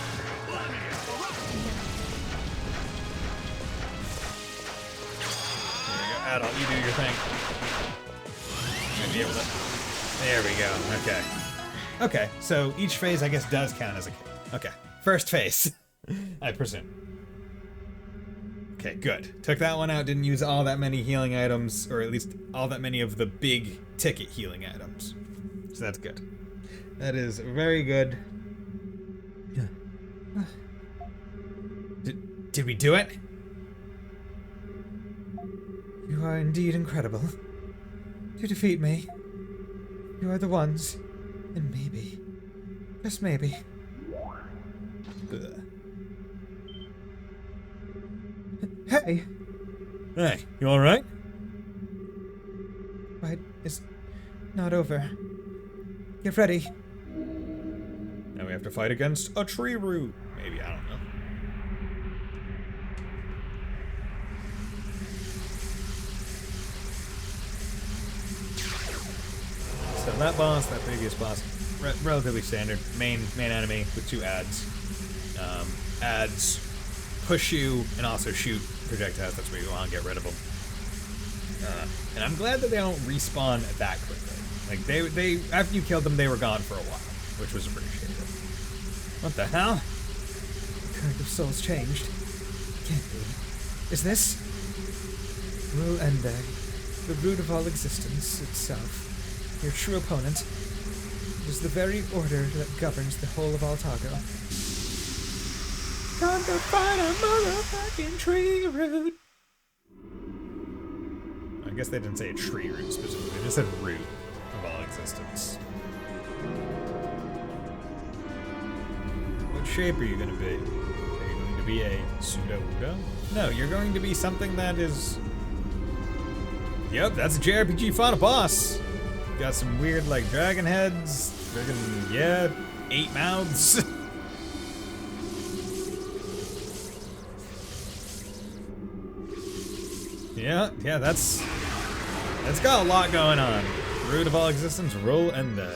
Adult, you do your thing. Should be able to. There we go. Okay. Okay, so each phase, I guess, does count as a kill. Okay, first phase, I presume. Okay, good. Took that one out, didn't use all that many healing items, or at least all that many of the big ticket healing items. So that's good. That is very good. Did we do it? You are indeed incredible. To defeat me, you are the ones, and maybe, just maybe. Ugh. Hey! Hey, you alright? Fight is not over. Get ready. Now we have to fight against a tree root. Maybe, I don't know. So that boss, that previous boss, relatively standard. Main enemy with 2 adds. Adds push you and also shoot projectiles. That's where you want to get rid of them. And I'm glad that they don't respawn that quickly. Like they after you killed them, they were gone for a while, which was appreciated. What the hell? current of souls changed. Can't be. Is this? Rule Ende, the root of all existence itself. Your true opponent. It is the very order that governs the whole of Altago. Time to find a motherfucking tree root. I guess they didn't say a tree root specifically, they just said root of all existence. What shape are you gonna be? Are you going to be a pseudo-Udo? No, you're going to be something that is... Yep, that's a JRPG final boss! Got some weird, like, dragon heads, friggin', yeah, 8 mouths. Yeah, that's got a lot going on. Root of all existence, roll Ende.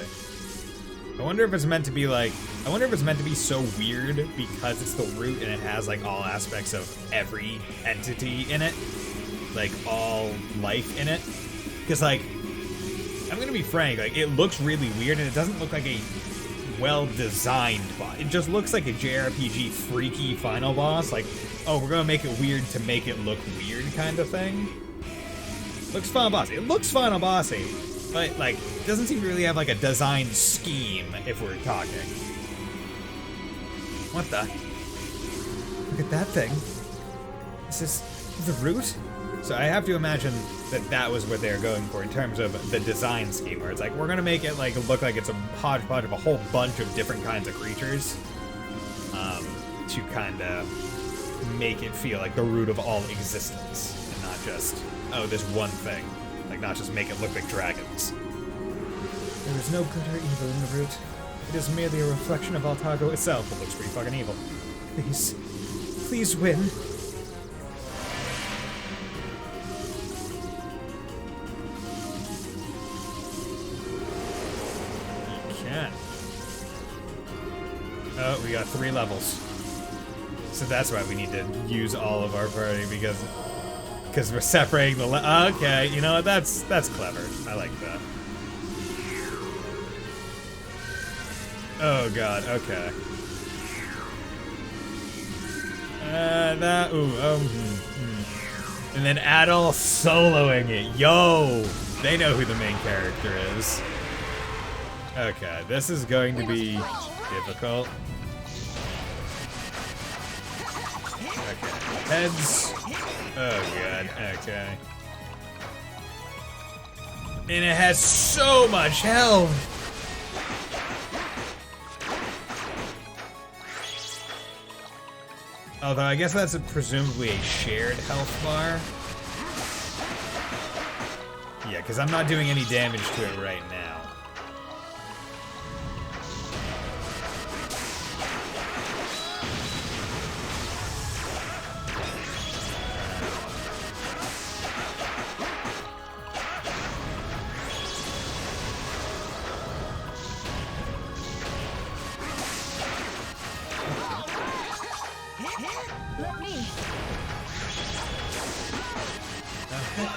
I wonder if it's meant to be like, I wonder if it's meant to be so weird because it's the root and it has like all aspects of every entity in it. Like all life in it. Because like, I'm gonna be frank, like it looks really weird and it doesn't look like a well-designed boss. It just looks like a JRPG freaky final boss. Like, oh, we're gonna make it weird to make it look weird kind of thing. Looks final bossy. It looks final bossy, but like, doesn't seem to really have like a design scheme if we're talking. What the? Look at that thing. Is this the root? So I have to imagine that that was what they're going for in terms of the design scheme, where it's like, we're gonna make it like look like it's a hodgepodge of a whole bunch of different kinds of creatures, to kind of make it feel like the root of all existence, and not just, oh, this one thing. Like, not just make it look like dragons. There is no good or evil in the root. It is merely a reflection of Altago itself. It looks pretty fucking evil. Please. Please win. Oh, we got 3 levels. So that's why we need to use all of our party because we're separating the okay, you know what? That's clever. I like that. Oh god, okay. And then Adol soloing it. Yo! They know who the main character is. Okay, this is going to be difficult. Okay, heads. Oh god, okay. And it has so much health! Although I guess that's presumably a shared health bar. Yeah, because I'm not doing any damage to it right now. Let me.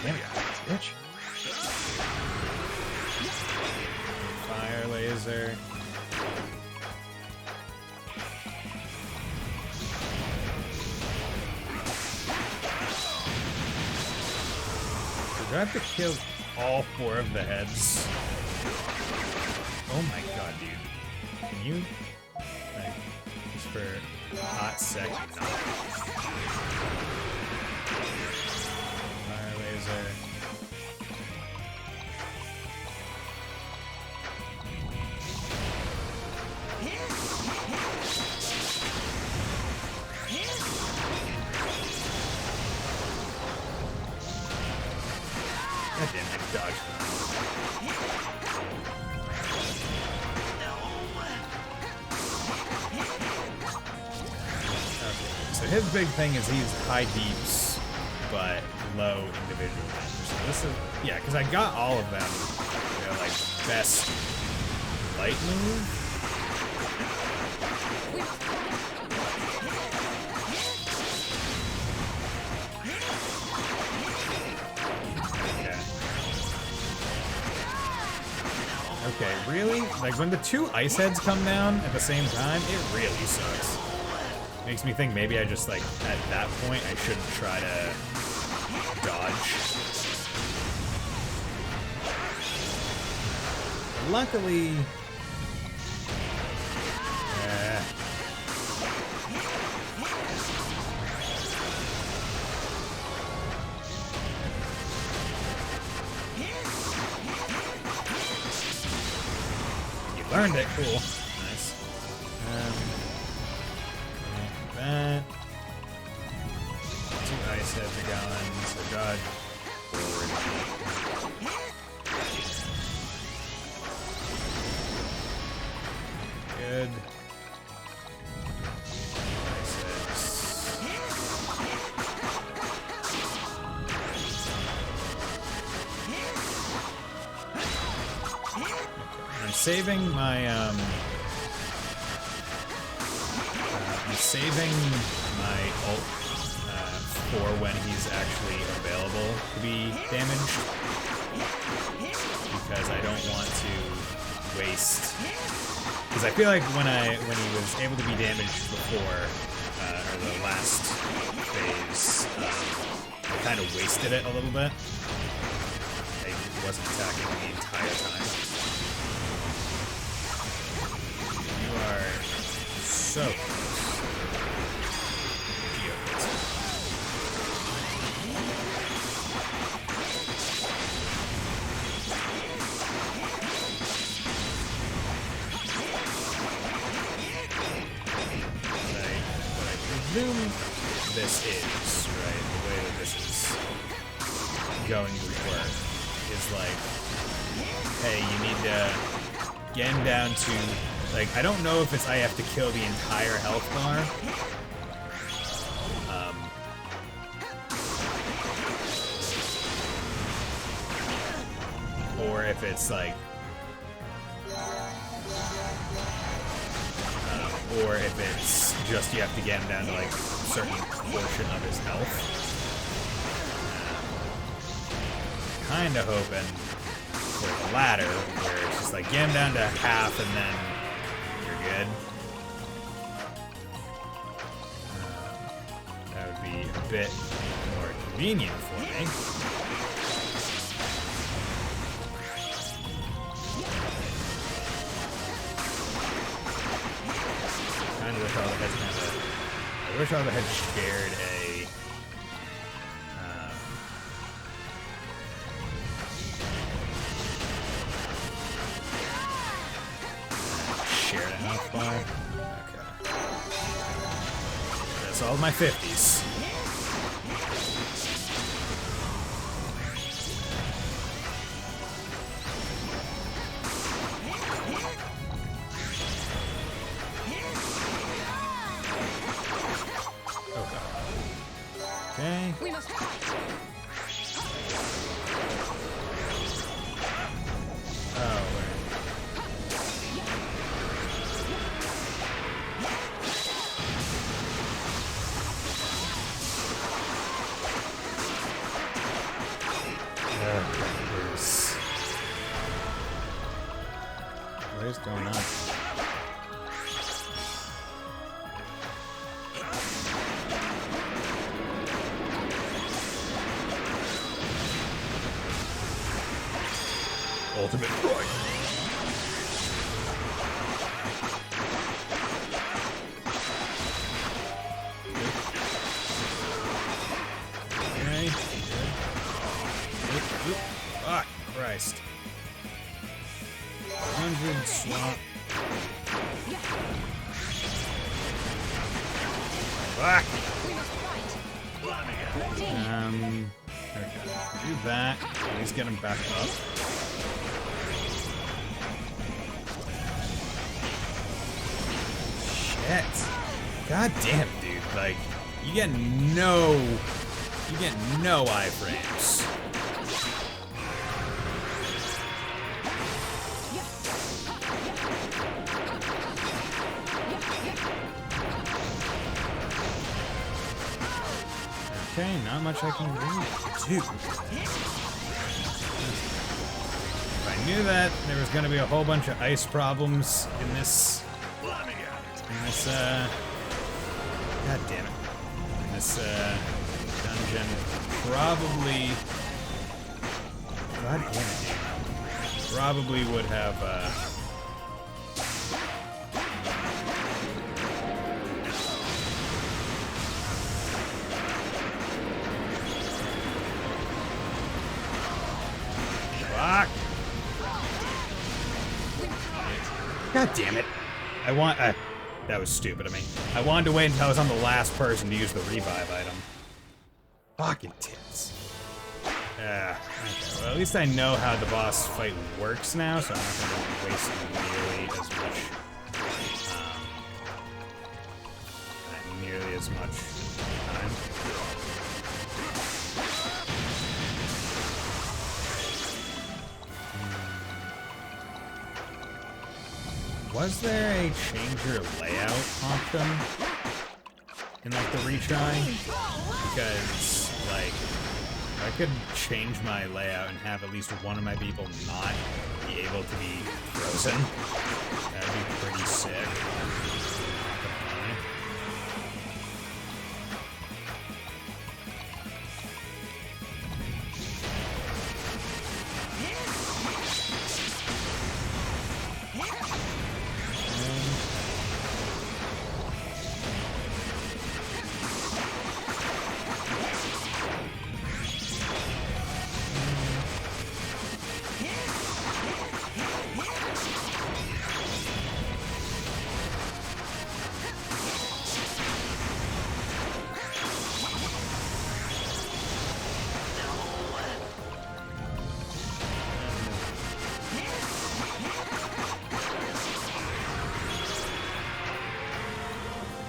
Damn it, bitch. Fire laser. Do I have to kill all 4 of the heads? Oh my god, dude. Can you, like, just for a hot second, not. Fire laser. God damn it, dodge. Okay, so his big thing is he's high deeps, but low individual damage. So this is, yeah, because I got all of them. They're like best light move. Okay, really? Like, when the 2 ice heads come down at the same time, it really sucks. Makes me think maybe I just, like, at that point, I shouldn't try to dodge. But luckily... learned it, cool. Nice. That. 2 ice heads are going, so dodge forward. Good. Ice heads. I'm saving my ult for when he's actually available to be damaged, because I don't want to waste. Because I feel like when he was able to be damaged before, or the last phase, I kind of wasted it a little bit. I wasn't attacking the entire time. You are so close. What I presume this is, right, the way that this is going to work, is like, hey, you need to get him down to, like, I don't know if it's I have to kill the entire health bar. Or if it's like, or if it's just you have to get him down to like a certain portion of his health. Kinda hoping for the latter, where it's just like get him down to half and then you're good. That would be a bit more convenient for me. I wish all the heads shared a health bar. Okay. That's all my 50s. Okay. We must fight. Oh, wait. What is going on? Ultimate Strike. Okay. Ah, Christ. 100 swap. Ah! Okay. Do that. Please get him back up. Shit. God damn, dude. Like, you get no iframes. Okay, not much I can do. If I knew that there was gonna be a whole bunch of ice problems in this God damn it. This dungeon probably... God damn it. Probably would have... Fuck! God damn it. That was stupid of me. I wanted to wait until I was on the last person to use the revive item. Fucking tits. Okay, well, at least I know how the boss fight works now, so I'm not going to be wasting nearly as much time. Was there a change your layout option in like the retry? Because like I could change my layout and have at least one of my people not be able to be frozen. That'd be pretty sick.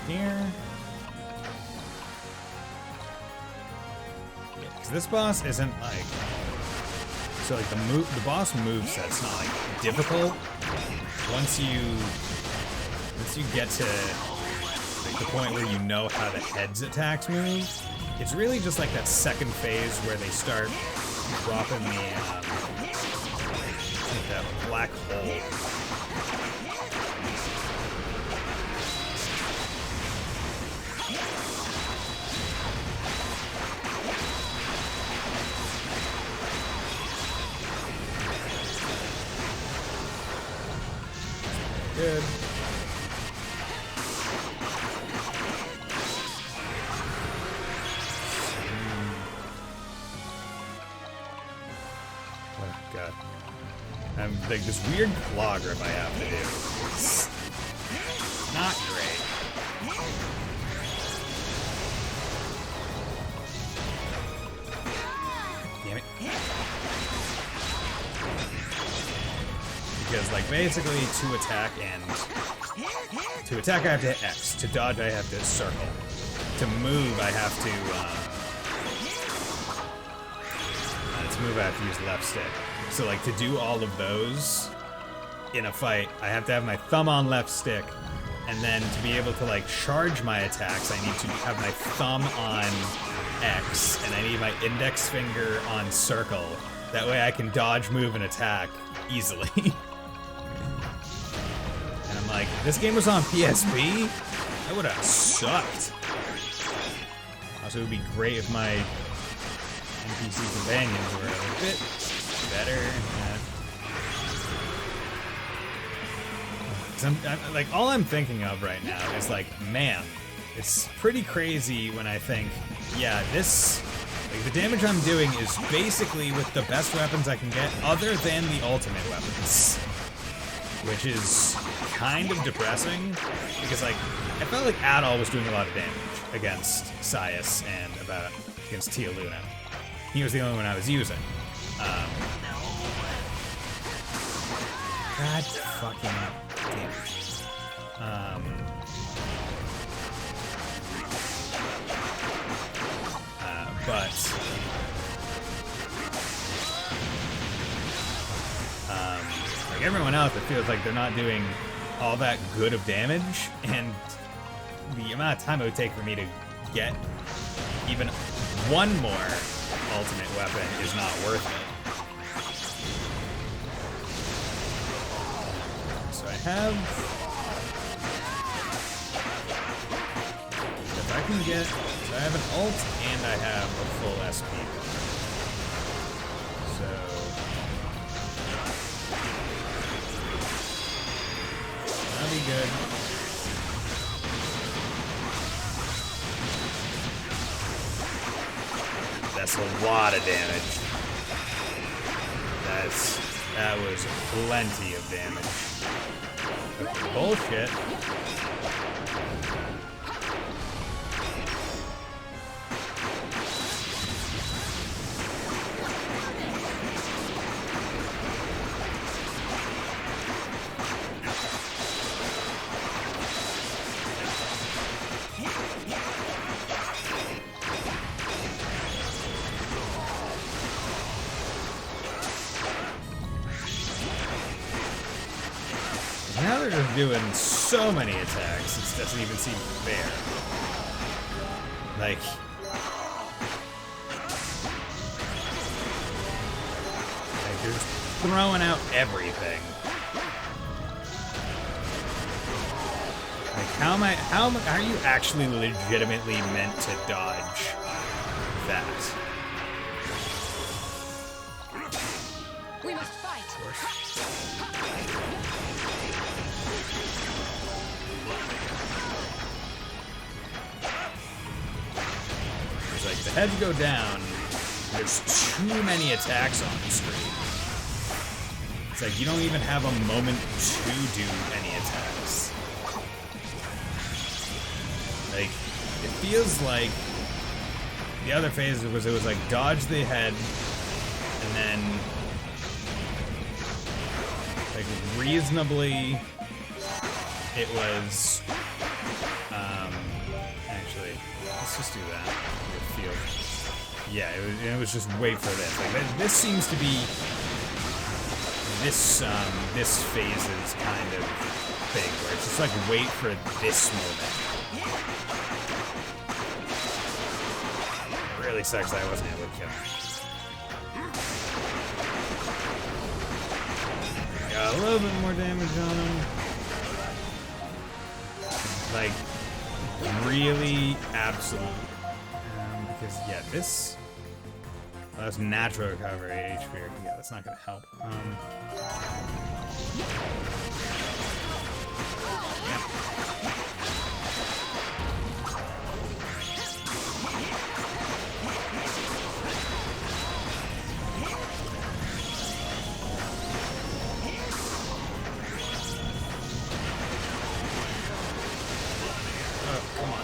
Here. Yeah, because this boss isn't like so like the boss moveset's not like difficult. Once you get to like, the point where you know how the head's attacks move, it's really just like that second phase where they start dropping that black hole. Good. Oh god. I'm like this weird claw grip I have to do. It's not great. Damn it. Because like basically to attack I have to hit X. To dodge I have to circle. To move I have to use left stick. So like to do all of those in a fight, I have to have my thumb on left stick, and then to be able to like charge my attacks, I need to have my thumb on X, and I need my index finger on circle. That way I can dodge, move, and attack easily. And I'm like, this game was on PSP? That would have sucked. Also, it would be great if my NPC companions were a bit better. I'm, like, all I'm thinking of right now is like, man, it's pretty crazy when I think, yeah, this, like, the damage I'm doing is basically with the best weapons I can get, other than the ultimate weapons, which is kind of depressing because, like, I felt like Adol was doing a lot of damage against Sias and against Tia Luna. He was the only one I was using. God fucking damn it. Like everyone else, it feels like they're not doing all that good of damage, and the amount of time it would take for me to get even one more ultimate weapon is not worth it. So I have... If I can get... So I have an ult and I have a full SP. So... that'll be good. That's a lot of damage. That was plenty of damage. Bullshit. Now they're just doing so many attacks, it doesn't even seem fair. Like... they're just throwing out everything. Like, how are you actually legitimately meant to dodge that? We must fight. It's like the heads go down, there's too many attacks on the screen. It's like you don't even have a moment to do any attacks. Like, it feels like the other phase was it was like dodge the head and then like reasonably it was actually let's just do that. Yeah, it was just wait for this. Like this seems to be this phase's kind of thing where it's just like wait for this moment. It really sucks that I wasn't able to kill him. Got a little bit more damage on him. Like really absolute. Because yeah, this that's natural recovery HP. Yeah, that's not gonna help. Oh, come on.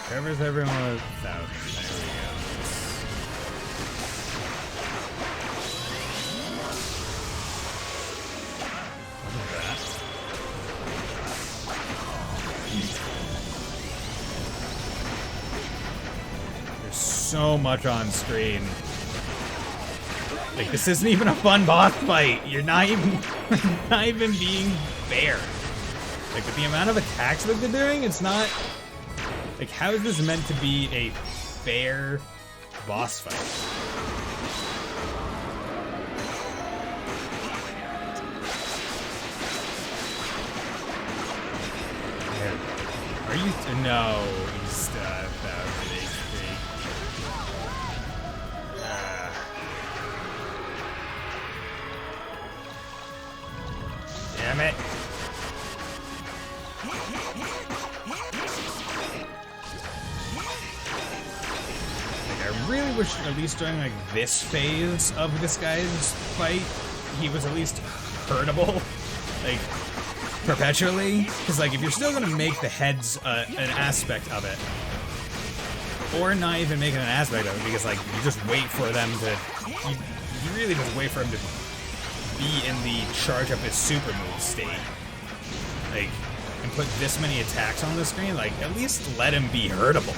Covers everyone with 1,000. There we go. Look at that. There's so much on screen. Like, this isn't even a fun boss fight. You're not even being fair. Like, with the amount of attacks that they're doing, it's not... Like, how is this meant to be a fair boss fight? Are you? No, he's 1,000 HP. Damn it. I really wish at least during like this phase of this guy's fight, he was at least hurtable, like perpetually. Because like if you're still gonna make the heads an aspect of it, or not even make it an aspect of it, because like you just wait for them to, you really just wait for him to be in the charge up his super move state, like, and put this many attacks on the screen. Like at least let him be hurtable.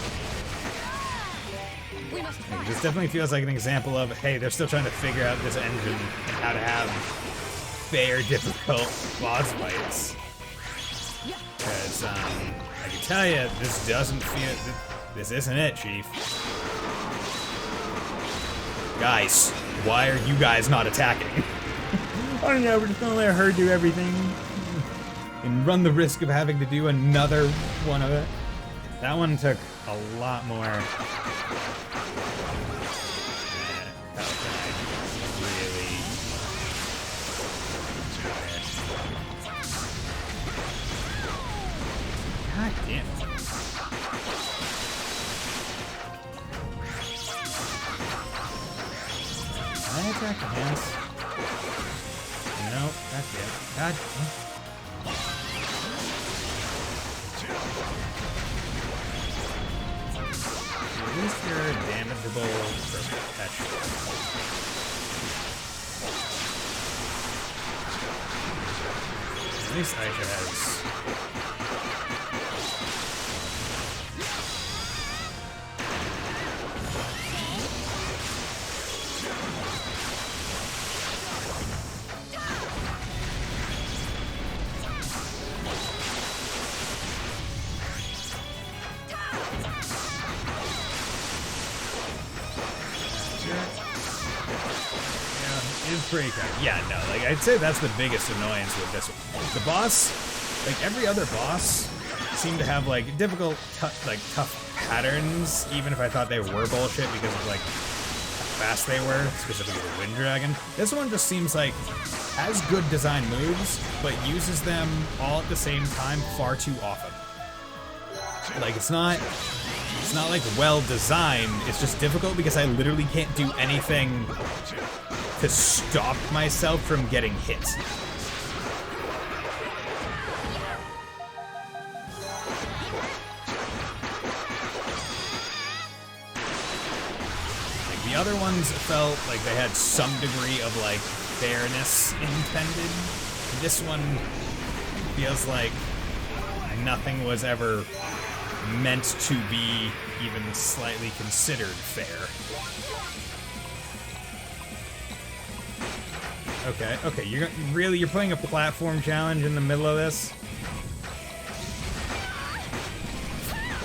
Like, this definitely feels like an example of, hey, they're still trying to figure out this engine and how to have fair, difficult boss fights. Because, I can tell you, this doesn't feel... This isn't it, Chief. Guys, why are you guys not attacking? I don't know, we're just gonna let her do everything. and run the risk of having to do another one of it. That one took a lot more. Really. God damn it. Can I attack the hands? No, that's it. God damn. At least you're damageable for perpetual. At least Aisha has. It's pretty kind of, yeah, no, like, I'd say that's the biggest annoyance with this one. The boss, like, every other boss seemed to have, like, difficult, tough patterns, even if I thought they were bullshit because of, like, how fast they were, specifically the Wind Dragon. This one just seems like has good design moves, but uses them all at the same time far too often. Like, it's not like well designed, it's just difficult because I literally can't do anything to stop myself from getting hit. Like, the other ones felt like they had some degree of, like, fairness intended. This one feels like nothing was ever meant to be even slightly considered fair. Okay, you're putting a platform challenge in the middle of this?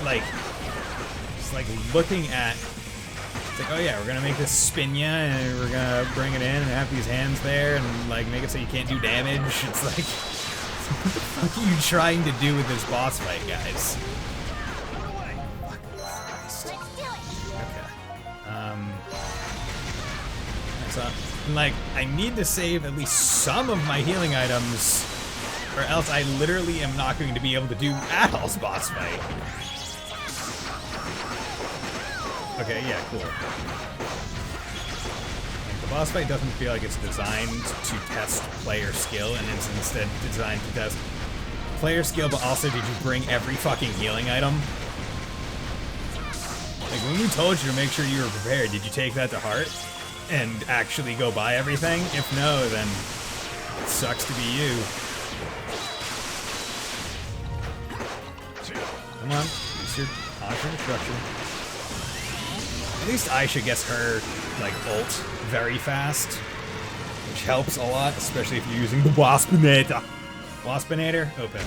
Like, it's like looking at, it's like, oh yeah, we're gonna make this spin ya, and we're gonna bring it in and have these hands there, and like make it so you can't do damage. It's like, what the fuck are you trying to do with this boss fight, guys? Like, I need to save at least some of my healing items, or else I literally am not going to be able to do Adol's boss fight. Okay, yeah, cool. Like, the boss fight doesn't feel like it's designed to test player skill, and it's instead designed to test player skill, but also did you bring every fucking healing item? Like, when we told you to make sure you were prepared, did you take that to heart? And actually go buy everything? If no, then it sucks to be you. Come on, use your Aisha destruction. At least Aisha gets her, like, ult very fast, which helps a lot, especially if you're using the Waspinator. Waspinator? Open.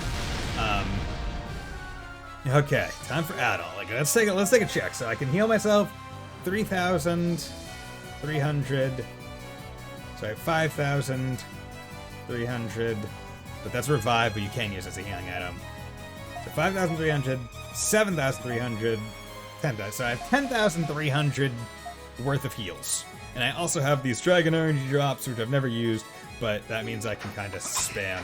Okay, time for Adol. Like, let's take a check. So I can heal myself 3,300. Sorry, 5,300. But that's revive, but you can use it as a healing item. So 5,300, 7,300, 10,000. So I have 10,300 worth of heals. And I also have these dragon energy drops, which I've never used, but that means I can kind of spam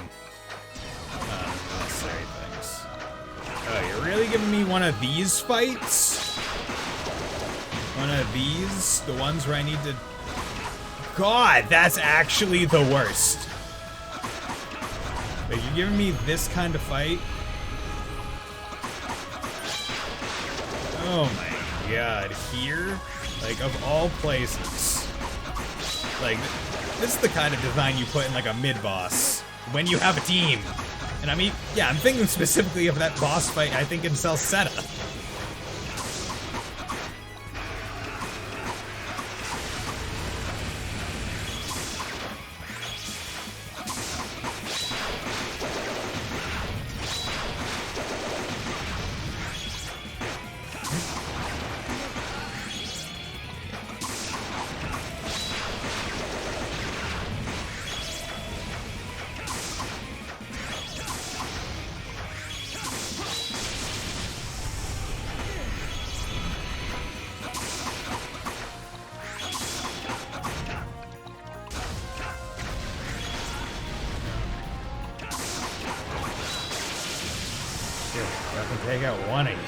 necessary things. Oh, you're really giving me one of these fights? One of these? The ones where I need to... God, that's actually the worst. Like, you're giving me this kind of fight? Oh my god, here? Like, of all places. Like, this is the kind of design you put in, like, a mid-boss when you have a team. And I mean, yeah, I'm thinking specifically of that boss fight, I think, in Celceta. Shit, let me take out one of you.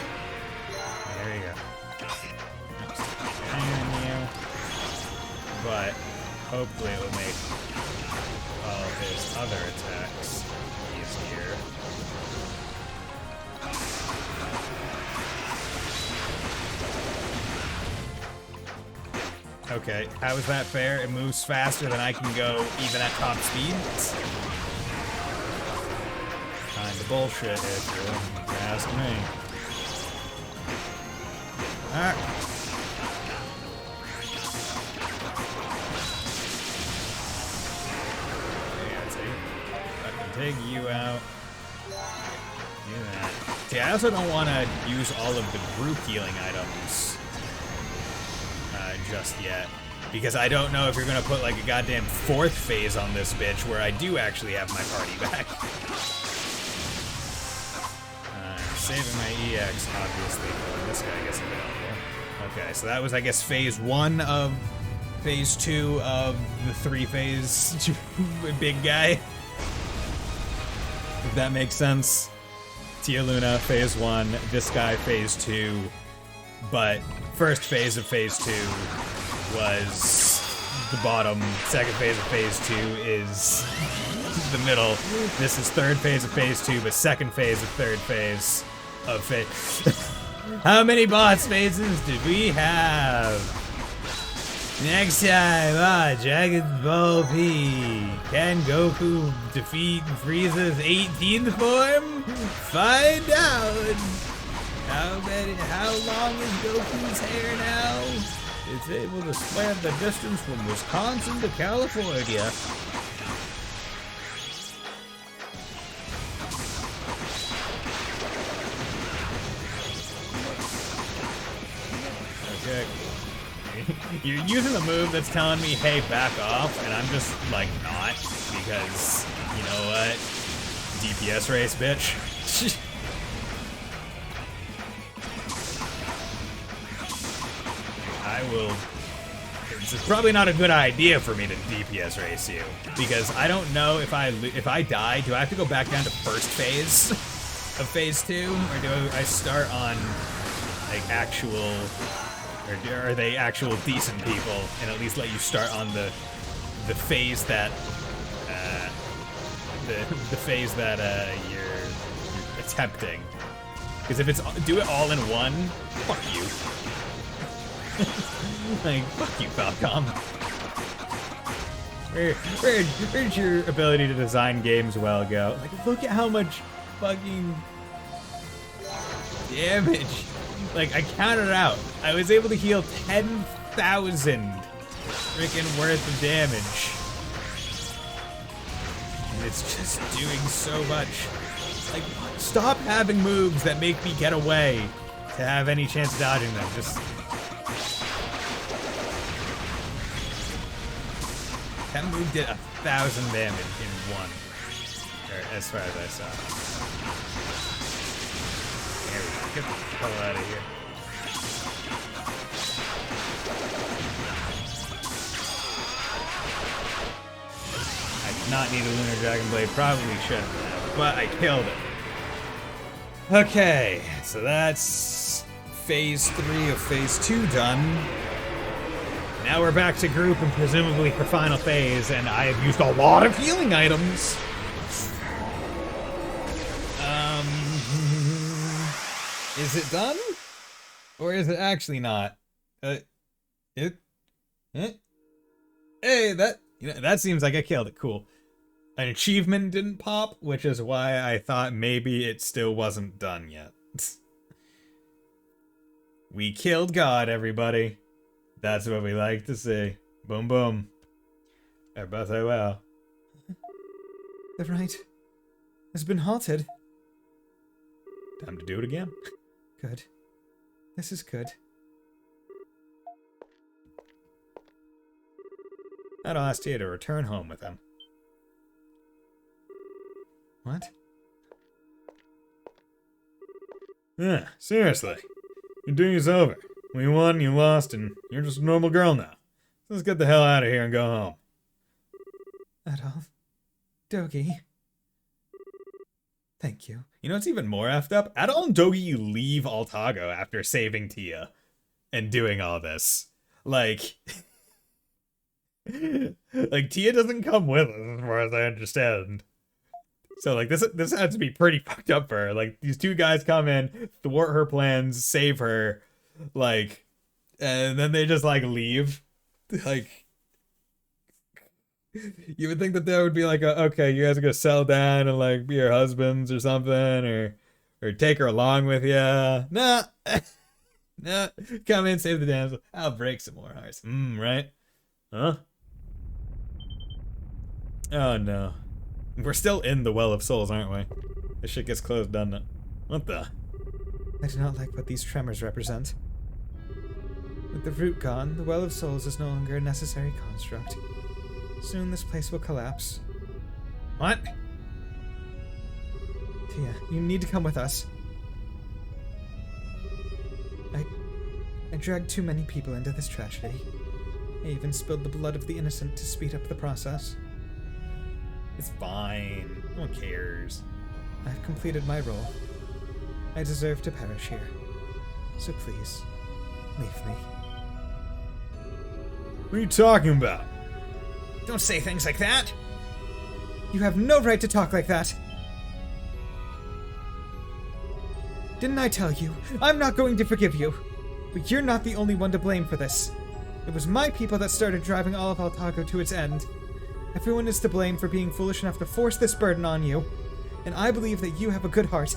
There you go. But hopefully it will make all of his other attacks easier. Okay, how is that fair? It moves faster than I can go even at top speed? Kinda bullshit if you ask me. Alright. I can take you out. Do that. See, I also don't want to use all of the group healing items just yet, because I don't know if you're gonna put like a goddamn 4th phase on this bitch where I do actually have my party back. Saving my EX, obviously. This guy gets available. Okay, so that was, I guess, phase 1 of phase 2 of the 3-phase big guy. If that makes sense. Tia Luna, phase 1, this guy, phase 2. But first phase of phase 2 was the bottom. Second phase of phase 2 is the middle. This is third phase of phase 2, but second phase of third phase of phase. How many boss phases did we have? Next time, Dragon Ball P. Can Goku defeat Frieza's 18th form? Find out! How long is Goku's hair now? It's able to span the distance from Wisconsin to California. Okay. You're using a move that's telling me, hey, back off, and I'm just, like, not, because, you know what? DPS race, bitch. I will... It's probably not a good idea for me to DPS race you, because I don't know if I die, do I have to go back down to first phase of phase 2, or do I start on, like, actual... Or are they actual decent people and at least let you start on the phase that the phase that you're attempting? Because if it's do it all in one, fuck you. Like, fuck you, Falcom. Where'd your ability to design games well go? Like, look at how much fucking damage. Like, I counted out. I was able to heal 10,000 freaking worth of damage. And it's just doing so much. Like, stop having moves that make me get away to have any chance of dodging them. Just... That move did 1,000 damage in one. Or as far as I saw. There we go. Get the hell out of here. I did not need a Lunar Dragon Blade. Probably shouldn't have, but I killed it. Okay, so that's phase 3 of phase 2 done. Now we're back to group and presumably for final phase, and I have used a lot of healing items. Is it done? Or is it actually not? Hey, that seems like I killed it. Cool. An achievement didn't pop, which is why I thought maybe it still wasn't done yet. We killed God, everybody. That's what we like to see. Boom, boom. Everybody say well. The right has been halted. Time to do it again. Good. This is good. I'd ask you to return home with him. What? Yeah, seriously. Your duty's over. We won, you lost, and you're just a normal girl now. Let's get the hell out of here and go home. Adolf. Dogi. Thank you. You know what's even more effed up? Adol and Dogi leave Altago after saving Tia and doing all this. Like, like Tia doesn't come with us, as far as I understand. So like this has to be pretty fucked up for her. Like these two guys come in, thwart her plans, save her, like, and then they just like leave. Like, you would think that there would be like okay, you guys are gonna settle down and like be her husbands or something, or take her along with you. Nah, nah, come in, save the damsel. I'll break some more hearts. Right? Huh? Oh no. We're still in the Well of Souls, aren't we? This shit gets closed, doesn't it? What the? I do not like what these tremors represent. With the root gone, the Well of Souls is no longer a necessary construct. Soon this place will collapse. What? Tia, you need to come with us. I dragged too many people into this tragedy. I even spilled the blood of the innocent to speed up the process. It's fine. No one cares. I've completed my role. I deserve to perish here. So please, leave me. What are you talking about? Don't say things like that! You have no right to talk like that! Didn't I tell you? I'm not going to forgive you! But you're not the only one to blame for this. It was my people that started driving all of Altago to its end. Everyone is to blame for being foolish enough to force this burden on you. And I believe that you have a good heart.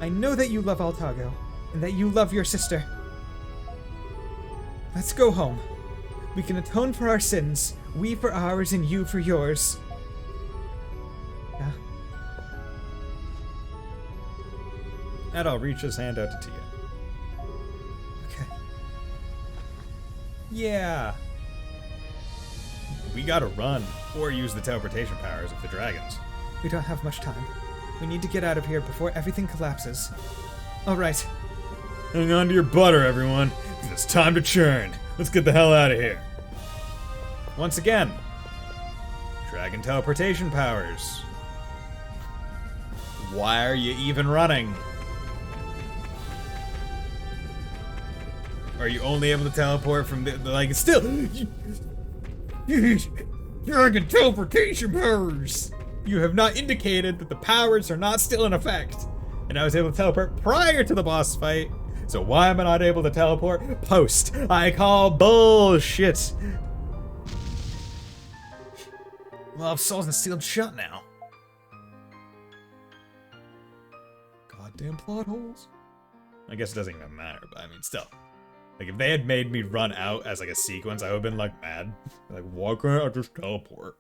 I know that you love Altago, and that you love your sister. Let's go home. We can atone for our sins, we for ours and you for yours. Yeah. Adol reach his hand out to Tia. Okay. Yeah. We gotta run, or use the teleportation powers of the dragons. We don't have much time. We need to get out of here before everything collapses. Alright. Hang on to your butter, everyone, because it's time to churn. Let's get the hell out of here. Once again, dragon teleportation powers. Why are you even running? Are you only able to teleport from the like, still... Dragon teleportation powers! You have not indicated that the powers are not still in effect. And I was able to teleport prior to the boss fight. So why am I not able to teleport post? I call bullshit. Well, Souls is sealed shut now. Goddamn plot holes. I guess it doesn't even matter, but I mean, still. Like, if they had made me run out as, like, a sequence, I would have been, like, mad. Like, why can't I just teleport?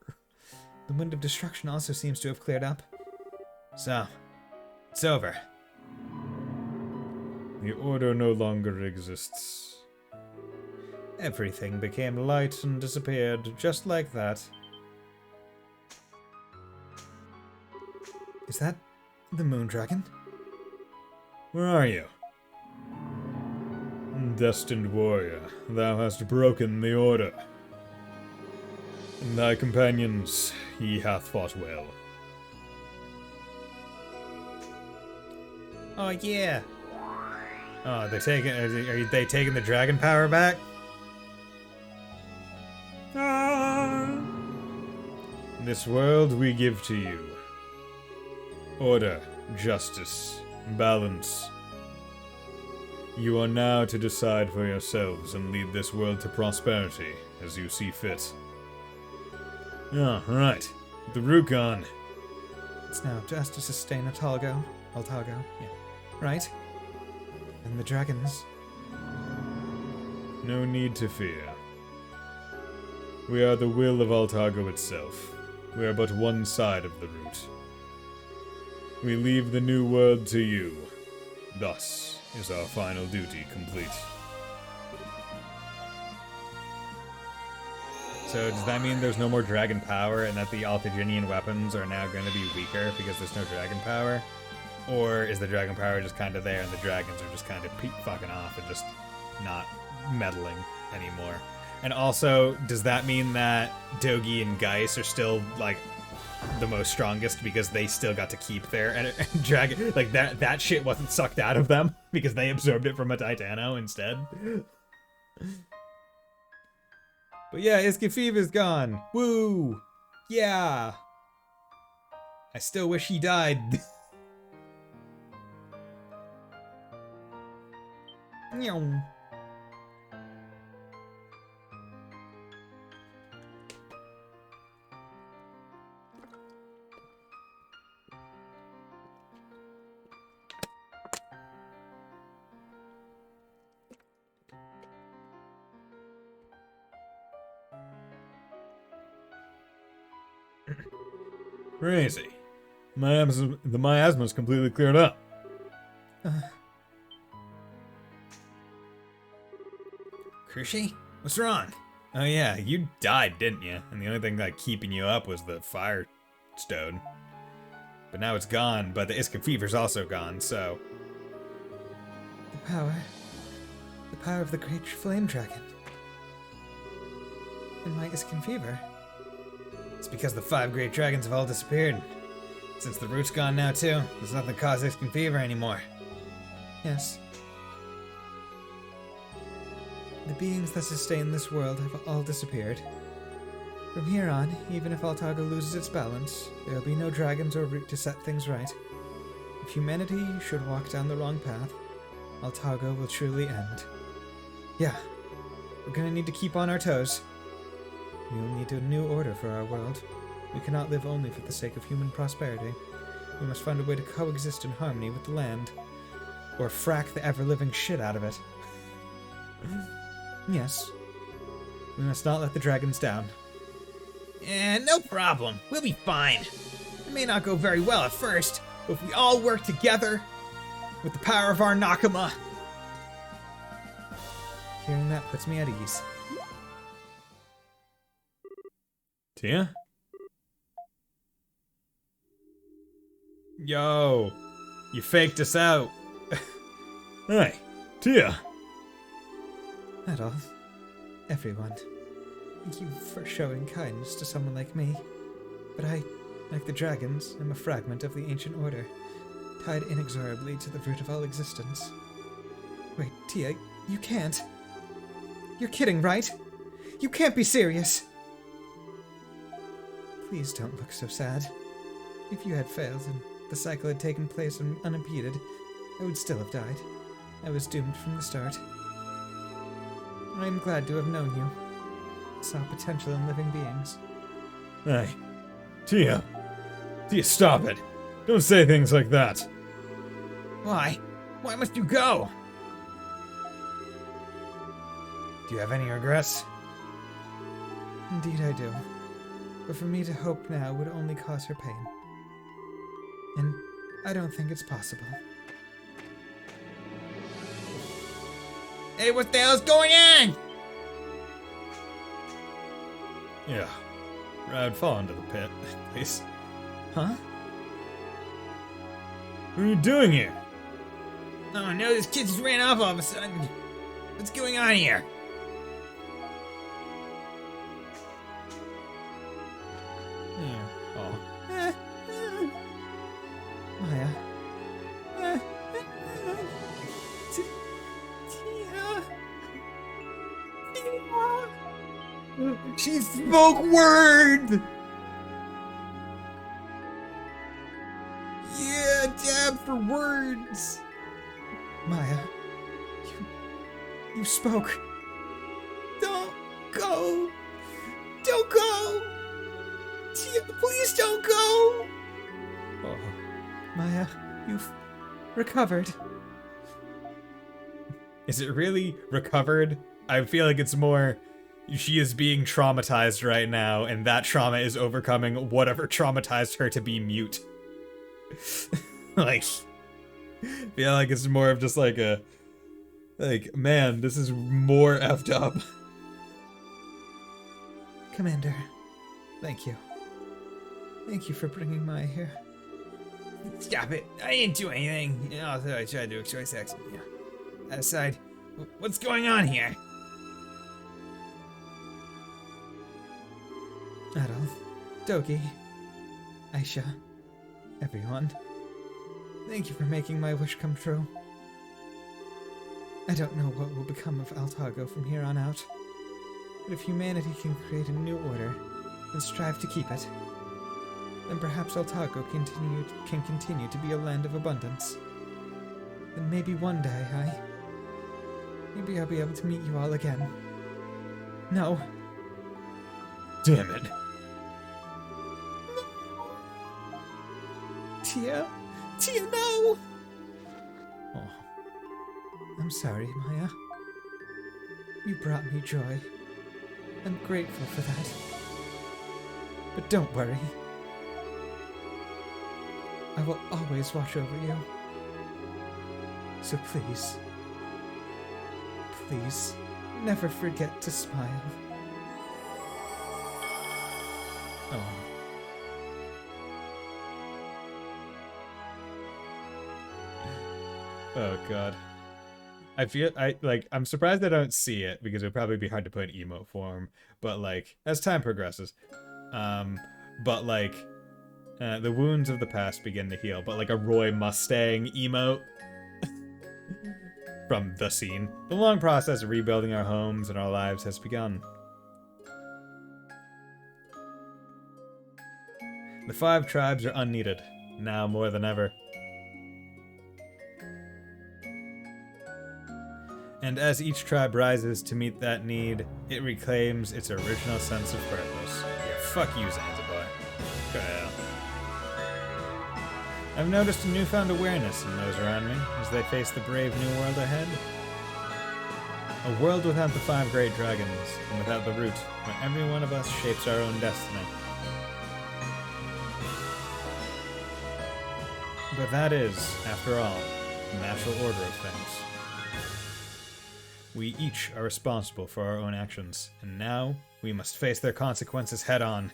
The Wind of Destruction also seems to have cleared up. So, it's over. The Order no longer exists. Everything became light and disappeared, just like that. Is that the Moon Dragon? Where are you? Destined warrior, thou hast broken the Order. And thy companions, he hath fought well. Oh yeah. Oh, they're taking. Are they taking the dragon power back? This world we give to you. Order, justice, balance. You are now to decide for yourselves and lead this world to prosperity as you see fit. Ah, right. The Rukon. It's now just to sustain Altago. Yeah. Right? And the dragons. No need to fear. We are the will of Altago itself. We are but one side of the route. We leave the new world to you. Thus is our final duty complete. So does that mean there's no more dragon power and that the Altaginian weapons are now going to be weaker because there's no dragon power? Or is the dragon power just kind of there and the dragons are just kind of fucking off and just not meddling anymore? And also, does that mean that Dogi and Geis are still, like, the most strongest because they still got to keep their dragon. Like that shit wasn't sucked out of them because they absorbed it from a Titano instead. But yeah, Iskafiva's gone. Woo! Yeah! I still wish he died. Meow. Crazy. The miasma's completely cleared up. Krishy? What's wrong? Oh yeah, you died, didn't you? And the only thing like keeping you up was the fire stone. But now it's gone, but the Iscan Fever's also gone, so... The power of the great flame dragon. And my Iscan Fever. It's because the 5 great dragons have all disappeared. Since the root's gone now too, there's nothing to cause Iscan Fever anymore. Yes. The beings that sustain this world have all disappeared. From here on, even if Altago loses its balance, there will be no dragons or root to set things right. If humanity should walk down the wrong path, Altago will truly end. Yeah, we're gonna need to keep on our toes. We will need a new order for our world. We cannot live only for the sake of human prosperity. We must find a way to coexist in harmony with the land. Or frack the ever-living shit out of it. Yes. We must not let the dragons down. No problem. We'll be fine. It may not go very well at first, but if we all work together, with the power of our Nakama... Hearing that puts me at ease. Tia? Yo, you faked us out. Hey, Tia! Adolf, everyone, thank you for showing kindness to someone like me. But I, like the dragons, am a fragment of the ancient order, tied inexorably to the root of all existence. Wait, Tia, you can't. You're kidding, right? You can't be serious. Please don't look so sad. If you had failed and the cycle had taken place unimpeded, I would still have died. I was doomed from the start. I am glad to have known you. Saw potential in living beings. Hey, Tia! Tia, stop it! Don't say things like that! Why? Why must you go? Do you have any regrets? Indeed I do. But for me to hope now would only cause her pain. And I don't think it's possible. Hey, what the hell's going on? Yeah. I'd fall into the pit, please. Huh? What are you doing here? Oh no, this kid just ran off all of a sudden. What's going on here? Yeah. Oh. Maya. She spoke word! Yeah, dab for words. Maya. You spoke. Don't go. Don't go. Tia, please don't go. Oh. Maya, you've recovered. Is it really recovered? I feel like it's more she is being traumatized right now, and that trauma is overcoming whatever traumatized her to be mute. Like, feel like it's more of just like a, like, man, this is more effed up. Commander, thank you. Thank you for bringing Maya here. Stop it. I didn't do anything. You know, I thought I tried to express sex. Yeah. That aside, what's going on here? Adolf, Dogi, Aisha, everyone, thank you for making my wish come true. I don't know what will become of Altago from here on out, but if humanity can create a new order and strive to keep it, then perhaps Altago can continue to be a land of abundance. Then maybe one day maybe I'll be able to meet you all again. No. Damn it. Tia, no! Oh. I'm sorry, Maya. You brought me joy. I'm grateful for that. But don't worry. I will always watch over you. So please, never forget to smile. Oh. Oh god. I'm surprised I don't see it because it would probably be hard to put in emote form, but like as time progresses. The wounds of the past begin to heal, but like a Roy Mustang emote from the scene. The long process of rebuilding our homes and our lives has begun. The 5 tribes are unneeded, now more than ever. And as each tribe rises to meet that need, it reclaims its original sense of purpose. Yeah, fuck you, Zanzibar. Go ahead. I've noticed a newfound awareness in those around me as they face the brave new world ahead. A world without the 5 great dragons, and without the root, where every one of us shapes our own destiny. But that is, after all, the natural order of things. We each are responsible for our own actions, and now we must face their consequences head on.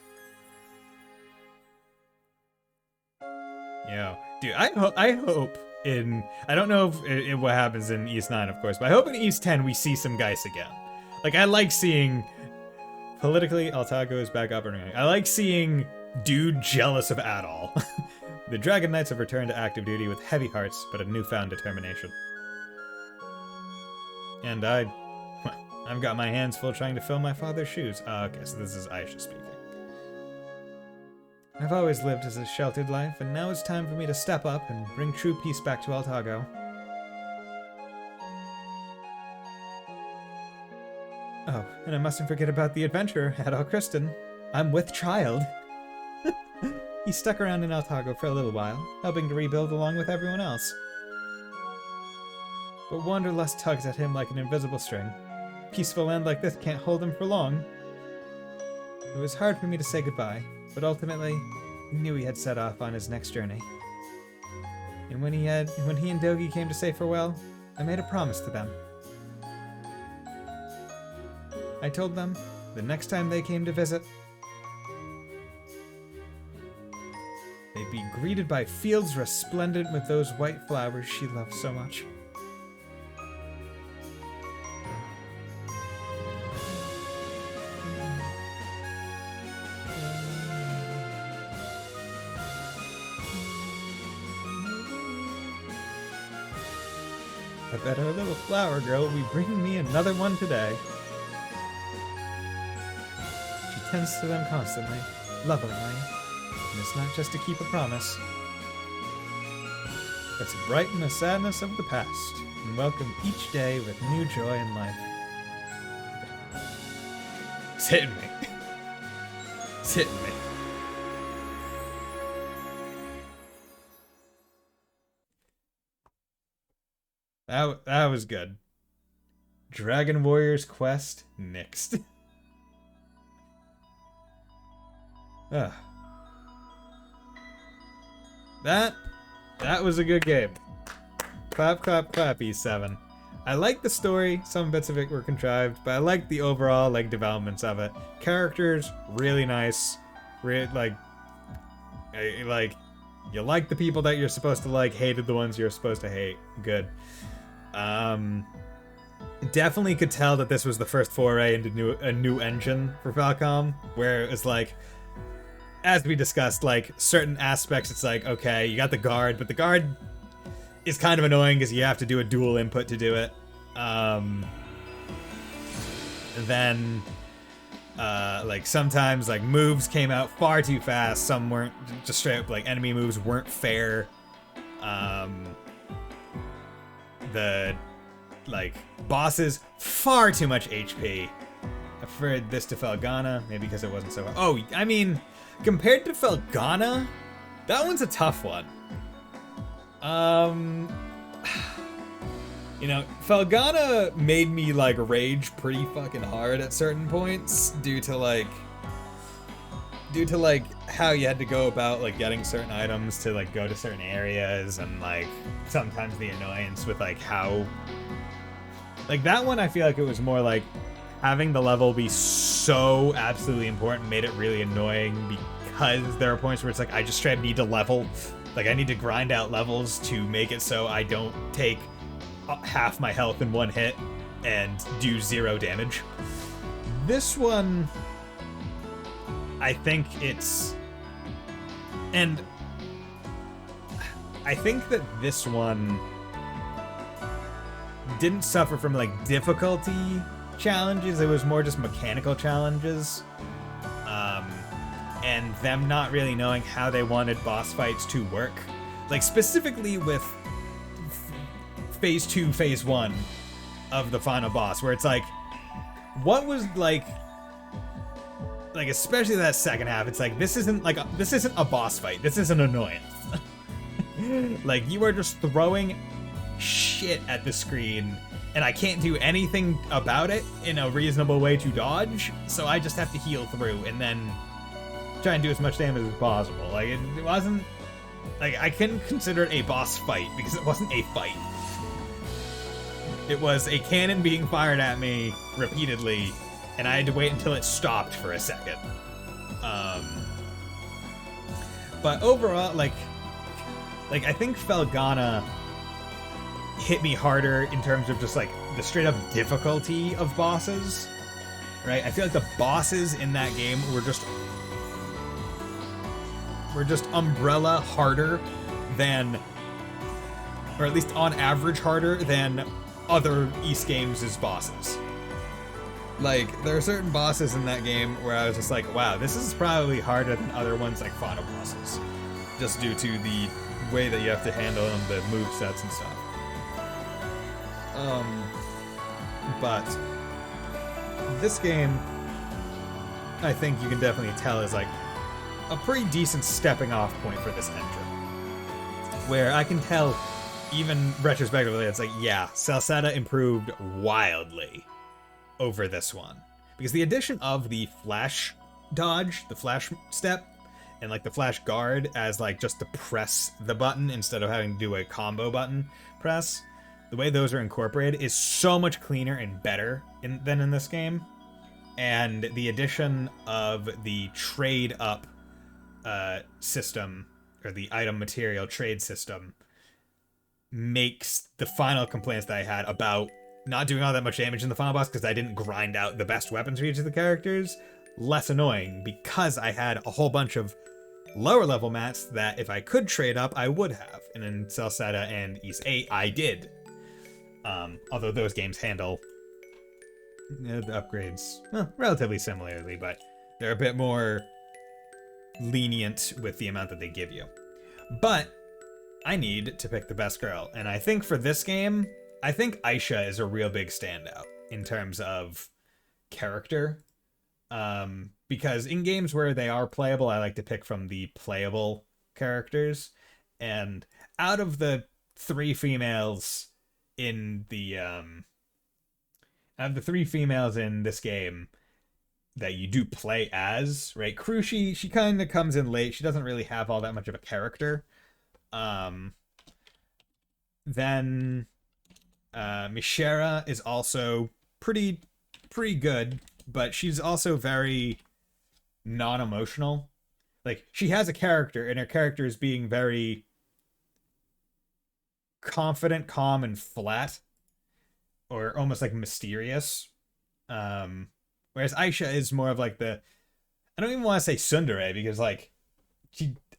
Yo, dude, I hope in... I don't know if what happens in East 9, of course, but I hope in East 10 we see some Geist again. Like, I like seeing... Politically, Altago is back up and running. I like seeing dude jealous of Adol. The Dragon Knights have returned to active duty with heavy hearts, but a newfound determination. And I've got my hands full trying to fill my father's shoes. Okay, so this is Aisha speaking. I've always lived as a sheltered life, and now it's time for me to step up and bring true peace back to Altago. Oh, and I mustn't forget about the adventurer, Adol Kristen. I'm with child. He stuck around in Altago for a little while, helping to rebuild along with everyone else. But Wanderlust tugs at him like an invisible string. Peaceful land like this can't hold him for long. It was hard for me to say goodbye, but ultimately, I knew he had set off on his next journey. And when he and Dogi came to say farewell, I made a promise to them. I told them, the next time they came to visit, they'd be greeted by fields resplendent with those white flowers she loved so much. I bet our little flower girl will be bringing me another one today. She tends to them constantly, lovingly, and it's not just to keep a promise, but to brighten the sadness of the past and welcome each day with new joy in life. It's hitting me. It's hitting me. That was good. Dragon Warrior's Quest next. That was a good game. Clap, clap, clap, E7. I like the story. Some bits of it were contrived, but I like the overall developments of it. Characters really nice. You like the people that you're supposed to like, hated the ones you're supposed to hate. Good. Definitely could tell that this was the first foray into a new engine for Falcom, where it was like, as we discussed, like, certain aspects, it's like, okay, you got the guard, but the guard is kind of annoying because you have to do a dual input to do it. Then, like, sometimes, like, moves came out far too fast. Some weren't, just straight up, like, enemy moves weren't fair. The, like, bosses, far too much HP. I preferred this to Felghana, maybe because it wasn't so... Oh, I mean, compared to Felghana, that one's a tough one. You know, Felghana made me, like, rage pretty fucking hard at certain points due to, like, how you had to go about, like, getting certain items to, like, go to certain areas, and, like, sometimes the annoyance with, like, how... Like, that one, I feel like it was more, like, having the level be so absolutely important made it really annoying because there are points where it's like, I just straight up need to level. Like, I need to grind out levels to make it so I don't take half my health in one hit and do 0 damage. This one, I think it's... And I think that this one didn't suffer from, like, difficulty challenges. It was more just mechanical challenges. And them not really knowing how they wanted boss fights to work. Like, specifically with Phase 2, Phase 1 of the final boss, where it's like, what was, like, especially that second half, it's like, this isn't a boss fight. This is an annoyance. Like, you are just throwing shit at the screen, and I can't do anything about it in a reasonable way to dodge, so I just have to heal through, and then try and do as much damage as possible. Like, it wasn't... Like, I couldn't consider it a boss fight, because it wasn't a fight. It was a cannon being fired at me repeatedly, and I had to wait until it stopped for a second. But overall, like, I think Felghana hit me harder in terms of just, like, the straight-up difficulty of bosses, right? I feel like the bosses in that game were just umbrella harder than, or at least on average harder than other East Games' bosses. Like, there are certain bosses in that game where I was just like, wow, this is probably harder than other ones like final bosses, just due to the way that you have to handle them, the movesets and stuff. But this game, I think you can definitely tell is like a pretty decent stepping off point for this engine, where I can tell, even retrospectively, it's like, yeah, Celceta improved wildly over this one, because the addition of the flash dodge, the flash step, and like the flash guard as like just to press the button instead of having to do a combo button press, the way those are incorporated is so much cleaner and better than in this game. And the addition of the trade up system, or the item material trade system, makes the final complaints that I had about not doing all that much damage in the final boss because I didn't grind out the best weapons for each of the characters less annoying, because I had a whole bunch of lower level mats that if I could trade up, I would have. And in Celceta and Ys 8, I did. Although those games handle the upgrades relatively similarly, but they're a bit more lenient with the amount that they give you. But I need to pick the best girl, and I think for this game, I think Aisha is a real big standout in terms of character. Because in games where they are playable, I like to pick from the playable characters. And out of the three females in the this game that you do play as, right? Krushi, she kind of comes in late. She doesn't really have all that much of a character. Then Mishera is also pretty good, but she's also very non-emotional. Like, she has a character, and her character is being very confident, calm, and flat, or almost like mysterious. Whereas Aisha is more of like the, I don't even want to say tsundere, because like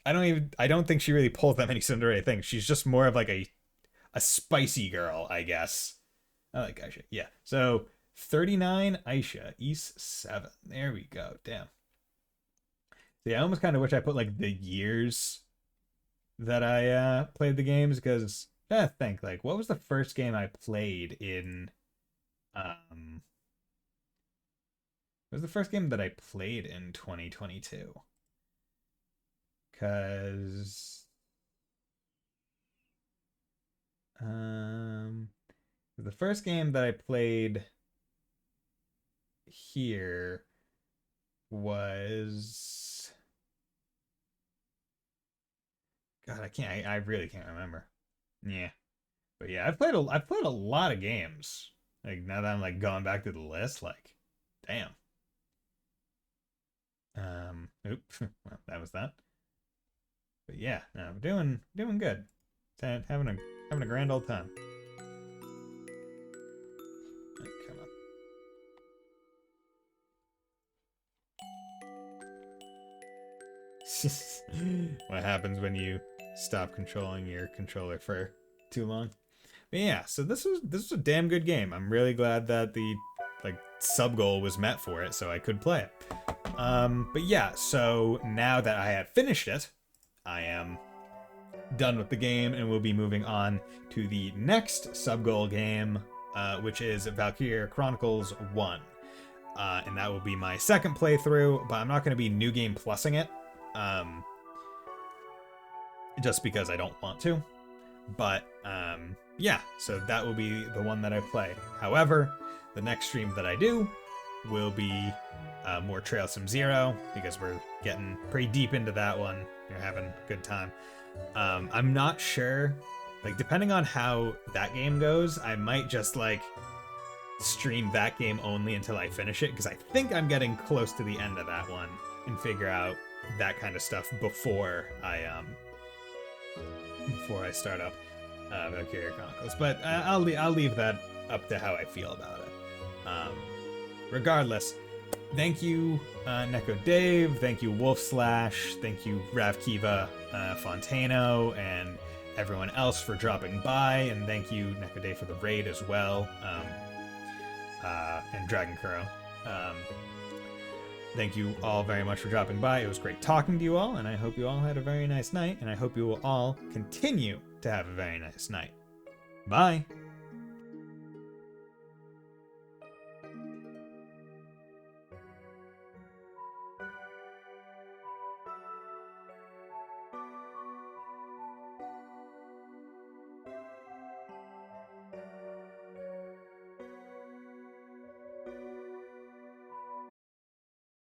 I don't think she really pulls that many tsundere things. She's just more of like a spicy girl, I guess. I like Aisha. Yeah. So 39 Aisha, East 7. There we go. Damn. See, I almost kind of wish I put like the years that I played the games, because think like what was the first game I played in what was the first game that I played in 2022? Cause the first game that I played here was, God, I really can't remember. Yeah. But yeah, I've played a lot of games. Like now that I'm like going back to the list, like damn. Oops. Well, that was that. But yeah, no, I'm doing good. Having a grand old time. Oh, come on. What happens when you stop controlling your controller for too long? But yeah, so this was a damn good game. I'm really glad that the like sub goal was met for it, so I could play it. But yeah, so now that I have finished it, I am done with the game, and we'll be moving on to the next sub goal game, which is Valkyria Chronicles 1. And that will be my second playthrough, but I'm not going to be new game plussing it, just because I don't want to. But yeah, so that will be the one that I play. However, the next stream that I do will be more Trail Sim Zero, because we're getting pretty deep into that one. We're having a good time. I'm not sure, like depending on how that game goes, I might just like stream that game only until I finish it, because I think I'm getting close to the end of that one and figure out that kind of stuff before I start up Valkyria Chronicles. But I'll leave that up to how I feel about it. Regardless, thank you Neko Dave, thank you Wolf Slash, thank you Rav Kiva Fontano, and everyone else for dropping by, and thank you Neko Dave for the raid as well, and Dragon Kuro. Thank you all very much for dropping by. It was great talking to you all, and I hope you all had a very nice night, and I hope you will all continue to have a very nice night. Bye!